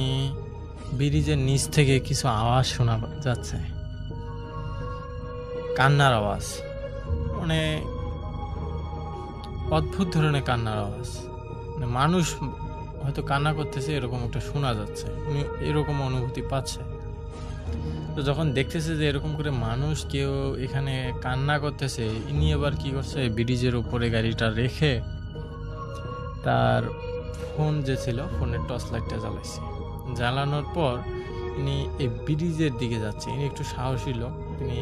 ব্রিজের নিচ থেকে কিছু আওয়াজ শোনা যাচ্ছে, কান্নার আওয়াজ, মানে অদ্ভুত ধরনের কান্নার আওয়াজ, মানে মানুষ হয়তো কান্না করতেছে এরকম একটা শোনা যাচ্ছে, উনি এরকম অনুভূতি পাচ্ছে। তো যখন দেখতেছে যে এরকম করে মানুষ কেউ এখানে কান্না করতেছে, ইনি এবার কি করছে, ব্রিজের উপরে গাড়িটা রেখে তার ফোন যে ছিল, ফোনের টর্চ লাইটটা জ্বালাইছে। জ্বালানোর পর ইনি এই ব্রিজের দিকে যাচ্ছে, ইনি একটু সাহসী লোক, তিনি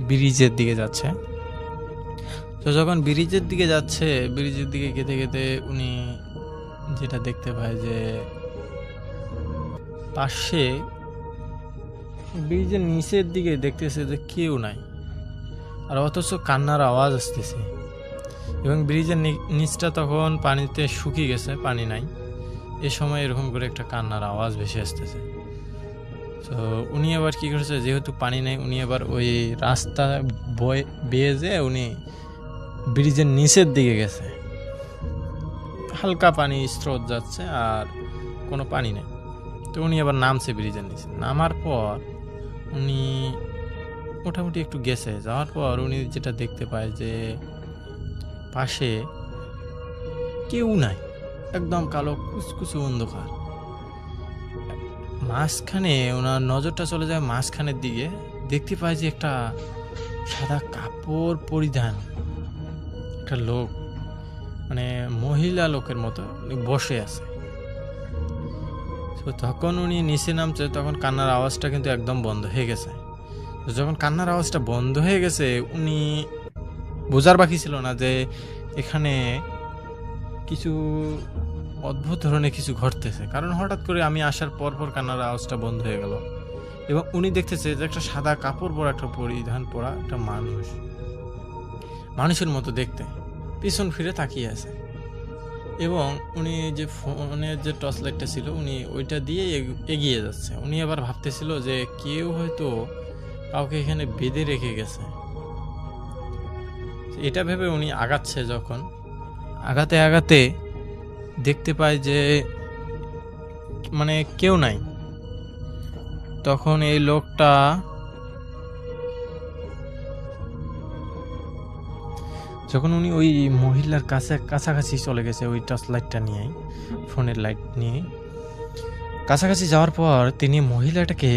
ব্রিজের দিকে যাচ্ছে। তো যখন ব্রিজের দিকে যাচ্ছে, ব্রিজের দিকে যেতে যেতে উনি যেটা দেখতে পায় যে পাশে ব্রিজের নিচের দিকে দেখতেছে যে কেউ নাই, আর অথচ কান্নার আওয়াজ আসতেছে, এবং ব্রিজের নিচটা তখন পানিতে শুকিয়ে গেছে, পানি নাই। এ সময় এরকম করে একটা কান্নার আওয়াজ ভেসে আসতেছে। তো উনি আবার কী করেছে, যেহেতু পানি নেই, উনি আবার ওই রাস্তা বেয়ে যেয়ে উনি ব্রিজের নিচের দিকে গেছে। হালকা পানি স্রোত যাচ্ছে আর কোনো পানি নেই। তো উনি আবার নামছে ব্রিজের নিচে। নামার পর উনি মোটামুটি একটু গেছে, যাওয়ার পর উনি যেটা দেখতে পায় যে পাশে কেউ নাই, একদম কালো কুচকুচু অন্ধকার। মাঝখানে ওনার নজরটা চলে যায় মাঝখানের দিকে, দেখতে পায় যে একটা সাদা কাপড় পরিধান একটা লোক, মানে মহিলা লোকের মতো বসে আছে। তো তখন উনি নিচে নামছে, তখন কান্নার আওয়াজটা কিন্তু একদম বন্ধ হয়ে গেছে। তো যখন কান্নার আওয়াজটা বন্ধ হয়ে গেছে, উনি বোঝার বাকি ছিল না যে এখানে কিছু অদ্ভুত ধরনের কিছু ঘটতেছে, কারণ হঠাৎ করে আমি আসার পর পর কান্নার আওয়াজটা বন্ধ হয়ে গেল, এবং উনি দেখতেছে যে একটা সাদা কাপড় পরা, একটা পরিধান পরা একটা মানুষ, মানুষের মতো দেখতে, পিছন ফিরে তাকিয়ে আছে। এবং উনি যে ফোনের যে টর্চ লাইটটা ছিল, উনি ওইটা দিয়ে এগিয়ে যাচ্ছে। উনি আবার ভাবতেছিল যে কেউ হয়তো কাউকে এখানে বেঁধে রেখে গেছে। এটা ভেবে উনি আগাচ্ছে, যখন আগাতে আগাতে দেখতে পায় যে মানে কেউ নাই। তখন এই লোকটা যখন উনি ওই মহিলার কাছাকাছি চলে গেছে, ওই টর্চ লাইটটা নিয়ে, ফোনের লাইট নিয়ে কাছাকাছি যাওয়ার পর তিনি মহিলাটাকে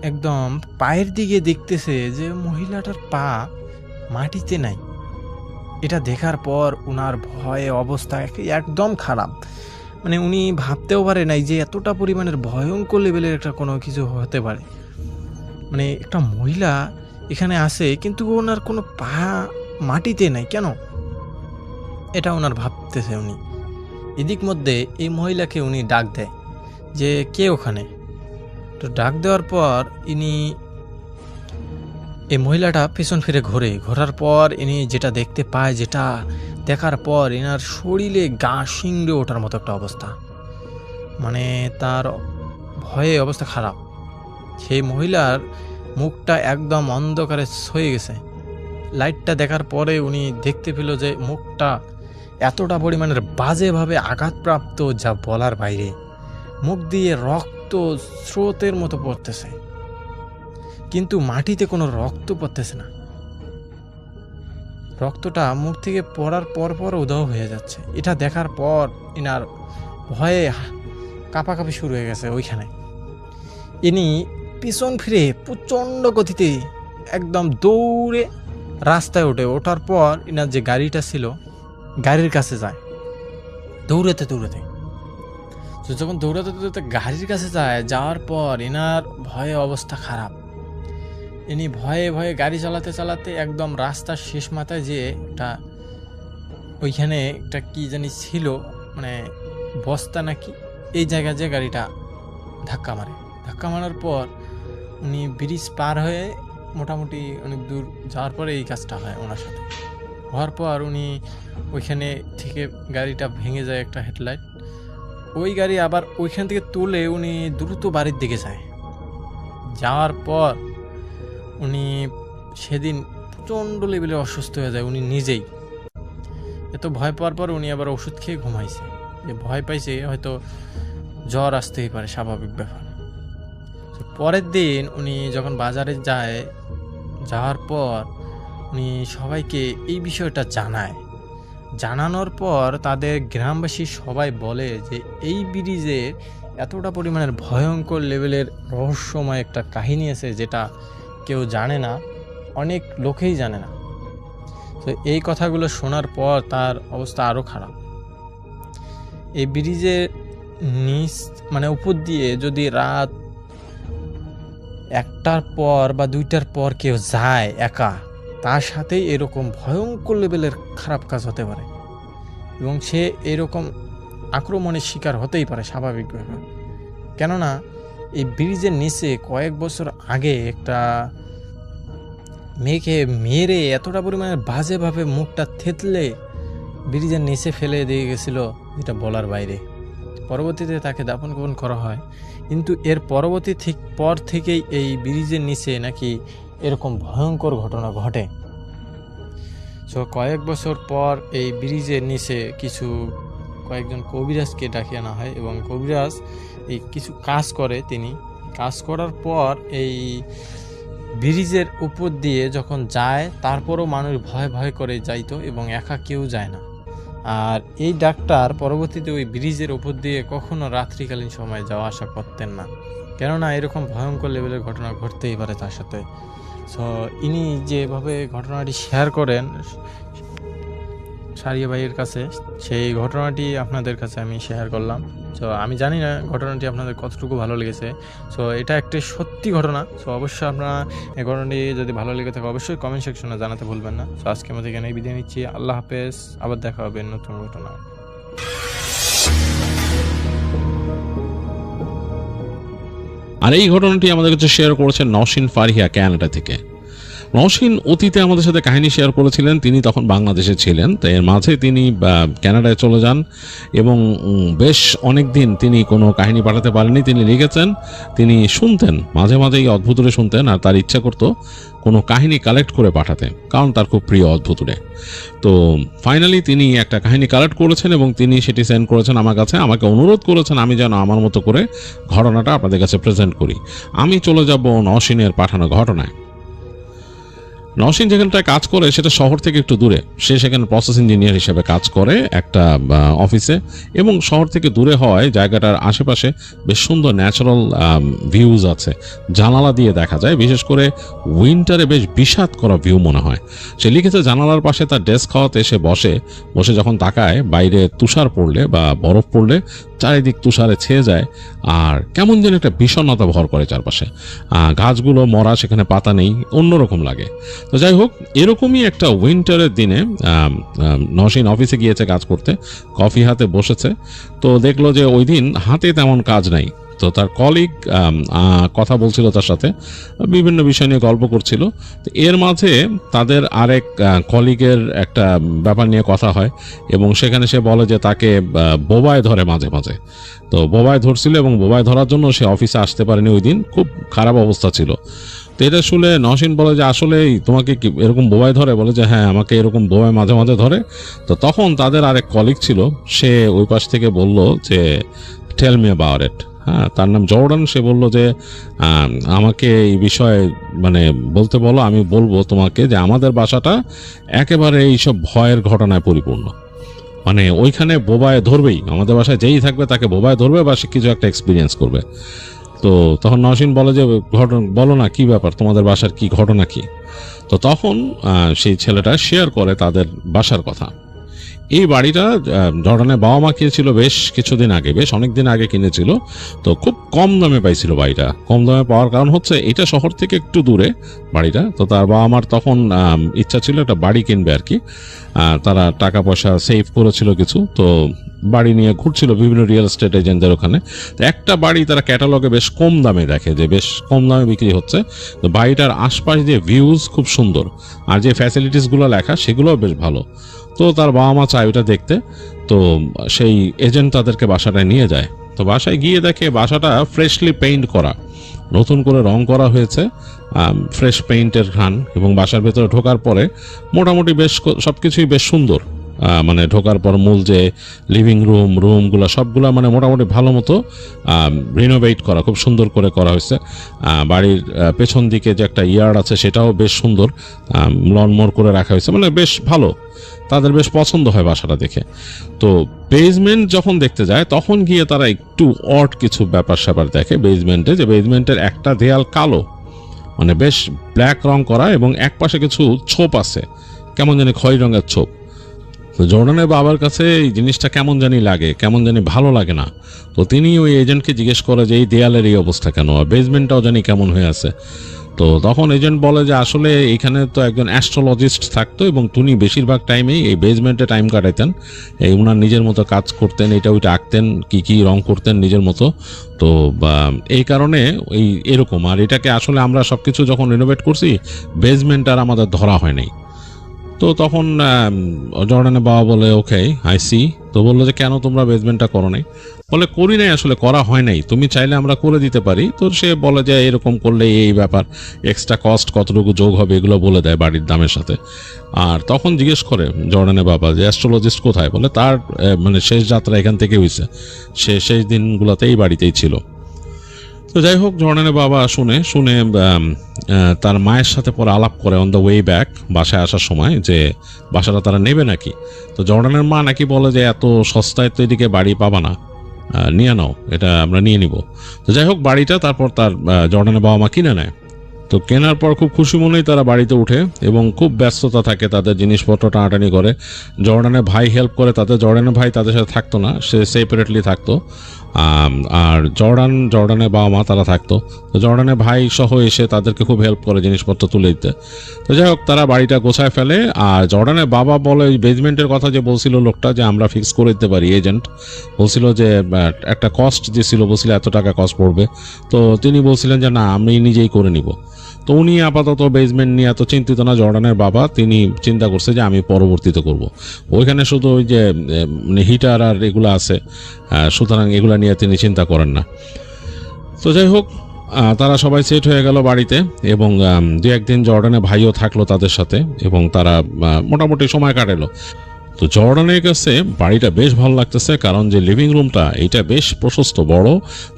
একদম পায়ের দিকে দেখতেছে যে মহিলাটার পা মাটিতে নাই। এটা দেখার পর উনার ভয়ে অবস্থা একদম খারাপ, মানে উনি ভাবতেও পারে নাই যে এতটা পরিমাণের ভয়ঙ্কর লেভেলের একটা কোনো কিছু হতে পারে। মানে একটা মহিলা এখানে আসে কিন্তু ওনার কোনো পা মাটিতে নাই কেন, এটা ওনার ভাবতেছে উনি। এদিক মধ্যে এই মহিলাকে উনি ডাক দেয় যে কে ওখানে। তো ডাক দেওয়ার পর ইনি এই মহিলাটা পেছন ফিরে ঘোরার পর ইনি যেটা দেখতে পায়, যেটা দেখার পর এনার শরীরে গা শিংড়ে ওঠার মতো একটা অবস্থা, মানে তার ভয়ে অবস্থা খারাপ। সেই মহিলার মুখটা একদম অন্ধকারে ছয়ে গেছে। লাইটটা দেখার পরে উনি দেখতে পেল যে মুখটা এতটা পরিমাণের বাজেভাবে আঘাতপ্রাপ্ত যা বলার বাইরে। মুখ দিয়ে রক্ত স্রোতের মতো পড়তেছে, কিন্তু মাটিতে কোনো রক্ত পড়তেছে না। রক্তটা মুখ থেকে পড়ার পর উধাও হয়ে যাচ্ছে। এটা দেখার পর ইনার ভয়ে কাঁপাকাঁপি শুরু হয়ে গেছে ওইখানে। ইনি পিছন ফিরে প্রচণ্ড গতিতে একদম দৌড়ে রাস্তায় ওঠার পর ইনার যে গাড়িটা ছিল গাড়ির কাছে যায় দৌড়াতে। তো যখন দৌড়াতে গাড়ির কাছে যাওয়ার পর ইনার ভয়ে অবস্থা খারাপ। ইনি ভয়ে গাড়ি চালাতে একদম রাস্তার শেষ মাথায় যেয়ে ওইখানে একটা কি জানি ছিল, মানে বস্তা নাকি, এই জায়গায় যে গাড়িটা ধাক্কা মারার পর উনি ব্রিজ পার হয়ে মোটামুটি অনেক দূর যাওয়ার পরে এই কাজটা হয় ওনার সাথে। হওয়ার পর উনি ওইখানে থেকে গাড়িটা ভেঙে যায় একটা হেডলাইট, ওই গাড়ি আবার ওইখান থেকে তুলে উনি দ্রুত বাড়ির দিকে যাওয়ার পর উনি সেদিন প্রচণ্ড লেভেলে অসুস্থ হয়ে যায় উনি নিজেই। এত ভয় পাওয়ার পর উনি আবার ওষুধ খেয়ে ঘুমাইছে, যে ভয় পাইছে হয়তো জ্বর আসতেই পারে, স্বাভাবিক ব্যাপার। তো পরের দিন উনি যখন বাজারে যাওয়ার পর উনি সবাইকে এই বিষয়টা জানানোর পর তাদের গ্রামবাসী সবাই বলে যে এই ব্রিজে এতটা পরিমাণের ভয়ঙ্কর লেভেলের রহস্যময় একটা কাহিনী আছে যেটা কেউ জানে না, অনেক লোকেই জানে না। তো এই কথাগুলো শোনার পর তার অবস্থা আরও খারাপ। এই ব্রিজের নিচ উপর দিয়ে যদি রাত 1টার পর বা 2টার পর কেউ যায় একা, তার সাথেই এরকম ভয়ঙ্কর লেভেলের খারাপ কাজ হতে পারে এবং সে এরকম আক্রমণের শিকার হতেই পারে স্বাভাবিকভাবে। কেননা এই ব্রিজের নিচে কয়েক বছর আগে একটা মেয়েকে মেরে এতটা পরিমাণে বাজেভাবে মুখটা থেতলে ব্রিজের নিচে ফেলে দিয়ে গেছিল, যেটা বলার বাইরে। পরবর্তীতে তাকে দাফন কাফন করা হয়, কিন্তু এর পরবর্তী পর থেকেই এই ব্রিজের নিচে নাকি এরকম ভয়ঙ্কর ঘটনা ঘটে। সো কয়েক বছর পর এই ব্রিজের নিচে কয়েকজন কবিরাজকে ডাকিয়ে আনা হয় এবং কবিরাজ এই কিছু কাজ করে। তিনি কাজ করার পর এই ব্রিজের উপর দিয়ে যখন যায় তারপরও মানুষ ভয় ভয় করে যাইতো এবং একা কেউ যায় না। আর এই ডাক্তার পরবর্তীতে ওই ব্রিজের উপর দিয়ে কখনো রাত্রিকালীন সময় যাওয়া আসা করতেন না, কেননা এরকম ভয়ঙ্কর লেভেলের ঘটনা ঘটতেই পারে তার সাথে। সো ইনি যেভাবে ঘটনাটি শেয়ার করেন সারিয়া ভাইয়ের কাছে, সেই ঘটনাটি আপনাদের কাছে আমি শেয়ার করলাম। সো আমি জানি না ঘটনাটি আপনাদের কতটুকু ভালো লেগেছে। সো এটা একটি সত্যি ঘটনা। সো অবশ্যই আপনারা এই ঘটনাটি যদি ভালো লেগে থাকে অবশ্যই কমেন্ট সেকশনে জানাতে ভুলবেন না। সো আজকে আমাদের এখানে বিদায় নিচ্ছি। আল্লাহ হাফেজ, আবার দেখা হবে নতুন ঘটনা। আর এই ঘটনাটি আমাদের কাছে শেয়ার করেছেন নওশিন ফারিয়া, কানাডা থেকে। নওশিন অতীতে আমাদের সাথে কাহিনী শেয়ার করেছিলেন, তিনি তখন বাংলাদেশে ছিলেন, তো এর মাঝে তিনি কানাডায় চলে যান এবং বেশ অনেক দিন তিনি কোনো কাহিনী পাঠাতে পারেননি। তিনি লিখেছেন, তিনি শুনতেন, মাঝে মাঝেই অদ্ভুতুরে শুনতেন, আর তার ইচ্ছা করতো কোনো কাহিনী কালেক্ট করে পাঠাতে, কারণ তার খুব প্রিয় অদ্ভুতুরে। তো ফাইনালি তিনি একটা কাহিনী কালেক্ট করেছেন এবং তিনি সেটি সেন্ড করেছেন আমার কাছে। আমাকে অনুরোধ করেছেন আমি যেন আমার মতো করে ঘটনাটা আপনাদের কাছে প্রেজেন্ট করি। আমি চলে যাব নওশিনের পাঠানো ঘটনায়। নওশিন যেখানটায় কাজ করে সেটা শহর থেকে একটু দূরে। সে সেখানে প্রসেস ইঞ্জিনিয়ার হিসেবে কাজ করে একটা অফিসে, এবং শহর থেকে দূরে হওয়ায় জায়গাটার আশেপাশে বেশ সুন্দর ন্যাচারাল ভিউজ আছে, জানালা দিয়ে দেখা যায়। বিশেষ করে উইন্টারে বেশ বিষাদ করা ভিউ মনে হয়। সে লিখেছে জানালার পাশে তার ডেস্ক হাওয়াতে এসে বসে যখন তাকায় বাইরে তুষার পড়লে বা বরফ পড়লে চারিদিক তুষারে ছেয়ে যায়, আর কেমন যেন একটা বিষণ্ণতা ভর করে চারপাশে। গাছগুলো মরা, সেখানে পাতা নেই, অন্যরকম লাগে। তো যাই হোক, এরকমই একটা উইন্টারের দিনে নওশিন অফিসে গিয়েছে কাজ করতে, কফি হাতে বসেছে। তো দেখলো যে ওই দিন হাতে তেমন কাজ নাই। তো তার কলিগ কথা বলছিল তার সাথে, বিভিন্ন বিষয় নিয়ে গল্প করছিল। তো এর মাঝে তাদের আরেক কলিগের একটা ব্যাপার নিয়ে কথা হয় এবং সেখানে সে বলে যে তাকে বোবায় ধরে মাঝে মাঝে। তো বোবায় ধরছিল এবং বোবায় ধরার জন্য সে অফিসে আসতে পারেনি ওই দিন, খুব খারাপ অবস্থা ছিল। তো এটা শুনে নওশিন বলে যে আসলেই তোমাকে কি এরকম বোবায় ধরে? বলে যে হ্যাঁ, আমাকে এরকম বোবায় মাঝে মাঝে ধরে। তো তখন তাদের আরেক কলিগ ছিল, সে ওই পাশ থেকে বলল যে টেল মি অ্যাবাউট ইট। হ্যাঁ, তার নাম জর্ডান। সে বলল যে আমাকে এই বিষয়ে বলতে বলো, আমি বলবো তোমাকে যে আমাদের বাসাটা একেবারে এইসব ভয়ের ঘটনায় পরিপূর্ণ। ওইখানে বোবায় ধরবেই, আমাদের বাসায় যেই থাকবে তাকে বোবায় ধরবে বা সে কিছু একটা এক্সপিরিয়েন্স করবে। তো তখন নওশিন বলে যে বলো না কি ব্যাপার, তোমাদের বাসার কি ঘটনা কি? তো তখন সেই ছেলেটা শেয়ার করে তাদের বাসার কথা। এই বাড়িটা জর্ডানের বাবা মা কিনেছিল বেশ কিছুদিন আগে, বেশ অনেকদিন আগে কিনেছিল। তো খুব কম দামে পাইছিল বাড়িটা। কম দামে পাওয়ার কারণ হচ্ছে এটা শহর থেকে একটু দূরে বাড়িটা। তো তার বাবা মার তখন ইচ্ছা ছিল একটা বাড়ি কিনবে আর কি। তারা টাকা পয়সা সেভ করেছিল কিছু, তো বাড়ি নিয়ে ঘুরছিল বিভিন্ন রিয়েল এস্টেট এজেন্টদের ওখানে। তো একটা বাড়ি তারা ক্যাটালগে বেশ কম দামে দেখে, যে বেশ কম দামে বিক্রি হচ্ছে। তো বাড়িটার আশপাশ দিয়ে ভিউজ খুব সুন্দর, আর যে ফ্যাসিলিটিসগুলো লেখা সেগুলোও বেশ ভালো। তো তার বাবা মা চায় ওইটা দেখতে। তো সেই এজেন্ট তাদেরকে বাসাটায় নিয়ে যায়। তো বাসায় গিয়ে দেখে বাসাটা ফ্রেশলি পেইন্ট করা, নতুন করে রং করা হয়েছে, ফ্রেশ পেইন্টের ঘ্রাণ, এবং বাসার ভেতরে ঢোকার পরে মোটামুটি বেশ সবকিছুই বেশ সুন্দর। মানে ঢোকার পর মূল যে লিভিং রুমগুলো সবগুলা মানে মোটামুটি ভালো মতো রিনোভেট করা, খুব সুন্দর করে করা হয়েছে। বাড়ির পেছন দিকে যে একটা ইয়ার্ড আছে সেটাও বেশ সুন্দর লনমোর করে রাখা হয়েছে, মানে বেশ ভালো, তাদের বেশ পছন্দ হয় বাসাটা দেখে। তো বেসমেন্ট যখন দেখতে যায় তখন গিয়ে তারা একটু অড কিছু ব্যাপার স্যাপার দেখে বেসমেন্টে, যে বেসমেন্টের একটা দেয়াল কালো, মানে বেশ ব্ল্যাক রং করা, এবং এক পাশে কিছু ছোপ আছে, কেমন জানি খয়েরি রঙের ছোপ। তো জর্ডানের বাবার কাছে এই জিনিসটা কেমন জানি লাগে, কেমন জানি ভালো লাগে না। তো তিনি ওই এজেন্টকে জিজ্ঞেস করে যে এই দেয়ালের এই অবস্থা কেন, আর বেসমেন্টটাও জানি কেমন হয়ে আছে। তো তখন এজেন্ট বলে যে আসলে এখানে তো একজন অ্যাস্ট্রোলজিস্ট থাকতো, এবং তিনি বেশিরভাগ টাইমেই এই বেসমেন্টে টাইম কাটাইতেন, এই ওনার নিজের মতো কাজ করতেন, এটা ওইটা আঁকতেন, কি রং করতেন নিজের মতো। তো এই কারণে এরকম, আর এটাকে আসলে আমরা সবকিছু যখন রিনোভেট করছি বেসমেন্ট আর আমাদের ধরা হয় নাই। তো তখন জর্ডানের বাবা বলে ওকে আই সি। তো বললো যে কেন তোমরা বেসমেন্টটা করো নাই? বলে করি নাই, আসলে করা হয় নাই, তুমি চাইলে আমরা করে দিতে পারি। তো সে বলে যে এরকম করলে এই ব্যাপার, এক্সট্রা কস্ট কতটুকু যোগ হবে এগুলো বলে দেয় বাড়ির দামের সাথে। আর তখন জিজ্ঞেস করে জর্ডানের বাবা যে অ্যাস্ট্রোলজিস্ট কোথায়? বলে তার মানে শেষ যাত্রা এখান থেকে হয়েছে, সে শেষ দিনগুলোতে এই বাড়িতেই ছিল। তো যাই হোক, জর্ডানের বাবা শুনে তার মায়ের সাথে পরে আলাপ করে অন দ্য ওয়ে ব্যাক বাসায় আসার সময় যে বাসাটা তারা নেবে নাকি। তো জর্ডানের মা নাকি বলে যে এত সস্তায় তো এদিকে বাড়ি পাবা না, নিয়ে নাও, এটা আমরা নিয়ে নিব। তো যাই হোক, বাড়িটা তারপর তার জর্ডানের বাবা মা কিনে নেয়। তো কেনার পর খুব খুশি মনেই তারা বাড়িতে উঠে, এবং খুব ব্যস্ততা থাকে, তাদের জিনিসপত্র টানাটানি করে। জর্ডানের ভাই হেল্প করে তাদের, জর্ডানের ভাই তাদের সাথে থাকতো না, সে সেপারেটলি থাকতো। আর জর্ডানের বাবা মা তারা থাকতো। তো জর্ডানের ভাই সহ এসে তাদেরকে খুব হেল্প করে জিনিসপত্র তুলে দিতে। তো যাই হোক, তারা বাড়িটা গোছায় ফেলে। আর জর্ডানের বাবা বলে বেসমেন্টের কথা যে বলছিল লোকটা যে আমরা ফিক্স করে দিতে পারি, এজেন্ট বলছিল যে একটা কস্ট দিয়েছিল, বলছিল এত টাকা কস্ট পড়বে। তো তিনি বলছিলেন যে না, আমি নিজেই করে নিব। তো উনি আপাতত বেসমেন্ট নিয়ে এত চিন্তিত না, জর্ডানের বাবা, তিনি চিন্তা করছে যে আমি পরবর্তীতে করব। ওইখানে শুধু ওই যে হিটার আর এগুলো আছে, সুতরাং এগুলা নিয়ে তিনি চিন্তা করেন না। তো যাই হোক, তারা সবাই সেট হয়ে গেল বাড়িতে, এবং দু একদিন জর্ডানের ভাইও থাকলো তাদের সাথে, এবং তারা মোটামুটি সময় কাটালো। তো জর্ডানের কাছে বাড়িটা বেশ ভালো লাগতেছে, কারণ যে লিভিং রুমটা এইটা বেশ প্রশস্ত, বড়,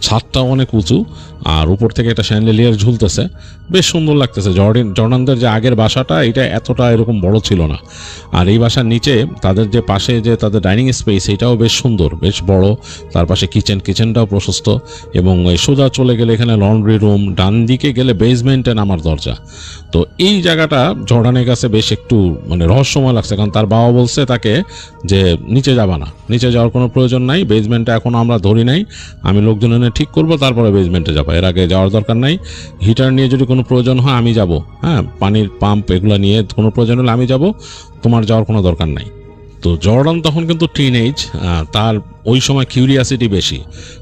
ছাদটা অনেক উঁচু, আর উপর থেকে একটা শ্যান্ডেলিয়ার ঝুলতেছে, বেশ সুন্দর লাগতেছে। জর্ডানদের যে আগের বাসাটা এটা এতটা এরকম বড় ছিল না। আর এই বাসার নিচে তাদের যে পাশে যে তাদের ডাইনিং স্পেস, এটাও বেশ সুন্দর, বেশ বড়। তার পাশে কিচেনটাও প্রশস্ত, এবং সোজা চলে গেলে এখানে লন্ড্রি রুম, ডান দিকে গেলে বেসমেন্টে নামার দরজা। তো এই জায়গাটা জর্ডানের কাছে বেশ একটু মানে রহস্যময় লাগছে, কারণ তার বাবা বলছে তাকে যে নিচে যাবা না, নিচে যাওয়ার কোনো প্রয়োজন নাই, বেসমেন্টে এখনো আমরা ধরি নাই, আমি লোকজন এনে ঠিক করবো তারপরে বেসমেন্টে যাবো, এর আগে যাওয়ার দরকার নাই। হিটার নিয়ে যদি কোনো প্রয়োজন হয় আমি যাব, হ্যাঁ, পানির পাম্প এগুলো নিয়ে কোনো প্রয়োজন হলে আমি যাব, তোমার যাওয়ার কোনো দরকার নাই। তো জর্ডান তখন কিন্তু টিনেজ, তার ওই সময় কিউরিয়াসিটি বেশি।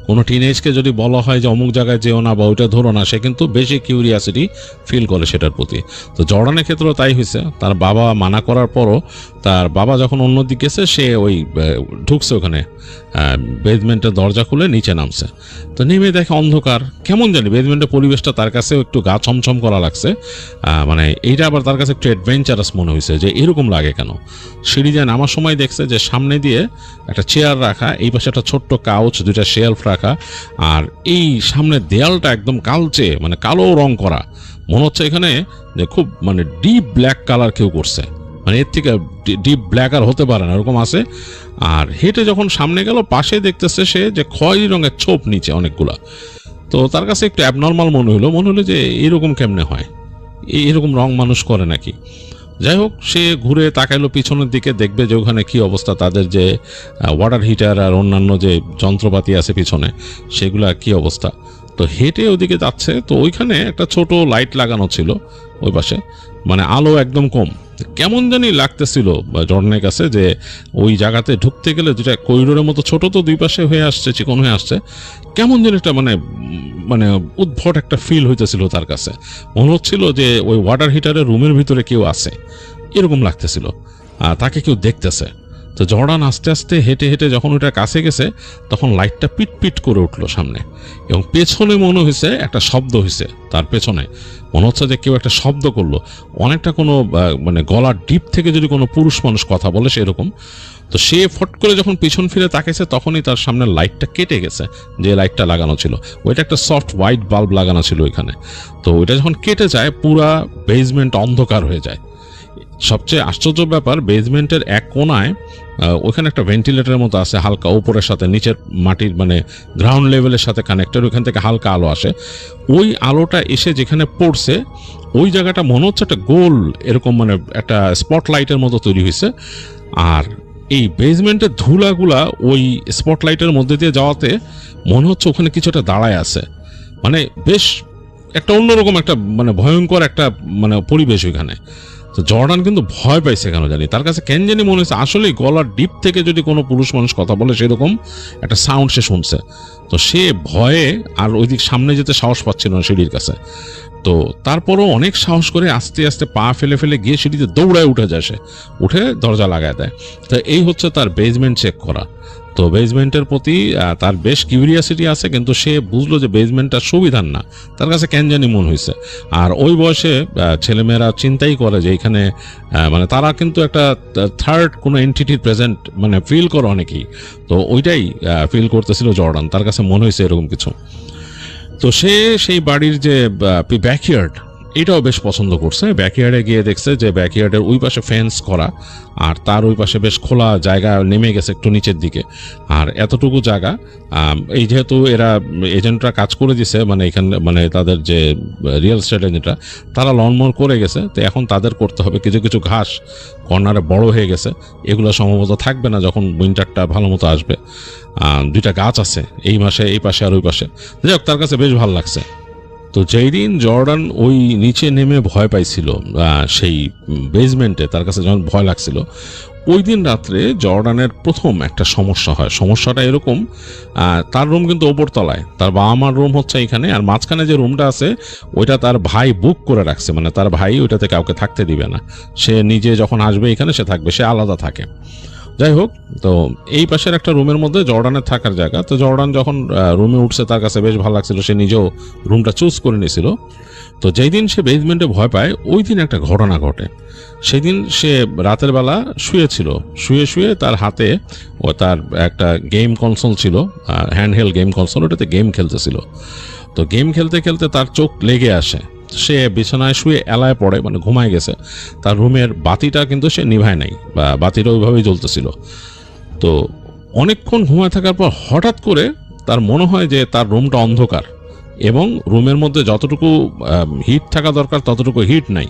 কোনো টিনেজকে যদি বলা হয় যে অমুক জায়গায় যেও না বা ওইটা ধরো না, সে কিন্তু বেশি কিউরিয়াসিটি ফিল করে সেটার প্রতি। তো জর্ডানের ক্ষেত্রেও তাই হয়েছে, তার বাবা মানা করার পরও তার বাবা যখন অন্যদিকে গেছে সে ওই ঢুকছে ওখানে, বেসমেন্টের দরজা খুলে নিচে নামছে। তো নেমে দেখে অন্ধকার, কেমন জানি বেসমেন্টের পরিবেশটা তার কাছেও একটু গা ছমছম করা লাগছে। মানে এইটা আবার তার কাছে একটু অ্যাডভেঞ্চারাস মনে হয়েছে, যে এরকম লাগে কেন। সিঁড়ি দিয়ে নামার সময় দেখছে যে সামনে দিয়ে একটা চেয়ার রাখা, এই পাশে একটা ছোট্ট কাউচ, দুইটা শেলফ রাখা, আর এই সামনের দেয়ালটা একদম কালচে, মানে কালো রং করা, মনে হচ্ছে এখানে যে খুব মানে ডিপ ব্ল্যাক কালার কেউ করছে, মানে এর থেকে ডিপ ব্ল্যাক আর হতে পারে না, এরকম আছে। আর হেঁটে যখন সামনে গেল, পাশে দেখতেছে সে যে খয়েরি রঙের ছোপ নিচে অনেকগুলা। তো তার কাছে একটু অ্যাবনর্মাল মনে হলো যে এরকম কেমনে হয়, এরকম রং মানুষ করে নাকি। যাই হোক, সে ঘুরে তাকাইলো পিছনের দিকে, দেখবে যে ওখানে কি অবস্থা, তাদের যে ওয়াটার হিটার আর অন্যান্য যে যন্ত্রপাতি আছে পিছনে সেগুলা কি অবস্থা। তো হেঁটে ওদিকে যাচ্ছে, তো ওইখানে একটা ছোট লাইট লাগানো ছিল ওই পাশে, মানে আলো একদম কম। কেমন জানি লাগতেছিল জর্ডানের কাছে যে ওই জায়গাতে ঢুকতে গেলে দুটা করিডোরের মতো ছোট, তো দুই পাশে হয়ে আসছে, চিকন হয়ে আসছে, কেমন যেন একটা মানে উদ্ভট একটা ফিল হইতেছিল তার কাছে। মনে হচ্ছিল যে ওই ওয়াটার হিটারের রুমের ভিতরে কেউ আছে, এরকম লাগতেছিল, তাকে কেউ দেখতেছে। তো জর্ডান আস্তে আস্তে হেঁটে হেঁটে যখন ওটার কাছে গেছে তখন লাইটটা পিট পিট করে উঠলো সামনে, এবং পেছনে মনে হয়েছে একটা শব্দ হয়েছে, তার পেছনে মনে হচ্ছে যে কেউ একটা শব্দ করলো, অনেকটা কোনো মানে গলার ডিপ থেকে যদি কোনো পুরুষ মানুষ কথা বলে সেরকম। তো সে ফট করে যখন পিছন ফিরে তাকাইছে তখনই তার সামনে লাইটটা কেটে গেছে, যে লাইটটা লাগানো ছিল ওইটা একটা সফট হোয়াইট বাল্ব লাগানো ছিল ওইখানে। তো ওইটা যখন কেটে যায় পুরা বেসমেন্ট অন্ধকার হয়ে যায়। সবচেয়ে আশ্চর্য ব্যাপার, বেসমেন্টের এক কোনায় ওইখানে একটা ভেন্টিলেটরের মতো আছে হালকা, উপরের সাথে নিচের মাটির মানে গ্রাউন্ড লেভেলের সাথে কানেক্টেড, ওইখান থেকে হালকা আলো আসে। ওই আলোটা এসে যেখানে পড়ছে ওই জায়গাটা মনে হচ্ছে একটা গোল এরকম মানে একটা স্পটলাইটের মতো তৈরি হয়েছে। আর এই বেসমেন্টের ধুলাগুলা ওই স্পটলাইটের মধ্যে দিয়ে যাওয়াতে মনে হচ্ছে ওখানে কিছু একটা দাঁড়ায় আছে, মানে বেশ একটা অন্যরকম একটা মানে ভয়ঙ্কর একটা মানে পরিবেশ ওইখানে। তো জর্ডান কিন্তু ভয় পাইছে কেন জানি, তার কাছে কেন জানি মনে হচ্ছে আসলেই গলার ডিপ থেকে যদি কোনো পুরুষ মানুষ কথা বলে সেরকম একটা সাউন্ড সে শুনছে। তো সে ভয়ে আর ওইদিক সামনে যেতে সাহস পাচ্ছিল না সিঁড়ির কাছে। তো তারপরও অনেক সাহস করে আস্তে আস্তে পা ফেলে ফেলে গিয়ে সিঁড়িতে দৌড়ায় উঠে যায়, সে উঠে দরজা লাগায় দেয়। তো এই হচ্ছে তার বেসমেন্ট চেক করা। তো বেসমেন্টের প্রতি তার বেশ কিউরিয়াসিটি আছে, কিন্তু সে বুঝলো যে বেসমেন্টটা সুবিধার না, তার কাছে কেন জানি মনে হয়েছে। আর ওই বয়সে ছেলেমেয়েরা চিন্তাই করে যে এখানে মানে তারা কিন্তু একটা থার্ড কোনো এন্টিটির প্রেজেন্ট মানে ফিল করে অনেকেই। তো ওইটাই ফিল করতেছিল জর্ডান, তার কাছে মনে হয়েছে এরকম কিছু। তো সে সেই বাড়ির যে ব্যাকইয়ার্ড এটাও বেশ পছন্দ করছে। ব্যাকইয়ার্ডে গিয়ে দেখছে যে ব্যাকইয়ার্ডের ওই পাশে ফেন্স করা, আর তার ওই পাশে বেশ খোলা জায়গা নেমে গেছে একটু নিচের দিকে। আর এতটুকু জায়গা এই যেহেতু এরা এজেন্টরা কাজ করে দিছে মানে এখানে মানে তাদের যে রিয়েল এস্টেট এজেন্টরা তারা লনমন করে গেছে, তো এখন তাদের করতে হবে। কিছু কিছু ঘাস কর্নারে বড় হয়ে গেছে, এগুলো সম্ভবত থাকবে না যখন উইন্টারটা ভালো মতো আসবে। দুইটা গাছ আছে এই মাসে এই পাশে আর ওই পাশে, যাই হোক তার কাছে বেশ ভালো লাগছে। তো যেই দিন জর্ডান ওই নিচে নেমে ভয় পাইছিল সেই বেসমেন্টে, তার কাছে যখন ভয় লাগছিল, ওই দিন রাত্রে জর্ডানের প্রথম একটা সমস্যা হয়। সমস্যাটা এরকম, তার রুম কিন্তু ওপর তলায়, তার বাবা মার রুম হচ্ছে এখানে, আর মাঝখানে যে রুমটা আছে ওইটা তার ভাই বুক করে রাখছে, মানে তার ভাই ওইটাতে কাউকে থাকতে দিবে না। সে নিজে যখন আসবে এখানে সে থাকবে, সে আলাদা থাকে। যাই হোক, তো এই পাশের একটা রুমের মধ্যে জর্ডানের থাকার জায়গা। তো জর্ডান যখন রুমে উঠছে তার কাছে বেশ ভালো লাগছিল, সে নিজেও রুমটা চুজ করে নিয়েছিল। তো যেই দিন সে বেসমেন্টে ভয় পায় ওই দিন একটা ঘটনা ঘটে। সেদিন সে রাতের বেলা শুয়েছিল, শুয়ে শুয়ে তার হাতে ও তার একটা গেম কনসোল ছিল, হ্যান্ডহেল্ড গেম কনসোল, ওটাতে গেম খেলতেছিল। তো গেম খেলতে খেলতে তার চোখ লেগে আসে, সে বিছানায় শুয়ে এলায় পড়ে, মানে ঘুমায় গেছে। তার রুমের বাতিটা কিন্তু সে নিভায় নাই, বা বাতিটা ওইভাবেই জ্বলতেছিল। তো অনেকক্ষণ ঘুমায় থাকার পর হঠাৎ করে তার মনে হয় যে তার রুমটা অন্ধকার এবং রুমের মধ্যে যতটুকু হিট থাকা দরকার ততটুকু হিট নাই।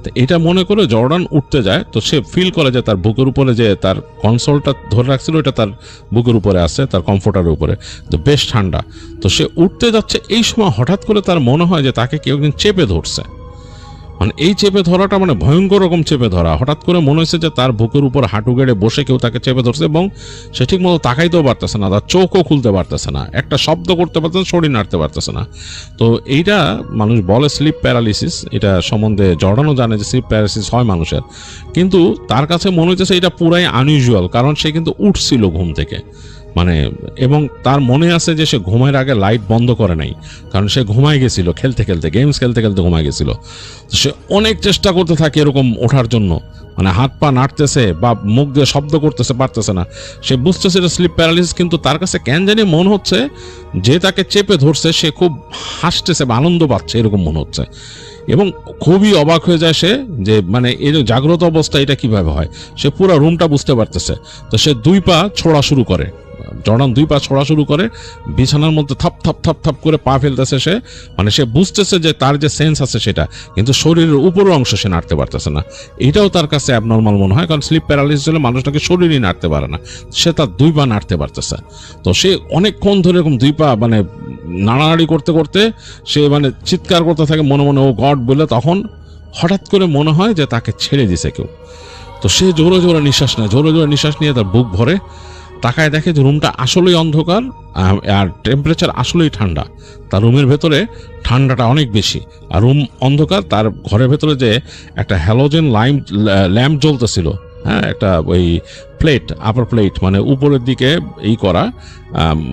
তো এটা মনে করে জর্ডান উঠতে যায়, তো সে ফিল করে যে তার বুকের উপরে যে তার কনসোলটা ধরে রাখছিল ওটা তার বুকের উপরে আছে, তার কমফোর্টারের উপরে, তো বেশ ঠান্ডা। তো সে উঠতে যাচ্ছে, এই সময় হঠাৎ করে তার মনে হয় যে তাকে কেউ একদিন চেপে ধরছে। মানে এই চেপে ধরাটা মানে ভয়ঙ্কর রকম চেপে ধরা। হঠাৎ করে মনে হচ্ছে যে তার বুকের উপর হাঁটু গেড়ে বসে কেউ তাকে চেপে ধরছে, এবং সে ঠিক মতো তাকাইতেও পারতেছে না, তার চোখও খুলতে পারতেছে না, একটা শব্দ করতে পারতেছে না, শরীর নাড়তে পারতেছে না। তো এইটা মানুষ বলে স্লিপ প্যারালিসিস, এটা সম্বন্ধে জর্ডানও জানে যে স্লিপ প্যারালিসিস হয় মানুষের, কিন্তু তার কাছে মনে হচ্ছে এটা পুরাই আনইউজুয়াল, কারণ সে কিন্তু উঠছিল ঘুম থেকে, মানে এবং তার মনে আছে যে সে ঘুমের আগে লাইট বন্ধ করে নাই, কারণ সে ঘুমায় গেছিল খেলতে খেলতে, গেমস খেলতে খেলতে ঘুমায় গেছিল। সে অনেক চেষ্টা করতে থাকে এরকম ওঠার জন্য, মানে হাত পা নাড়তেছে বা মুখ দিয়ে শব্দ করতেছে, পারতেছে না। সে বুঝতেছে এটা স্লিপ প্যারালিসিস, কিন্তু তার কাছে কেন জানি মনে হচ্ছে যে তাকে চেপে ধরছে সে খুব হাসতেছে বা আনন্দ পাচ্ছে এরকম মনে হচ্ছে, এবং খুবই অবাক হয়ে যায় সে যে মানে এই জাগ্রত অবস্থা এটা কিভাবে হয়। সে পুরো রুমটা বুঝতে পারতেছে। তো সে দুই পা ছোড়া শুরু করে, জর্ডান দুই পা ছোড়া শুরু করে, বিছানার মধ্যে থাপ থাপ থাপ থাপ করে পা ফেলতেছে সে, মানে সে বুঝতেছে যে তার যে সেন্স আছে সেটা, কিন্তু শরীরের উপরের অংশ সে নাড়তে পারতেছে না। এটাও তার কাছে অ্যাবনর্মাল মনে হয়, কারণ স্লিপ প্যারালিসিস হলে মানুষটাকে শরীরই নাড়তে পারে না, সে তার দুই পা নাড়তে পারতেছে। তো সে অনেকক্ষণ ধরে এরকম দুই পা মানে নাড়ানাড়ি করতে করতে সে মানে চিৎকার করতে থাকে মনে মনে, ও গড বলে। তখন হঠাৎ করে মনে হয় যে তাকে ছেড়ে দিছে কেউ। তো সে জোরে জোরে নিঃশ্বাস নেয়, জোরে জোরে নিঃশ্বাস নিয়ে তার বুক ভরে, তাকায় দেখে যে রুমটা আসলেই অন্ধকার আর টেম্পারেচার আসলেই ঠান্ডা। তার রুমের ভেতরে ঠান্ডাটা অনেক বেশি, আর রুম অন্ধকার। তার ঘরের ভেতরে যে একটা হ্যালোজেন ল্যাম্প জ্বলতেছিল হ্যাঁ, একটা ওই প্লেট, আপার প্লেট মানে উপরের দিকে করা,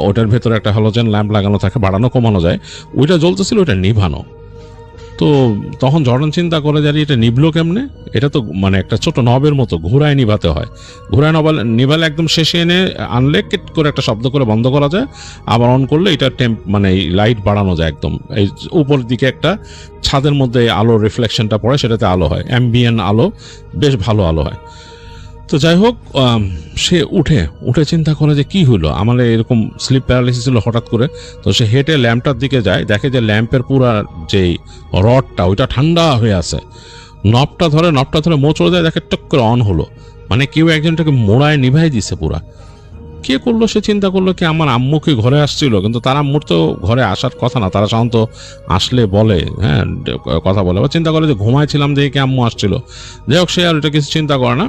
ওটার ভেতরে একটা হ্যালোজেন ল্যাম্প লাগানো থাকে, বাড়ানো কমানো যায়, ওইটা জ্বলতেছিল, ওইটা নিভানো। তো তখন জর্ডান চিন্তা করে যে এটা নিভলো কেমনে, এটা তো মানে একটা ছোট নবের মতো ঘুরায় নিভাতে হয়, ঘুরায় নিভালে একদম শেষে এনে আনলে কেট করে একটা শব্দ করে বন্ধ করা যায়, আবার অন করলে এটা মানে লাইট বাড়ানো যায় একদম, এই উপরের দিকে একটা ছাদের মধ্যে আলোর রিফ্লেকশনটা পড়ে, সেটাতে আলো হয়, অ্যাম্বিয়েন্ট আলো, বেশ ভালো আলো হয়। তো যাই হোক, সে উঠে চিন্তা করে যে কি হলো, আমার এরকম স্লিপ প্যারালাইসিস হলো হঠাৎ করে। তো সে হেঁটে ল্যাম্পটার দিকে যায়, দেখে যে ল্যাম্পের পুরা যেই রডটা ওইটা ঠান্ডা হয়ে আছে, নবটা ধরে মোচড়ে যায়, দেখে টক করে অন হলো, মানে কেউ একজনটাকে মোড়ায় নিভাই দিছে পুরা। কে করলো, সে চিন্তা করলো কি আমার আম্মু কি ঘরে আসছিল, কিন্তু তার আম্মুর তো ঘরে আসার কথা না, তারা সাধারণত আসলে বলে, হ্যাঁ কথা বলে, বা চিন্তা করে যে ঘুমাইছিলাম দেখে কি আম্মু আসছিল। যাই হোক, সে আর এটা কিছু চিন্তা করে না,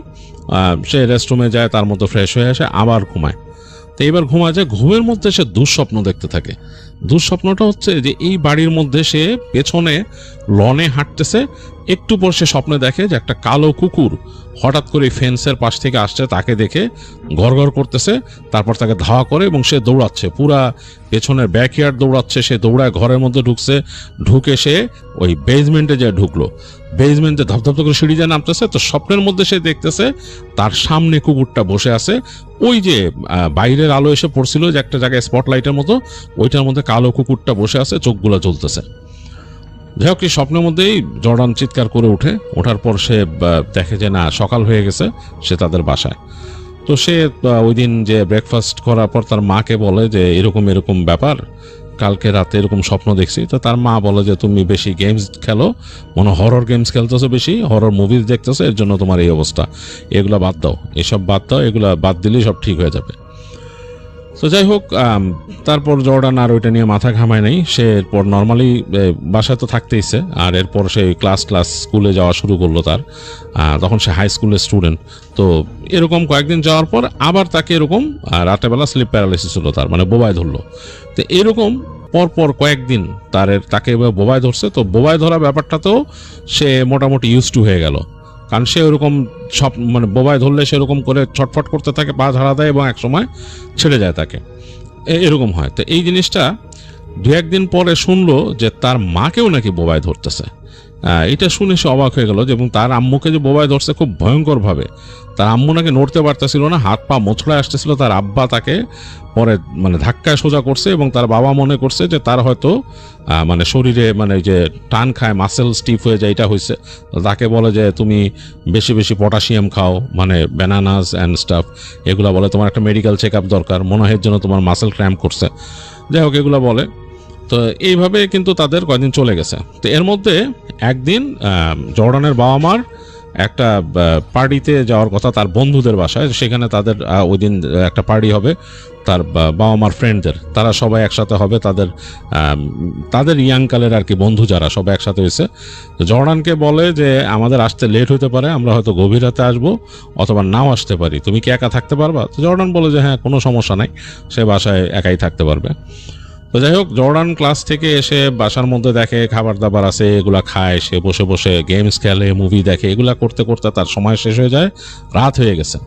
সে রেস্টরুমে যায়, তার মতো ফ্রেশ হয়ে আসে, আবার ঘুমায়। তো এইবার ঘুমায় যায়, ঘুমের মধ্যে সে দুঃস্বপ্ন দেখতে থাকে। দুঃস্বপ্নটা হচ্ছে যে এই বাড়ির মধ্যে সে পেছনে লনে হাঁটতেছে, একটু পর সে স্বপ্নে দেখে যে একটা কালো কুকুর হঠাৎ করে ফেন্সের পাশ থেকে আসছে, তাকে দেখে ঘর করতেছে, তারপর তাকে ধাওয়া করে এবং সে দৌড়াচ্ছে, পুরা পেছনের ব্যাকইয়ার্ড দৌড়াচ্ছে, সে দৌড়ায় ঘরের মধ্যে ঢুকে সে ওই বেসমেন্টে যে ঢুকলো, বেসমেন্টে ধপধপ করে সিঁড়ি দিয়ে নামতেছে। তো স্বপ্নের মধ্যে সে দেখতেছে তার সামনে কুকুরটা বসে আছে, ওই যে বাইরের আলো এসে পড়ছিল যে একটা জায়গায় স্পটলাইটের মতো, ওইটার মধ্যে কালো কুকুরটা বসে আছে, চোখগুলো জ্বলতেছে। যাই হোক, স্বপ্নের মধ্যেই জর্ডান চিৎকার করে ওঠার পর সে দেখে যে না, সকাল হয়ে গেছে, সে তাদের বাসায়। তো সে ওই দিন যে ব্রেকফাস্ট করার পর তার মাকে বলে যে এরকম ব্যাপার, কালকে রাতে এরকম স্বপ্ন দেখছি। তো তার মা বলে যে তুমি বেশি গেমস খেলো, মনে হরর গেমস খেলতেছো, বেশি হরর মুভিজ দেখতেছো, এর জন্য তোমার এই অবস্থা, এগুলা বাদ দাও, এসব বাদ দাও, এগুলা বাদ দিলেই সব ঠিক হয়ে যাবে। তো যাই হোক, তারপর জর্ডান আর ওইটা নিয়ে মাথা ঘামায় নাই, সে এরপর নর্মালি বাসায় তো থাকতেইছে, আর এরপর সে ক্লাস স্কুলে যাওয়া শুরু করলো। তার তখন সে হাই স্কুলের স্টুডেন্ট। তো এরকম কয়েকদিন যাওয়ার পর আবার তাকে এরকম রাতেবেলা স্লিপ প্যারালাইসিস হলো, তার মানে বোবায় ধরলো। তো এরকম পরপর কয়েকদিন তাকে বোবায় ধরছে। তো বোবায় ধরা ব্যাপারটাতেও সে মোটামুটি ইউজ টু হয়ে গেল, কারণ সে ওরকম সব মানে বোবায় ধরলে সেরকম করে ছটফট করতে থাকে, পা ঝাড়া দেয় এবং একসময় ছেড়ে যায় তাকে, এরকম হয়। তো এই জিনিসটা 2-1 দিন পরে শুনলো যে তার মাকেও নাকি বোবায় ধরতেছে। এটা শুনে সে অবাক হয়ে গেল, এবং তার আম্মুকে যে বোবায় ধরছে খুব ভয়ঙ্করভাবে, তার আম্মু নাকি নড়তে পারতেছিল না, হাত পা মোচড়ায় আসতেছিল। তার আব্বা তাকে পরে মানে ধাক্কায় সোজা করছে, এবং তার বাবা মনে করছে যে তার হয়তো মানে শরীরে মানে যে টান খায়, মাসেল স্টিফ হয়ে যায়, এটা হয়েছে। তাকে বলে যে তুমি বেশি পটাশিয়াম খাও, মানে ব্যানানাস অ্যান্ড স্টাফ, এগুলো বলে, তোমার একটা মেডিকেল চেক আপ দরকার, মনে হয় এর জন্য তোমার মাসেল ক্র্যাম্প করছে। যাই হোক, এগুলো বলে। তো এইভাবে কিন্তু তাদের কয়েকদিন চলে গেছে। তো এর মধ্যে একদিন জর্ডানের বাবা মার একটা পার্টিতে যাওয়ার কথা, তার বন্ধুদের বাসায়, সেখানে তাদের ওই দিন একটা পার্টি হবে তার বাবা মার ফ্রেন্ডদের, তারা সবাই একসাথে হবে, তাদের ইয়াংকালের আর কি বন্ধু যারা, সবাই একসাথে হয়েছে। তো জর্ডানকে বলে যে আমাদের আসতে লেট হতে পারে, আমরা হয়তো গভীর রাতে আসবো অথবা নাও আসতে পারি, তুমি কি একা থাকতে পারবা? তো জর্ডান বলে যে হ্যাঁ, কোনো সমস্যা নাই, সে বাসায় একাই থাকতে পারবে। তো যাই হোক, জর্ডান ক্লাস থেকে এসে বাসার মধ্যে দেখে খাবার দাবার আছে, এগুলা খায়, সে বসে গেমস খেলে, মুভি দেখে, এগুলা করতে করতে তার সময় শেষ হয়ে যায়, রাত হয়ে গেছে।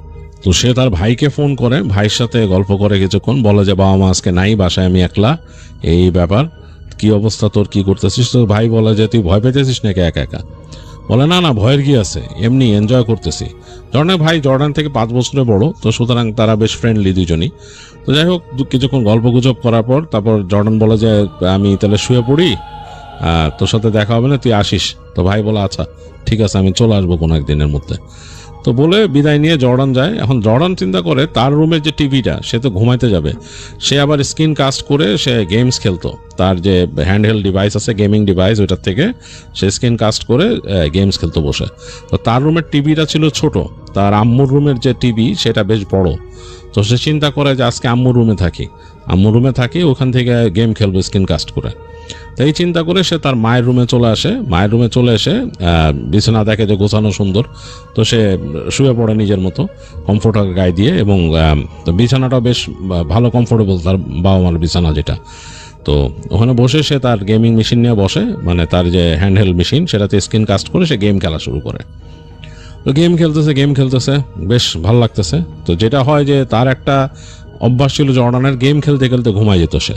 তো সে তার ভাইকে ফোন করে, ভাইয়ের সাথে গল্প করে কিছুক্ষণ, বলে যে বাবা মা আজকে নাই, বাসায় আমি একলা, এই ব্যাপার, কি অবস্থা তোর, কি করতেছিস? তো ভাই বলে যে তুই ভয় পেতেছিস নাকি একা একা? বলে না ভয়ের কি আছে, এমনি এনজয় করতেছি। জর্ডানের ভাই জর্ডান থেকে 5 বছরের বড়, তো সুতরাং তারা বেশ ফ্রেন্ডলি দুজনই। তো যাই হোক, কিছুক্ষণ গল্প গুজব করার পর তারপর জর্ডান বলে যে আমি তাহলে শুয়ে পড়ি, তোর সাথে দেখা হবে না, তুই আসিস। তো ভাই বলে আচ্ছা ঠিক আছে, আমি চলে আসবো কোনো একদিনের মধ্যে। তো বলে বিদায় নিয়ে জর্ডান যায়। এখন জর্ডান চিন্তা করে তার রুমের যে টিভিটা, সে তো ঘুমাইতে যাবে, সে আবার স্ক্রিন কাস্ট করে সে গেমস খেলতো, তার যে হ্যান্ডহেল্ড ডিভাইস আছে, গেমিং ডিভাইস, ওইটার থেকে সে স্ক্রিন কাস্ট করে গেমস খেলতো বসে। তো তার রুমের টিভিটা ছিল ছোট, তার আম্মুর রুমের যে টিভি সেটা বেশ বড়। তো সে চিন্তা করে যে আজকে আম্মুর রুমে থাকি, ওখান থেকে গেম খেলবো স্ক্রিন কাস্ট করে। তো এই চিন্তা করে সে তার মায়ের রুমে চলে এসে বিছানা দেখে যে গোছানো সুন্দর, তো সে শুয়ে পড়ে নিজের মতো কমফোর্টার গায়ে দিয়ে, এবং বিছানাটাও বেশ ভালো কমফোর্টেবল, তার বাবা মার বিছানা যেটা। তো ওখানে বসে সে তার গেমিং মেশিন নিয়ে বসে, মানে তার যে হ্যান্ডহেল্ড মেশিন, সেটাতে স্ক্রিন কাস্ট করে সে গেম খেলা শুরু করে। তো গেম খেলতেছে বেশ ভালো লাগতেছে। তো যেটা হয় যে তার একটা অভ্যাস ছিল জর্ডানের, গেম খেলতে খেলতে ঘুমায় যেত সে।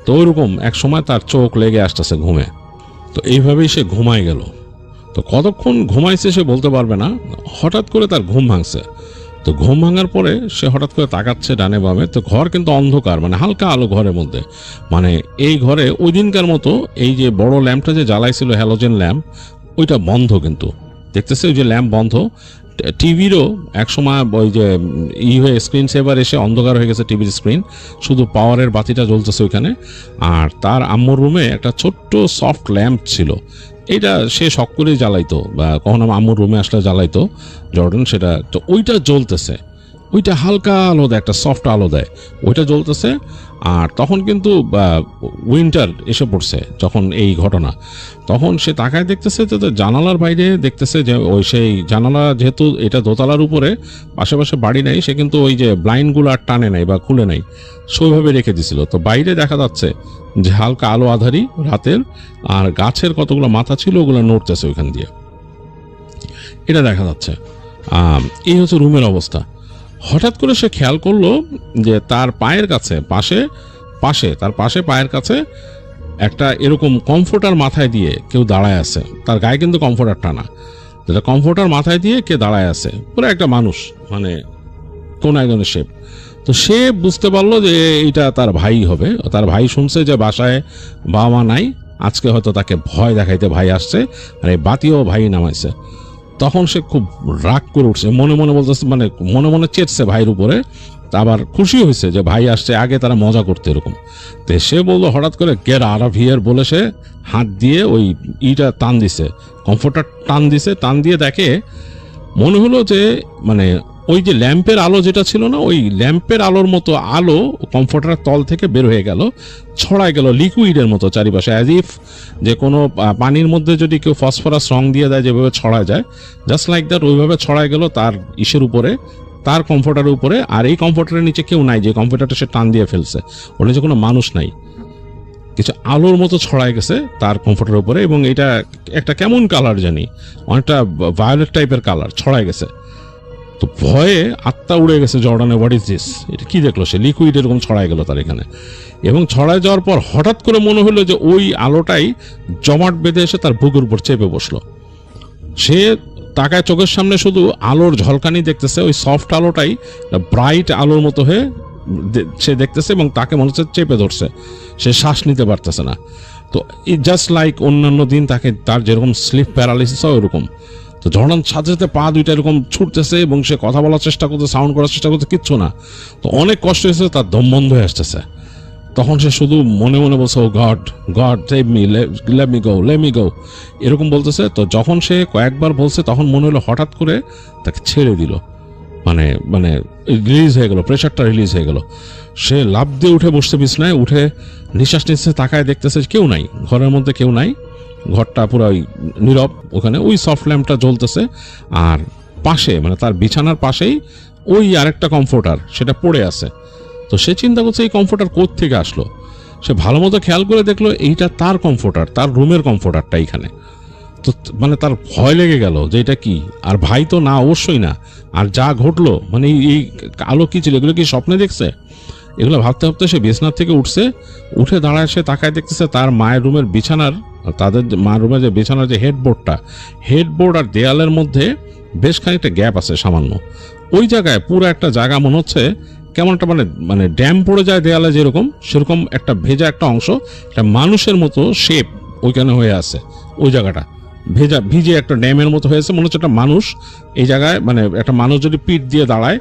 তো ওইরকম এক সময় তার চোখ লেগে আসতেছে ঘুমে। তো এইভাবেই সে ঘুমায় গেল। তো কতক্ষণ ঘুমাইছে সে বলতে পারবে না, হঠাৎ করে তার ঘুম ভাঙছে। তো ঘুম ভাঙার পরে সে হঠাৎ করে তাকাচ্ছে ডানে বামে, তো ঘর কিন্তু অন্ধকার, মানে হালকা আলো ঘরের মধ্যে। মানে এই ঘরে ওই দিনকার মতো এই যে বড় ল্যাম্পটা যে জ্বালাইছিল হ্যালোজেন ল্যাম্প, ওইটা বন্ধ, কিন্তু দেখতেছে ওই যে ল্যাম্প বন্ধ। টিভিরও একসময় ওই যে হয়ে স্ক্রিন সেভার এসে অন্ধকার হয়ে গেছে টিভির স্ক্রিন, শুধু পাওয়ারের বাতিটা জ্বলতেছে ওইখানে। আর তার আম্মুর রুমে একটা ছোট্ট সফট ল্যাম্প ছিল, এইটা সে শখ করেই জ্বালাইতো, বা কখনো আম্মুর রুমে আসলে জ্বালাইতো জর্ডান সেটা। তো ওইটা জ্বলতেছে, ওইটা হালকা আলো দেয়, একটা সফট আলো দেয়, ওইটা জ্বলতেছে। আর তখন কিন্তু উইন্টার এসে পড়ছে যখন এই ঘটনা, তখন সে তাকায় দেখতেছে তো জানালার বাইরে দেখতেছে যে ওই সেই জানালা, যেহেতু এটা দোতলার উপরে পাশাপাশি বাড়ি নাই, সে কিন্তু ওই যে ব্লাইন্ডগুলো আর টানে নাই বা খুলে নাই, সেইভাবে রেখে দিছিল। তো বাইরে দেখা যাচ্ছে যে হালকা আলো আধারি রাতের, আর গাছের কতগুলো মাথা ছিল ওগুলো নড়তেছে ওইখান দিয়ে, এটা দেখা যাচ্ছে। এই হচ্ছে রুমের অবস্থা। হঠাৎ করে সে খেয়াল করলো যে তার পায়ের কাছে তার পায়ের কাছে একটা এরকম কমফোর্টার মাথায় দিয়ে কেউ দাঁড়ায় আছে। তার গায়ে কিন্তু কমফোর্টার টানা, যেটা কমফোর্টার মাথায় দিয়ে কে দাঁড়ায় আছে, পুরো একটা মানুষ, মানে কোন একজনের শেপ। তো সে বুঝতে পারলো যে এইটা তার ভাই হবে। তার ভাই শুনছে যে বাসায় বাবা মা নাই, আজকে হয়তো তাকে ভয় দেখাইতে ভাই আসছে, আর এই বাতিও ভাই নামাইছে। তখন সে খুব রাগ করে উঠছে, মনে মনে বলতেছে, মানে মনে মনে চেতছে ভাইয়ের উপরে। তা আবার খুশি হয়েছে যে ভাই আসছে, আগে তারা মজা করতে এরকম। তো সে বললো হঠাৎ করে গেট আউট অফ হিয়ার বলে সে হাত দিয়ে ওই টান দিছে, কমফোর্টার টান দিয়ে দেখে, মনে হলো যে মানে ওই যে ল্যাম্পের আলো যেটা ছিল না, ওই ল্যাম্পের আলোর মতো আলো কমফোর্টারের তল থেকে বের হয়ে গেল, ছড়ায় গেল লিকুইডের মতো চারিপাশে, অ্যাজ ইফ যে কোনো পানির মধ্যে যদি কেউ ফসফরাস রং দিয়ে দেয় যেভাবে ছড়ায় যায়, জাস্ট লাইক দ্যাট ওইভাবে ছড়ায় গেল তার ইসের উপরে, তার কমফোর্টারের উপরে। আর এই কমফোর্টারের নিচে কেউ নাই, যে কমফোর্টারটা সে টান দিয়ে ফেলছে, ওর নিচে কোনো মানুষ নাই, কিছু আলোর মতো ছড়ায় গেছে তার কমফোর্টারের উপরে। এবং এটা একটা কেমন কালার জানি, অনেকটা ভায়োলেট টাইপের কালার ছড়ায় গেছে। তো ভয়ে আত্মা উড়ে গেছে জর্ডানের, হোয়াট ইজ দিস, এটা কি দেখলো সে, লিকুইড এরকম ছড়ায় গেল তার এখানে। এবং ছড়ায় যাওয়ার পর হঠাৎ করে মনে হলো যে ওই আলোটাই জমাট বেঁধে এসে তার বুকের উপর চেপে বসলো। সে তাকায়, চোখের সামনে শুধু আলোর ঝলকানি দেখতেছে, ওই সফট আলোটাই ব্রাইট আলোর মতো হয়ে সে দেখতেছে, এবং তাকে মনে হচ্ছে চেপে ধরছে, সে শ্বাস নিতে পারতেছে না। তো জাস্ট লাইক অন্যান্য দিন তার যেরকম স্লিপ প্যারালাইসিস হয় ওরকম। তো জর্ডান সাথে সাথে পা দুইটা এরকম ছুটতেছে, এবং সে কথা বলার চেষ্টা করতে, সাউন্ড করার চেষ্টা করতে, কিচ্ছু না। তো অনেক কষ্ট হয়েছে, তার দম বন্ধ হয়ে আসতেছে। তখন সে শুধু মনে মনে বলছে, oh God save me, let me go এরকম বলতেছে। তো যখন সে কয়েকবার বলছে, তখন মনে হলো হঠাৎ করে তাকে ছেড়ে দিল, মানে রিলিজ হয়ে গেল, প্রেশারটা রিলিজ হয়ে গেল। সে লাফ দিয়ে উঠে বসতে, বিছনায় উঠে নিঃশ্বাস নিচ্ছে, তাকায় দেখতেছে কেউ নাই, ঘরের মধ্যে কেউ নাই, ঘরটা পুরো নীরব। ওখানে ওই সফট ল্যাম্পটা জ্বলতেছে, আর পাশে মানে তার বিছানার পাশেই ওই আরেকটা কমফোর্টার সেটা পড়ে আছে। তো সে চিন্তা করছে এই কমফোর্টার কোত্থেকে আসলো। সে ভালো মতো খেয়াল করে দেখলো এইটা তার কমফোর্টার, তার রুমের কমফোর্টারটা এইখানে। তো মানে তার ভয় লেগে গেল যে এটা কি, আর ভাই তো না, অবশ্যই না। আর যা ঘটলো, মানে এই আলো কি ছিল, এগুলো কি স্বপ্নে দেখছে, এগুলো ভাবতে ভাবতে সে বিছানার থেকে উঠে দাঁড়ায়, সে তাকায় দেখতেছে তার মায়ের রুমের বিছানার, তাদের মায়ের রুমের যে বিছানার যে হেডবোর্ড আর দেয়ালের মধ্যে বেশ খানিকটা গ্যাপ আছে সামান্য। ওই জায়গায় পুরো একটা জায়গা মনে হচ্ছে কেমন একটা মানে ড্যাম পড়ে যায় দেয়ালে যেরকম, সেরকম একটা ভেজা একটা অংশ, একটা মানুষের মতো শেপ ওইখানে হয়ে আছে। ওই জায়গাটা ভিজে একটা ড্যামের মতো হয়েছে, মনে হচ্ছে একটা মানুষ এই জায়গায়, মানে একটা মানুষ যদি পিঠ দিয়ে দাঁড়ায়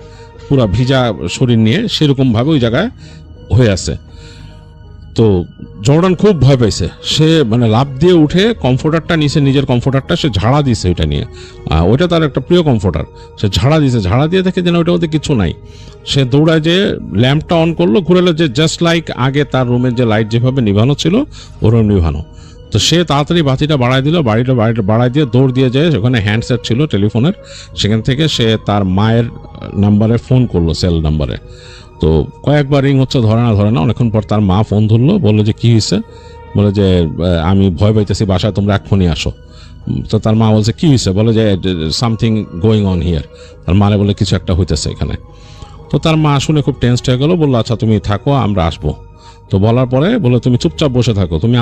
পুরা ভিজা শরীর নিয়ে, সেরকম ভাবে ওই জায়গায় হয়ে আছে। তো জর্ডান খুব ভয় পাইছে, সে মানে লাফ দিয়ে উঠে কমফোর্টারটা নিচে, নিজের কমফোর্টারটা সে ঝাড়া দিছে ওইটা নিয়ে, ওইটা তার একটা প্রিয় কমফোর্টার, সে ঝাড়া দিয়ে দেখে যেন ওইটার মধ্যে কিছু নাই। সে দৌড়ায় যে ল্যাম্পটা অন করলো, ঘুরেলো, যে জাস্ট লাইক আগে তার রুমের যে লাইট যেভাবে নিভানো ছিল ওরকম নিভানো। তো সে তাড়াতাড়ি বাতিটা বাড়ায় দিল, বাড়িটা বাড়ায় দিয়ে দৌড় দিয়ে যায়, ওখানে হ্যান্ডসেট ছিল টেলিফোনের, সেখান থেকে সে তার মায়ের নাম্বারে ফোন করলো, সেল নাম্বারে। তো কয়েকবার রিং হচ্ছে, ধরে না। অনেকক্ষণ পর তার মা ফোন ধরলো, বললো যে কি হয়েছে, বলে যে আমি ভয় পাইতেছি, বাসায় তোমরা এক্ষুনি আসো। তো তার মা বলছে কি হয়েছে, বলে যে সামথিং গোয়িং অন হিয়ার, তার মানে বলে কিছু একটা হইতেছে এখানে। তো তার মা শুনে খুব টেন্সড হয়ে গেল, বললো আচ্ছা তুমি থাকো আমরা আসবো। তো বলার পরে বলে তুমি চুপচাপ বসে থাকো, তুমি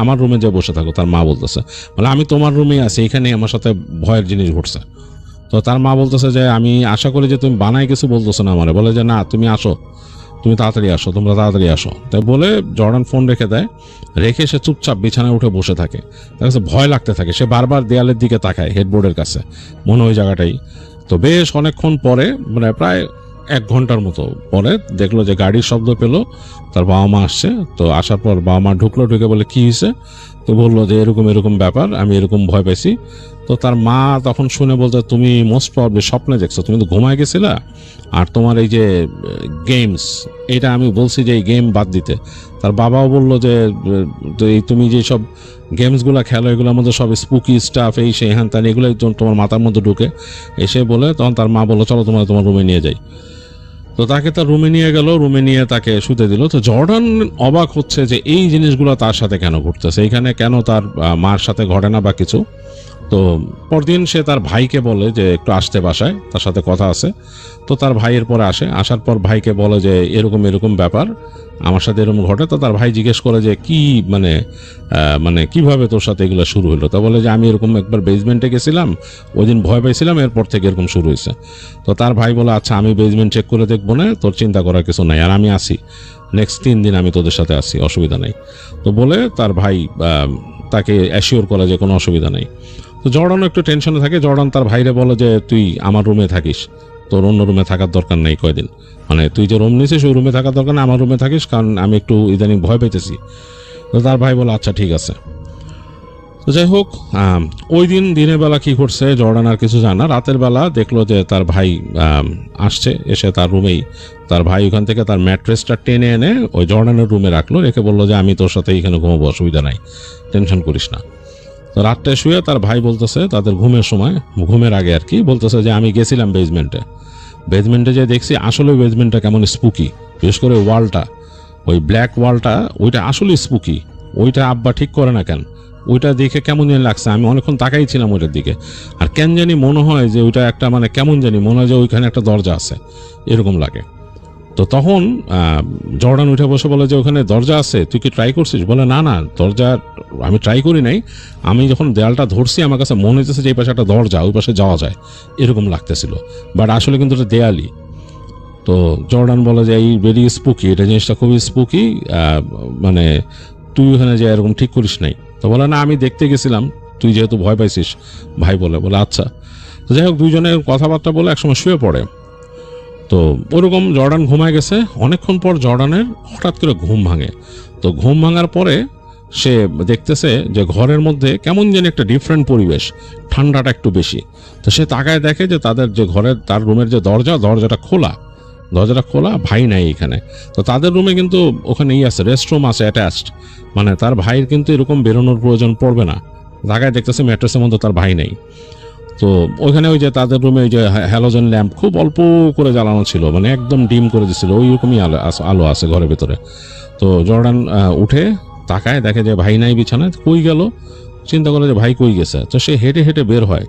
আমার রুমে যে বসে থাকো। তার মা বলতেছে বলে আমি তোমার রুমেই আছি, এখানে আমার সাথে ভয়ের জিনিস ঘটছে। তো তার মা বলতেছে যে আমি আশা করি যে তুমি বানাই কিছু বলতেছো না আমারে। বলে যে না তুমি আসো, তুমি তাড়াতাড়ি আসো, তোমরা তাড়াতাড়ি আসো। তাই বলে জর্ডান ফোন রেখে দেয়, রেখে সে চুপচাপ বিছানায় উঠে বসে থাকে। তার কাছে ভয় লাগতে থাকে, সে বারবার দেয়ালের দিকে তাকায়, হেডবোর্ডের কাছে, মনে ওই জায়গাটাই। তো বেশ অনেকক্ষণ পরে, মানে প্রায় 1 ঘন্টার মতো পরে দেখলো যে গাড়ির শব্দ পেলো, তার বাবা মা আসছে। তো আসার পর বাবা মা ঢুকলো, ঢুকে বলে কি হয়েছে? তো বললো যে এরকম এরকম ব্যাপার, আমি এরকম ভয় পাইছি। তো তার মা তখন শুনে বলতে তুমি মোস্ট প্রবলি স্বপ্নে দেখছো, তুমি তো ঘুমায় গেছিলা, আর তোমার এই যে গেমস, এটা আমি বলছি যে এই গেম বাদ দিতে। তার বাবাও বললো যে এই তুমি যে সব গেমসগুলো খেলো এগুলোর মধ্যে সব স্পুকি স্টাফ, এই সেই হ্যান ত্যান, এগুলোই তোমার মাথার মধ্যে ঢুকে। এসে বলে তখন তার মা বললো চলো তোমার রুমে নিয়ে যাই। তো তাকে তার রুমে নিয়ে গেল, রুমে নিয়ে তাকে শুতে দিল। তো জর্ডান অবাক হচ্ছে যে এই জিনিসগুলো তার সাথে কেন ঘটতেছে, এইখানে কেন তার মার সাথে ঘটে না বা কিছু। তো পরদিন সে তার ভাইকে বলে যে একটু আসতে বাসায়, তার সাথে কথা আছে। তো তার ভাইয়ের পরে আসে, আসার পর ভাইকে বলে যে এরকম এরকম ব্যাপার আমার সাথে এরকম ঘটে। তো তার ভাই জিজ্ঞেস করে যে কি মানে কিভাবে তোর সাথে এগুলো শুরু হলো? তো বলে যে আমি এরকম একবার বেসমেন্টে গেছিলাম, ওই দিন ভয় পাইছিলাম, এরপর থেকে এরকম শুরু হয়েছে। তো তার ভাই বলে আচ্ছা আমি বেসমেন্ট চেক করে দেখবো না, তোর চিন্তা করার কিছু নাই, আর আমি আসি নেক্সট 3 দিন আমি তোদের সাথে আসি, অসুবিধা নাই। তো বলে তার ভাই তাকে অ্যাসিওর করে যে কোনো অসুবিধা নেই। তো জর্ডানও একটু টেনশনে থাকে। জর্ডান তার ভাইরে বলে যে তুই আমার রুমে থাকিস, তোর অন্য রুমে থাকার দরকার নেই কয়দিন, মানে তুই যে রুম নিয়েছিস ওই রুমে থাকার দরকার নেই, আমার রুমে থাকিস, কারণ আমি একটু ইদানিং ভয় পেতেছি। তো তার ভাই বলে আচ্ছা ঠিক আছে। তো যাই হোক, ওই দিন দিনের বেলা কি করছে জর্ডান আর কিছু জানা। রাতের বেলা দেখলো যে তার ভাই আসছে, এসে তার রুমেই তার ভাই ওখান থেকে তার ম্যাট্রেসটা টেনে এনে ওই জর্ডানের রুমে রাখলো, রেখে বললো যে আমি তোর সাথে এখানে ঘুমাবো, অসুবিধা নাই, টেনশন করিস না। তো রাতটায় শুয়ে তার ভাই বলতেছে, তাদের ঘুমের আগে আর কি, বলতেছে যে আমি গেছিলাম বেসমেন্টে যে দেখছি আসলে বেসমেন্টটা কেমন স্পুকি, বিশেষ করে ওয়ালটা, ওই ব্ল্যাক ওয়ালটা, ওইটা আসলে স্পুকি। ওইটা আব্বা ঠিক করে না কেন, ওইটা দেখে কেমন জানি লাগছে, আমি অনেকক্ষণ তাকাই ছিলাম ওইটার দিকে, আর কেন জানি মনে হয় যে ওইটা একটা মানে কেমন জানি মনে হয় যে ওইখানে একটা দরজা আছে, এরকম লাগে। তো তখন জর্ডান উঠে বসে বলে যে ওখানে দরজা আছে, তুই কি ট্রাই করছিস? বলে না দরজা আমি ট্রাই করি নাই, আমি যখন দেয়ালটা ধরছি আমার কাছে মনে হচ্ছে যে এই পাশে একটা দরজা, ওই পাশে যাওয়া যায় এরকম লাগতেছিল, বাট আসলে কিন্তু এটা দেয়ালই। তো জর্ডান বলে যে এই ভেরি স্পুকি, এটা জিনিসটা খুবই স্পুকি, মানে তুই ওখানে যে এরকম ঠিক করিস নাই। তো বলে না আমি দেখতে গেছিলাম, তুই যেহেতু ভয় পাইছিস। ভাই বলে আচ্ছা। তো যাই হোক, দুইজনে কথাবার্তা বলে একসময় শুয়ে পড়ে। তো ওরকম জর্ডান ঘুমায় গেছে। অনেকক্ষণ পর জর্ডানের হঠাৎ করে ঘুম ভাঙে। তো ঘুম ভাঙার পরে সে দেখতেছে যে ঘরের মধ্যে কেমন যেন একটা ডিফারেন্ট পরিবেশ, ঠান্ডাটা একটু বেশি। তো সে তাকায় দেখে যে তাদের যে ঘরের তার রুমের যে দরজাটা খোলা, ভাই নাই এখানে। তো তাদের রুমে কিন্তু ওখানে আছে, রেস্টরুম আছে অ্যাটাচড, মানে তার ভাইয়ের কিন্তু এরকম বেরোনোর প্রয়োজন পড়বে না। তাকায় দেখতেছে ম্যাট্রেসের মধ্যে তার ভাই নেই। তো ওইখানে ওই যে তাদের রুমে ওই যে হ্যালোজেন ল্যাম্প খুব অল্প করে জ্বালানো ছিল, মানে একদম ডিম করে দিচ্ছিল, ওইরকমই আলো আছে ঘরের ভিতরে। তো জর্ডান উঠে তাকায় দেখে যে ভাই নাই বিছানায়, কই গেল, চিন্তা করে যে ভাই কই গেছে। তো সে হেঁটে হেঁটে বের হয়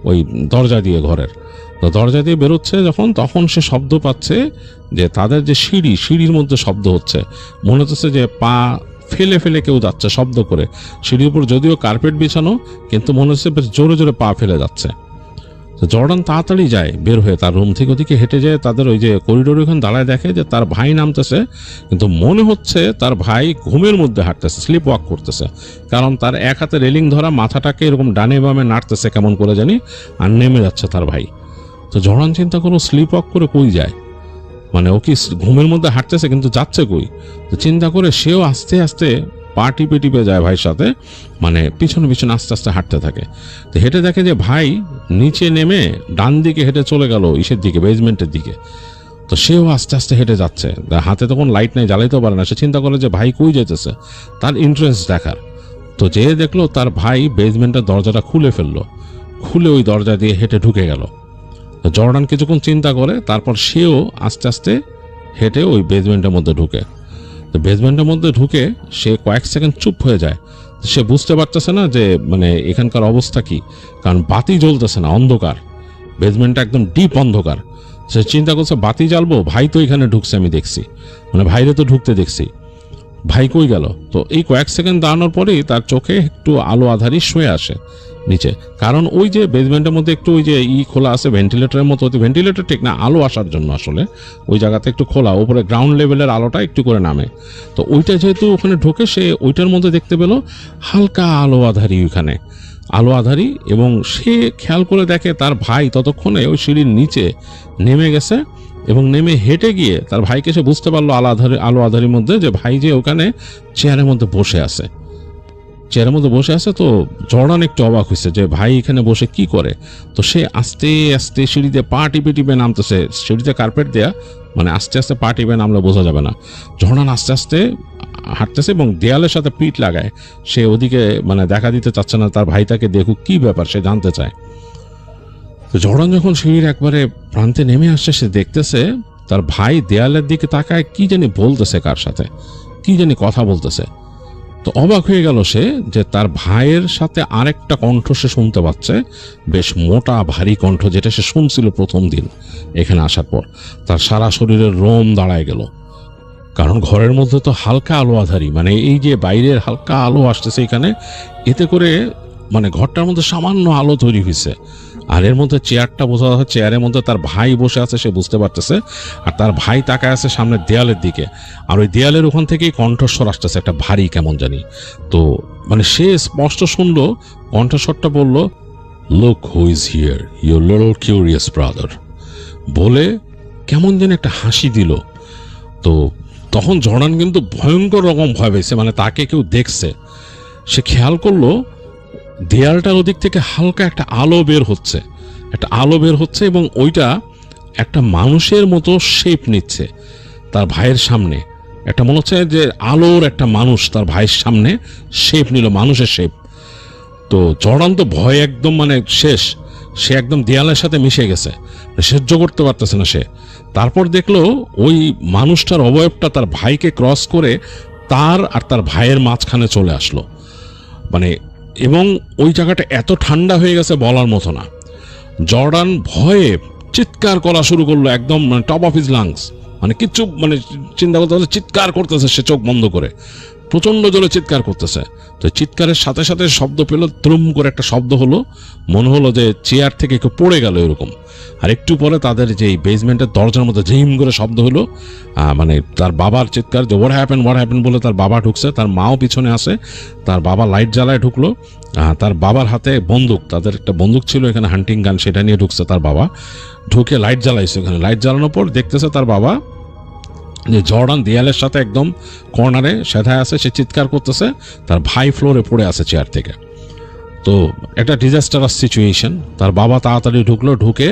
ওই দরজা দিয়ে ঘরের। তো দরজা দিয়ে বেরোচ্ছে তখন সে শব্দ পাচ্ছে যে তাদের যে সিঁড়ির মধ্যে শব্দ হচ্ছে, মনে হচ্ছে যে পা ফেলে ফেলে কেউ যাচ্ছে শব্দ করে। সিঁড়ির উপর যদিও কার্পেট বিছানো, কিন্তু মনে হচ্ছে বেশ জোরে জোরে পা ফেলে যাচ্ছে। তো জর্ডান তাড়াতাড়ি যায় বের হয়ে, তার রুম থেকে ওদিকে হেঁটে যায়, তাদের ওই যে করিডোর ওখানে দাঁড়ায় দেখে যে তার ভাই নামতেছে, কিন্তু মনে হচ্ছে তার ভাই ঘুমের মধ্যে হাঁটতেছে, স্লিপ ওয়াক করতেছে, কারণ তার এক হাতে রেলিং ধরা, মাথাটাকে এরকম ডানে বামে নাড়তেছে কেমন করে জানি, আর নেমে যাচ্ছে তার ভাই। তো জর্ডান চিন্তা করো স্লিপ ওয়াক করে কই যায়, মানে ও কি ঘুমের মধ্যে হাঁটতেছে কিন্তু যাচ্ছে কই। তো চিন্তা করে সেও আস্তে আস্তে পা টিপে যায় ভাইয়ের সাথে, মানে পিছনে আস্তে আস্তে হাঁটতে থাকে। তো হেঁটে দেখে যে ভাই নিচে নেমে ডান দিকে হেঁটে চলে গেল ইসের দিকে, বেসমেন্টের দিকে। তো সেও আস্তে আস্তে হেঁটে যাচ্ছে, হাতে তখন লাইট নেই, জ্বালাইতেও পারে না। সে চিন্তা করে যে ভাই কই যেতেছে, তার ইন্টারেস্ট দেখার। তো যে দেখলো তার ভাই বেসমেন্টের দরজাটা খুলে ওই দরজা দিয়ে হেঁটে ঢুকে গেল। জর্ডান কিছুক্ষণ চিন্তা করে, তারপর সেও আস্তে আস্তে হেঁটে ওই বেসমেন্টের মধ্যে ঢুকে। তো বেসমেন্টের মধ্যে ঢুকে সে কয়েক সেকেন্ড চুপ হয়ে যায়। সে বুঝতে পারতেছে না যে মানে এখানকার অবস্থা কি, কারণ বাতি জ্বলতেছে না, অন্ধকার, বেসমেন্টটা একদম ডিপ অন্ধকার। সে চিন্তা করছে বাতি জ্বালবো, ভাই তো এখানে ঢুকছে, আমি দেখছি, মানে ভাইরে তো ঢুকতে দেখছি, ভাই কই গেল। তো এই কয়েক সেকেন্ড দাঁড়ানোর পরেই তার চোখে একটু আলো আধারি শুয়ে আসে নিচে, কারণ ওই যে বেসমেন্টের মধ্যে একটু ওই যে খোলা আছে ভেন্টিলেটরের মতো, ভেন্টিলেটর ঠিক না, আলো আসার জন্য আসলে ওই জায়গাতে একটু খোলা, উপরে গ্রাউন্ড লেভেলের আলোটা একটু করে নামে। তো ওইটা যেহেতু ওখানে ঢোকে, সে ওইটার মধ্যে দেখতে পেল হালকা আলো আধারি, ওইখানে আলো আধারি, এবং সে খেয়াল করে দেখে তার ভাই ততক্ষণে ওই সিঁড়ির নিচে নেমে গেছে, এবং নেমে হেঁটে গিয়ে তার ভাইকে সে বুঝতে পারলো আলো আধারির মধ্যে যে ভাই যে ওখানে চেয়ারের মধ্যে বসে আছে, চেয়ারের মধ্যে বসে আছে। তো জর্ডান একটু অবাক হয়েছে যে ভাই এখানে বসে কি করে। তো সে আস্তে আস্তে সিঁড়িতে পা টিপে টিপে নামতেছে, সিঁড়িতে কার্পেট দেয়া, মানে আস্তে আস্তে পা টিপে নামলে বোঝা যাবে না। জর্ডান আস্তে আস্তে হাঁটতেছে এবং দেয়ালের সাথে পিঠ লাগায়, সে ওদিকে মানে দেখা দিতে চাচ্ছে না তার ভাই তাকে দেখুক, কি ব্যাপার সে জানতে চায়। তো জর্ডান যখন সিঁড়ির একবারে প্রান্তে নেমে আসছে, সে দেখতেছে তার ভাই দেয়ালের দিকে তাকায় কি জানি বলতেছে, কার সাথে কি জানি কথা বলতেছে। তো অবাক হয়ে গেল সে যে তার ভাইয়ের সাথে আরেকটা কণ্ঠ সে শুনতে পাচ্ছে, বেশ মোটা ভারী কণ্ঠ, যেটা সে শুনছিল প্রথম দিন এখানে আসার পর। তার সারা শরীরের রোম দাঁড়ায় গেল, কারণ ঘরের মধ্যে তো হালকা আলো আধারি, মানে এই যে বাইরের হালকা আলো আসতেছে এখানে, এতে করে মানে ঘরটার মধ্যে সামান্য আলো তৈরি হয়েছে। আর এর মধ্যে চেয়ারটা বোঝা যাচ্ছে, চেয়ারের মধ্যে তার ভাই বসে আছে, সে বুঝতে পারতেছে, আর তার ভাই তাকায় আছে সামনে দেয়ালের দিকে, আর ওই দেয়ালের ওখান থেকেই কণ্ঠস্বর আসতেছে একটা ভারী কেমন জানি। তো মানে সে স্পষ্ট শুনলো কণ্ঠস্বরটা বলল, look who is here, your little curious brother, বলে কেমন যেন একটা হাসি দিল। তো তখন জর্ডান কিন্তু ভয়ঙ্কর রকম ভয় পেয়েছে, মানে তাকে কেউ দেখছে। সে খেয়াল করলো দেয়ালটার ওদিক থেকে হালকা একটা আলো বের হচ্ছে, একটা আলো বের হচ্ছে, এবং ওইটা একটা মানুষের মতো শেপ নিচ্ছে তার ভাইয়ের সামনে। একটা মনে হচ্ছে যে আলোর একটা মানুষ তার ভাইয়ের সামনে শেপ নিল, মানুষের শেপ। তো জর্ডান তো ভয় একদম মানে শেষ, সে একদম দেয়ালের সাথে মিশে গেছে, সহ্য করতে পারতেছে না সে। তারপর দেখলো ওই মানুষটার অবয়বটা তার ভাইকে ক্রস করে তার আর তার ভাইয়ের মাঝখানে চলে আসলো, মানে, এবং ওই জায়গাটা এত ঠান্ডা হয়ে গেছে বলার মতো না। জর্ডান ভয়ে চিৎকার করা শুরু করলো, একদম টপ অফ হিজ লাংস, মানে কিচ্ছু মানে চিন্তা করতে পারছে, চিৎকার করতেছে সে চোখ বন্ধ করে, প্রচন্ড জোরে চিৎকার করতেছে। তো চিৎকারের সাথে সাথে শব্দ পেল, ত্রুম করে একটা শব্দ হলো, মনে হলো যে চেয়ার থেকে কেউ পড়ে গেল এরকম। আর একটু পরে তাদের যে বেসমেন্টের দরজার মধ্যে ঝিম করে শব্দ হলো, মানে তার বাবার চিৎকার, যে হোয়াট হ্যাপেন বলে তার বাবা ঢুকছে, তার মাও পিছনে আসে, তার বাবা লাইট জ্বালায় ঢুকলো, তার বাবার হাতে বন্দুক, তাদের একটা বন্দুক ছিল এখানে হান্টিং গান, সেটা নিয়ে ঢুকছে তার বাবা, ঢুকে লাইট জ্বালাইছে ওখানে। লাইট জ্বালানোর পর দেখতেছে তার বাবা যে জর্ডান দেয়ালের সাথে একদম কর্নারে সেধায় আছে, সে চিৎকার করতেছে, তার ভাই ফ্লোরে পড়ে আছে চেয়ার থেকে। তো একটা ডিজাস্টারাস সিচুয়েশন। তার বাবা তাড়াতাড়ি ঢুকলো, ঢুকে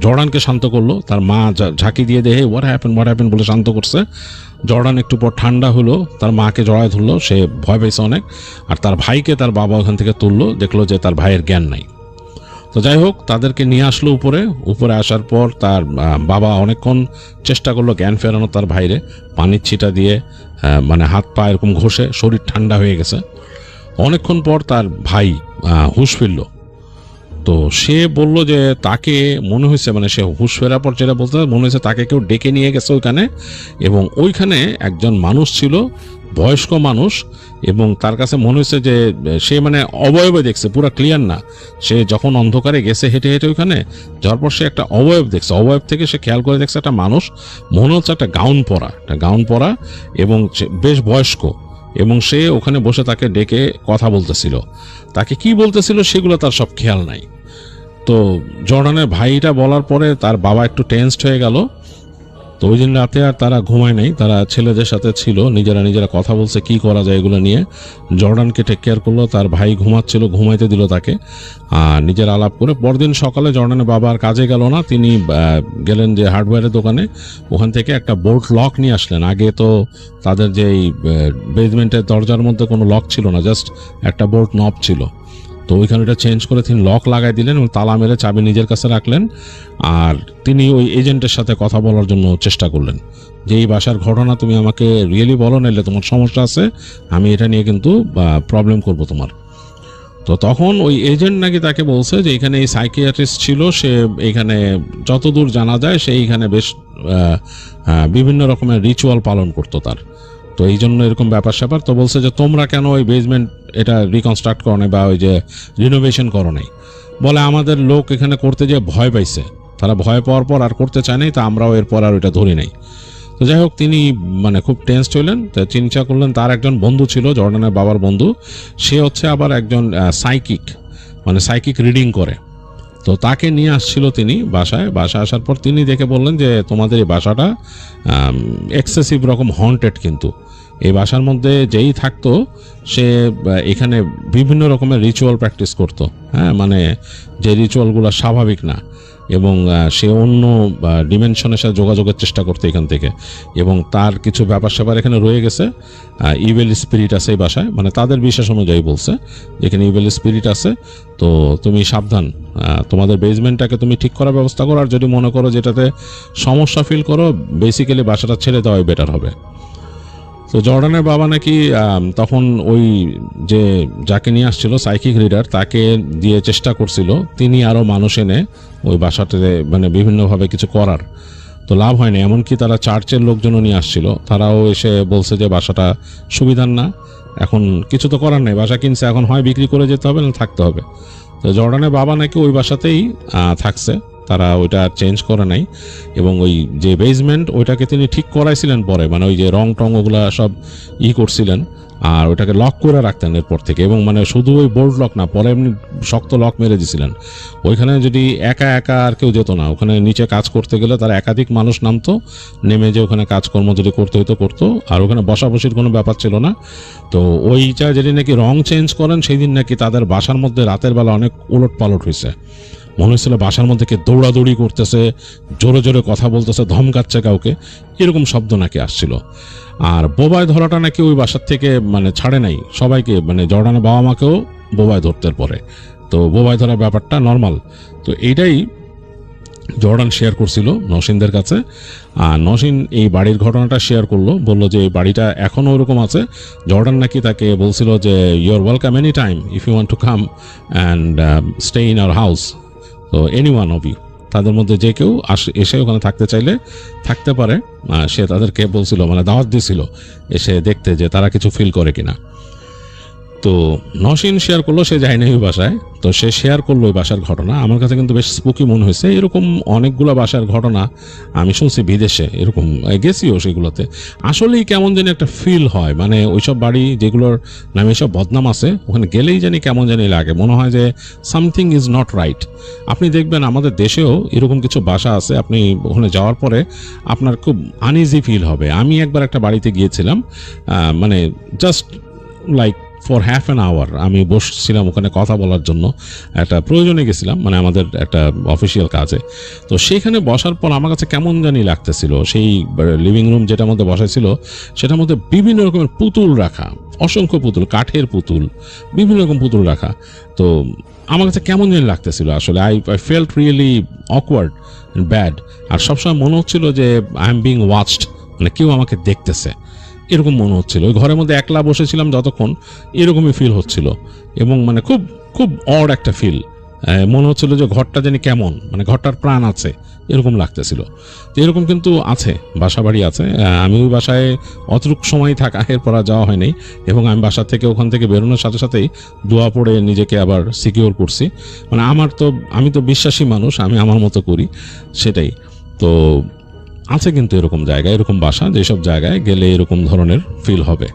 জর্ডানকে শান্ত করলো, তার মা ঝাঁকি দিয়ে দেহে হোয়াট হ্যাপেন বলে শান্ত করছে। জর্ডান একটু পর ঠান্ডা হলো, তার মাকে জড়ায় ধরলো, সে ভয় পেয়েছে অনেক, আর তার ভাইকে তার বাবা ওখান থেকে তুললো, দেখলো যে তার ভাইয়ের জ্ঞান নাই। তো যাই হোক, তাদেরকে নিয়ে আসলো উপরে আসার পর তার বাবা অনেকক্ষণ চেষ্টা করলো জ্ঞান ফেরানো তার ভাইরে, পানির ছিটা দিয়ে মানে হাত পা এরকম ঘষে, শরীর ঠান্ডা হয়ে গেছে। অনেকক্ষণ পর তার ভাই হুঁশ ফিরল। তো সে বলল যে তাকে মনে হয়েছে, মানে সে হুঁশ ফেরার পর যেটা বলতে মনে হয়েছে তাকে কেউ ডেকে নিয়ে গেছে ওইখানে, এবং ওইখানে একজন মানুষ ছিল, বয়স্ক মানুষ, এবং তার কাছে মনে হয়েছে যে সে মানে অবয়বে দেখছে, পুরো ক্লিয়ার না। সে যখন অন্ধকারে গেছে হেঁটে হেঁটে ওইখানে যাওয়ার পর সে একটা অবয়ব দেখছে, অবয়ব থেকে সে খেয়াল করে দেখছে একটা মানুষ, মনে হচ্ছে একটা গাউন পরা এবং বেশ বয়স্ক, এবং সে ওখানে বসে তাকে ডেকে কথা বলতেছিল। তাকে কি বলতেছিল সেগুলো তার সব খেয়াল নাই। তো জর্ডানের ভাইটা বলার পরে তার বাবা একটু টেন্সড হয়ে গেল। তো ওই দিন রাতে আর তারা ঘুমায় নাই, তারা ছেলেদের সাথে ছিল, নিজেরা কথা বলছে কি করা যায় এগুলো নিয়ে। জর্ডানকে টেক কেয়ার করলো, তার ভাই ঘুমাচ্ছিল, ঘুমাইতে দিল তাকে, আর নিজের আলাপ করে। পরদিন সকালে জর্ডানের বাবা আর কাজে গেল না, তিনি গেলেন যে হার্ডওয়্যারের দোকানে, ওখান থেকে একটা বোল্ট লক নিয়ে আসলেন। আগে তো তাদের যে বেসমেন্টের দরজার মধ্যে কোনো লক ছিল না, জাস্ট একটা বোল্ট নব ছিল। তো ওইখানে এটা চেঞ্জ করে তিনি লক লাগাই দিলেন এবং তালা মেরে চাবি নিজের কাছে রাখলেন, আর তিনি ওই এজেন্টের সাথে কথা বলার জন্য চেষ্টা করলেন। যে এই বাসার ঘটনা তুমি আমাকে রিয়েলি বলো, নাহলে তোমার সমস্যা আছে, আমি এটা নিয়ে কিন্তু প্রবলেম করব তোমার। তো তখন ওই এজেন্ট নাকি তাকে বলছে যে এখানে এই সাইকিয়াট্রিস্ট ছিল, সে এখানে যতদূর জানা যায় সে এইখানে বেশ বিভিন্ন রকমের রিচুয়াল পালন করতো তার, তো এই জন্য এরকম ব্যাপার স্যাপার। তো বলছে যে তোমরা কেন ওই বেসমেন্ট এটা রিকনস্ট্রাক্ট করো নাই বা ওই যে রিনোভেশন করো নাই? বলে আমাদের লোক এখানে করতে যে ভয় পাইছে, তারা ভয় পাওয়ার পর আর করতে চায় নাই, তা আমরাও এরপর আর ওইটা ধরি নাই। তো যাই হোক, তিনি মানে খুব টেন্সড হইলেন, চিন্তা করলেন তার একজন বন্ধু ছিল, জর্ডানের বাবার বন্ধু, সে হচ্ছে আবার একজন সাইকিক, মানে সাইকিক রিডিং করে। তো তাকে নিয়ে আসছিল তিনি বাসায় আসার পর তিনি দেখে বললেন যে তোমাদের এই বাসাটা এক্সেসিভ রকম হন্টেড, কিন্তু এই বাসার মধ্যে যেই থাকতো সে এখানে বিভিন্ন রকমের রিচুয়াল প্র্যাকটিস করতো, হ্যাঁ, মানে যে রিচুয়ালগুলো স্বাভাবিক না, এবং সে অন্য ডিমেনশনের সাথে যোগাযোগের চেষ্টা করতে এখান থেকে, এবং তার কিছু ব্যাপার স্যাপার এখানে রয়ে গেছে। ইভেল স্পিরিট আছে এই বাসায়, মানে তাদের বিশ্বাস অনুযায়ী বলছে এখানে ইভেল স্পিরিট আছে, তো তুমি সাবধান, তোমাদের বেসমেন্টটাকে তুমি ঠিক করার ব্যবস্থা করো, আর যদি মনে করো যেটাতে সমস্যা ফিল করো বেসিক্যালি বাসাটা ছেড়ে দেওয়াই বেটার হবে। তো জর্ডানের বাবা নাকি তখন ওই যে যাকে নিয়ে আসছিল সাইকিক রিডার, তাকে দিয়ে চেষ্টা করছিল তিনি আরও মানুষ এনে ওই বাসাটাতে মানে বিভিন্নভাবে কিছু করার, তো লাভ হয়নি। এমনকি তারা চার্চের লোকজনও নিয়ে আসছিল, তারাও এসে বলছে যে বাসাটা সুবিধার না, এখন কিছু তো করার নেই, বাসা কিনছে, এখন হয় বিক্রি করে যেতে হবে না থাকতে হবে। তো জর্ডানের বাবা নাকি ওই বাসাতেই থাকছে, তারা ওইটা চেঞ্জ করে নাই, এবং ওই যে বেসমেন্ট ওইটাকে তিনি ঠিক করাইছিলেন পরে, মানে ওই যে রং টং ওগুলা সব করছিলেন, আর ওটাকে লক করে রাখতেন এরপর থেকে, এবং মানে শুধু ওই বোল্ট লক না, পরে এমনি শক্ত লক মেরে দিয়েছিলেন। ওইখানে যদি একা একা আর কেউ যেত না, ওখানে নিচে কাজ করতে গেলে তার একাধিক মানুষ নামতো, নেমে যে ওখানে কাজকর্ম যদি করতে হইতো করতো, আর ওখানে বসাবসির কোনো ব্যাপার ছিল না। তো ওইটা যেদিন নাকি রং চেঞ্জ করেন সেই দিন নাকি তাদের বাসার মধ্যে রাতের বেলা অনেক উলট পালট হয়েছে, মনে হচ্ছিল বাসার মধ্যে কে দৌড়াদৌড়ি করতেছে, জোরে জোরে কথা বলতেছে, ধমকাচ্ছে কাউকে, এরকম শব্দ নাকি আসছিল। আর বোবায় ধরাটা নাকি ওই বাসার থেকে মানে ছাড়ে নাই সবাইকে, মানে জর্ডানের বাবা মাকেও বোবায় ধরতে পরে, তো বোবায় ধরার ব্যাপারটা নর্মাল। তো এইটাই জর্ডান শেয়ার করছিল নওশিনদের কাছে, আর নওশিন এই বাড়ির ঘটনাটা শেয়ার করলো, বললো যে এই বাড়িটা এখনও ওরকম আছে। জর্ডান নাকি তাকে বলছিল যে you are welcome any time if you want to come and stay in our house, তো এনি ওয়ান অফ ইউ, তাদের মধ্যে যে কেউ এসে ওখানে থাকতে চাইলে থাকতে পারে। সে তাদেরকে বলছিল, মানে দাওয়াত দিয়েছিল এসে দেখতে যে তারা কিছু ফিল করে কিনা। তো নওশিন শেয়ার করলো সে যায়নি ওই বাসায়, তো সে শেয়ার করলো ওই বাসার ঘটনা। আমার কাছে কিন্তু বেশ স্পুকি মনে হয়েছে, এরকম অনেকগুলো বাসার ঘটনা আমি শুনছি বিদেশে, এরকম গেছিও সেগুলোতে, আসলেই কেমন জানি একটা ফিল হয়, মানে ওইসব বাড়ি যেগুলোর নামে সব বদনাম আছে ওখানে গেলেই জানি কেমন জানি লাগে, মনে হয় যে সামথিং ইজ নট রাইট। আপনি দেখবেন আমাদের দেশেও এরকম কিছু বাসা আছে, আপনি ওখানে যাওয়ার পরে আপনার খুব আনইজি ফিল হবে। আমি একবার একটা বাড়িতে গিয়েছিলাম, মানে just like for half an hour আমি বসছিলাম ওখানে কথা বলার জন্য, একটা প্রয়োজনে গেছিলাম, মানে আমাদের একটা অফিসিয়াল কাজে। তো সেখানে বসার পর আমার কাছে কেমন জানি লাগতেছিল, সেই লিভিং রুম যেটার মধ্যে বসাইছিল সেটার মধ্যে বিভিন্ন রকমের পুতুল রাখা, অসংখ্য পুতুল, কাঠের পুতুল, বিভিন্ন রকম পুতুল রাখা। তো আমার কাছে কেমন জানি লাগতেছিল আসলে, I felt really awkward and bad, আর সবসময় মনে হচ্ছিল যে আই এম বিং ওয়াচড, মানে কেউ আমাকে দেখতেছে, এরকম মনে হচ্ছিল। ওই ঘরের মধ্যে একলা বসেছিলাম যতক্ষণ, এরকমই ফিল হচ্ছিল, এবং মানে খুব খুব অড একটা ফিল, মনে হচ্ছিল যে ঘরটা জানি কেমন, মানে ঘরটার প্রাণ আছে এরকম লাগতেছিল। তো এরকম কিন্তু আছে, বাসা বাড়ি আছে। আমি ওই বাসায় অতটুকু সময় থাকা, এরপর আর যাওয়া হয়নি, এবং আমি বাসা থেকে ওখান থেকে বেরোনোর সাথে সাথেই দোয়া পড়ে নিজেকে আবার সিকিউর করছি। মানে আমি তো বিশ্বাসী মানুষ, আমি আমার মতো করি সেটাই। তো আছে কিন্তু এরকম জায়গায়, এরকম বাসা যেসব জায়গায় গেলে এরকম ধরনের ফিল হবে।